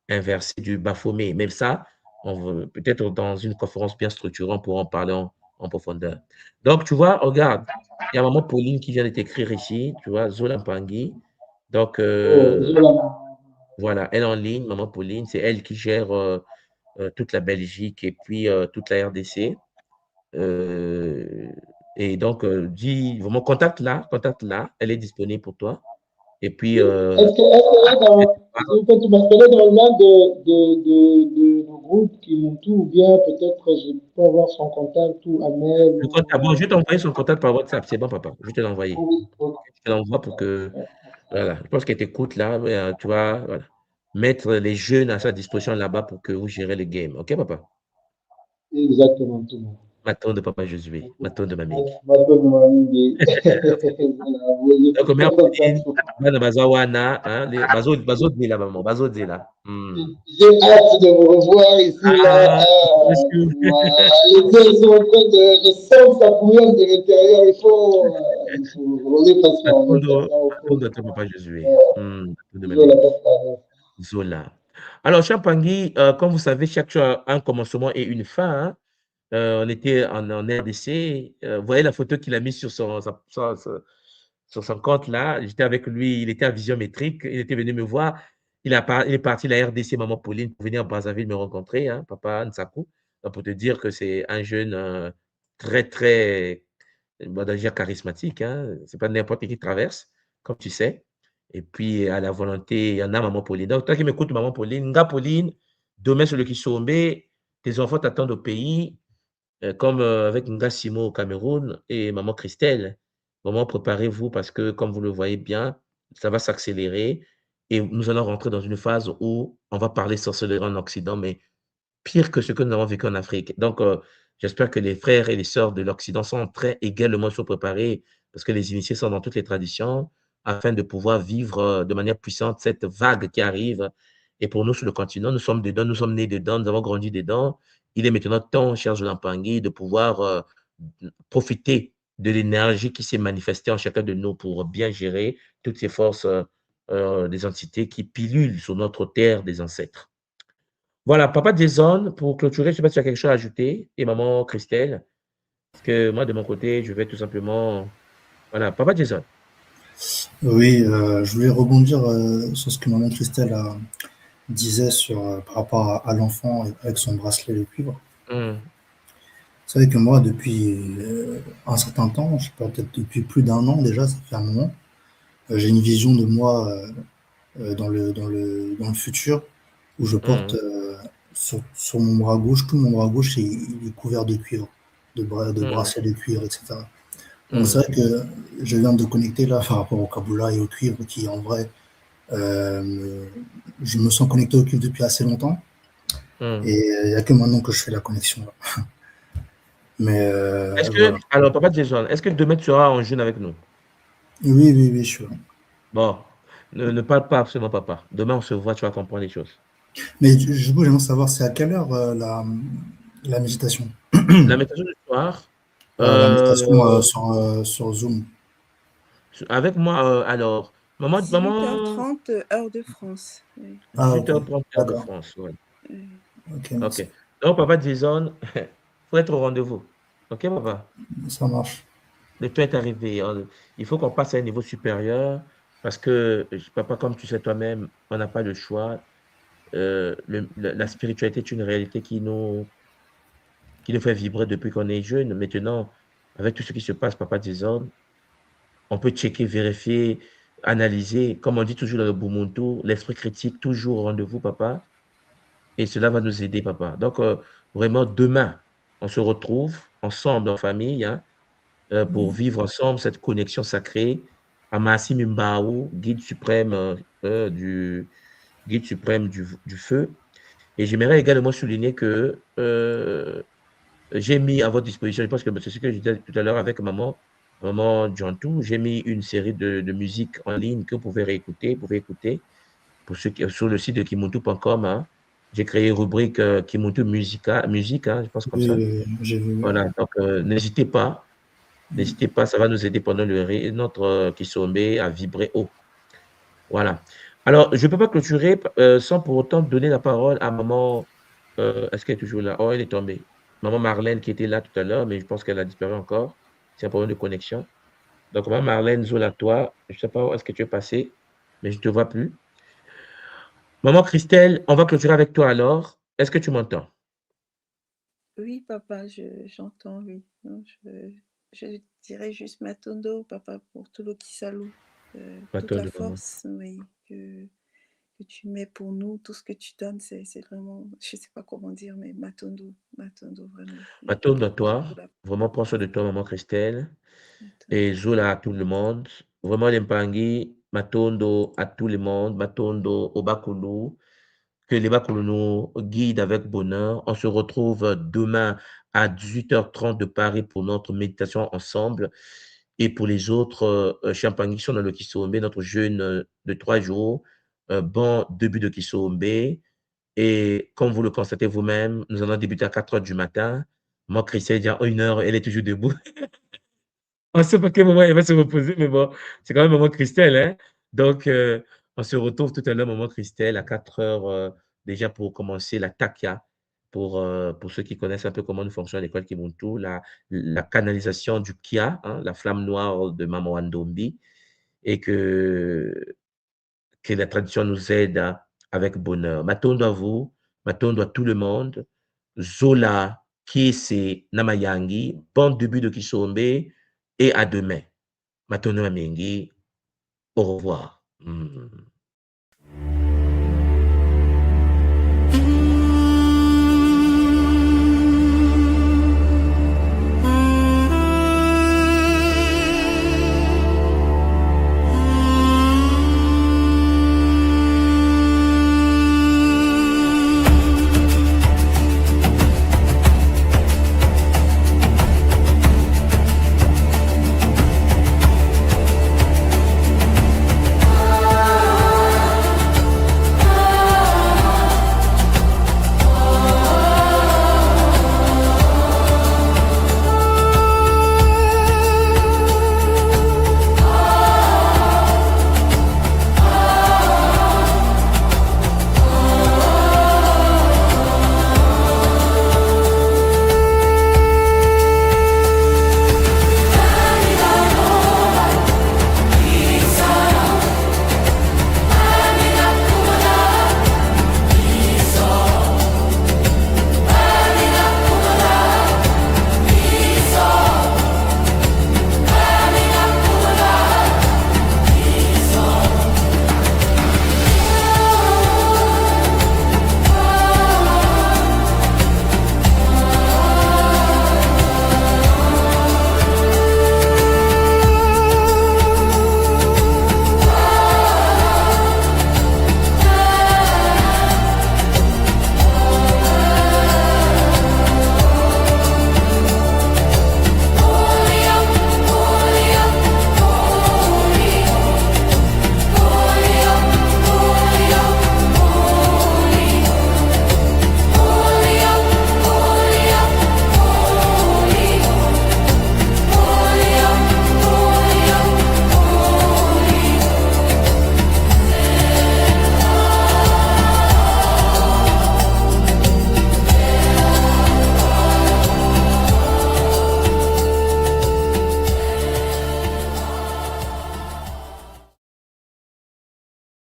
inversée du Baphomet. Même ça, peut-être dans une conférence bien structurée, on pourra en parler en profondeur. Donc, tu vois, regarde, il y a maman Pauline qui vient de t'écrire ici, tu vois, Zola Mpangui. Donc, voilà, elle en ligne, maman Pauline, c'est elle qui gère toute la Belgique et puis toute la RDC. Et donc, dis vraiment, contacte-la, elle est disponible pour toi. Et puis, Est-ce qu'elle est dans, s'il vous plaît, tu m'appelais dans l'un de nos groupes qui m'ont tout, ou bien peut-être je peux avoir son contact ou un mail le ou... contact, bon, je vais t'envoyer son contact par WhatsApp. C'est bon, papa. Je vais te l'envoyer. Oui, ok. Je te l'envoie pour que, voilà, je pense qu'elle t'écoute là. Mais, tu vas, voilà, mettre les jeunes à sa disposition là-bas pour que vous gérez le game. OK, papa? Exactement, tout le monde. Maton de papa Josué, maton de mamie. Donc, mère Pauline, bana bazawana, hein, bazo de la maman, bazo de là. J'ai hâte de vous revoir ici, là. Ah, monsieur. Les deux sont en train de... Je sens ça bouillonne de l'intérieur. Il faut rouler patient. Maton de ton papa Josué. Maton de mamie. Zola. Alors, cher Pangui, comme vous savez, chaque chose a un commencement et une fin. Hein. On était en RDC. Vous voyez la photo qu'il a mise sur sur son compte là. J'étais avec lui, il était à vision métrique. Il était venu me voir. Il est parti de la RDC, maman Pauline, pour venir à Brazzaville me rencontrer, hein, papa Nsaku. Donc, pour te dire que c'est un jeune très, très, on va dire charismatique. Hein. C'est pas n'importe qui traverse, comme tu sais. Et puis, à la volonté, il y en a, maman Pauline. Donc, toi qui m'écoutes, maman Pauline, Nga Pauline, demain sur le Kisombe, tes enfants t'attendent au pays, comme avec Nga Simo au Cameroun et maman Christelle. Maman, préparez-vous parce que, comme vous le voyez bien, ça va s'accélérer et nous allons rentrer dans une phase où on va parler sorcellerie en Occident, mais pire que ce que nous avons vécu en Afrique. Donc, j'espère que les frères et les sœurs de l'Occident sont en train également de se préparer parce que les initiés sont dans toutes les traditions afin de pouvoir vivre de manière puissante cette vague qui arrive. Et pour nous, sur le continent, nous sommes dedans, nous sommes nés dedans, nous avons grandi dedans. Il est maintenant temps, cher Jolan Pangui, de pouvoir profiter de l'énergie qui s'est manifestée en chacun de nous pour bien gérer toutes ces forces des entités qui pilulent sur notre terre des ancêtres. Voilà, papa Jason, pour clôturer, je ne sais pas si tu as quelque chose à ajouter, et maman Christelle, parce que moi, de mon côté, je vais tout simplement... Voilà, papa Jason. Oui, je voulais rebondir sur ce que maman Christelle disait par rapport à l'enfant avec son bracelet de cuivre. Vous savez que moi, depuis un certain temps, je sais pas, peut-être depuis plus d'1 an déjà, ça fait un moment, j'ai une vision de moi dans le futur où je porte sur mon bras gauche, tout mon bras gauche, il est couvert de cuivre, de bracelets de cuivre, etc. Donc c'est vrai que je viens de connecter là par rapport au Kabbalah et au cuivre qui en vrai je me sens connecté au cuivre depuis assez longtemps. Et il n'y a que maintenant que je fais la connexion. Là. Mais Est-ce que, voilà. alors, Papa Jason, est-ce que demain tu seras en jeûne avec nous? Oui, je suis là. Bon, ne parle pas absolument, papa. Demain, on se voit, tu vas comprendre les choses. Mais du coup, j'aimerais savoir, c'est à quelle heure la méditation? La méditation du soir, La méditation sur Zoom. avec moi, alors, maman, 18h30, heure de France. Oui. Ah, ok. 18h30 heure de D'accord. France, ouais. Ok, Ok. merci. Donc, Papa Jason, faut être au rendez-vous. Ok, papa? Ça marche. Le temps est arrivé. Il faut qu'on passe à un niveau supérieur parce que, papa, comme tu sais toi-même, on n'a pas le choix. La spiritualité est une réalité qui nous fait vibrer depuis qu'on est jeune. Maintenant, avec tout ce qui se passe, papa Jason, on peut checker, vérifier, analyser. Comme on dit toujours dans le Bumuntu, l'esprit critique, toujours au rendez-vous, papa. Et cela va nous aider, papa. Donc, vraiment, demain, on se retrouve ensemble en famille, hein, pour vivre ensemble cette connexion sacrée. Amasi Mimbao, guide suprême du feu. Et j'aimerais également souligner que j'ai mis à votre disposition, je pense que c'est ce que je disais tout à l'heure avec maman Jantou, j'ai mis une série de musiques en ligne que vous pouvez réécouter, vous pouvez écouter pour ceux qui, sur le site de kimuntu.com. Hein. J'ai créé une rubrique Kimuntu musique, hein, je pense comme ça. Oui, j'ai vu. Voilà, donc n'hésitez pas, ça va nous aider pendant notre Kisombe à vibrer haut. Voilà. Alors, je ne peux pas clôturer sans pour autant donner la parole à maman. Est-ce qu'elle est toujours là? Oh, elle est tombée. Maman Marlène qui était là tout à l'heure, mais je pense qu'elle a disparu encore. C'est un problème de connexion. Donc, maman Marlène, Zola, toi, je ne sais pas où est-ce que tu es passé, mais je ne te vois plus. Maman Christelle, on va clôturer avec toi alors. Est-ce que tu m'entends? Oui, papa, j'entends, oui. Non, je dirais juste Matondo, papa, pour tout le Kisalou. Toute la Attends, maman. force, oui, que tu mets pour nous, tout ce que tu donnes, c'est vraiment, je ne sais pas comment dire, mais Matondo, vraiment. Matondo à toi. Vraiment, prends soin de toi, maman Christelle. Et Zola à tout le monde. Vraiment, l'Empangui, Matondo à tout le monde. Matondo au Bakulu. Que les Bakulu nous guident avec bonheur. On se retrouve demain à 18h30 de Paris pour notre méditation ensemble. Et pour les autres Champangui qui sont dans le Kisombe, notre jeûne de 3 jours. Bon début de Kisombe. Et comme vous le constatez vous-même, nous allons débuter à 4h du matin. Moi, Christelle, il y a 1h, elle est toujours debout. On ne sait pas quel moment elle va se reposer, mais bon, c'est quand même maman Christelle, hein. Donc, on se retrouve tout à l'heure, maman Christelle, à 4h, déjà pour commencer la takia, pour ceux qui connaissent un peu comment nous fonctionne l'école Kimuntu, la canalisation du Kia, hein, la flamme noire de Maman Wandombi, et que la tradition nous aide avec bonheur. Matondo à vous, matondo à tout le monde. Zola, Kiese, Namayangi, bon début de Kisombe et à demain. Matondo à Mengi, au revoir.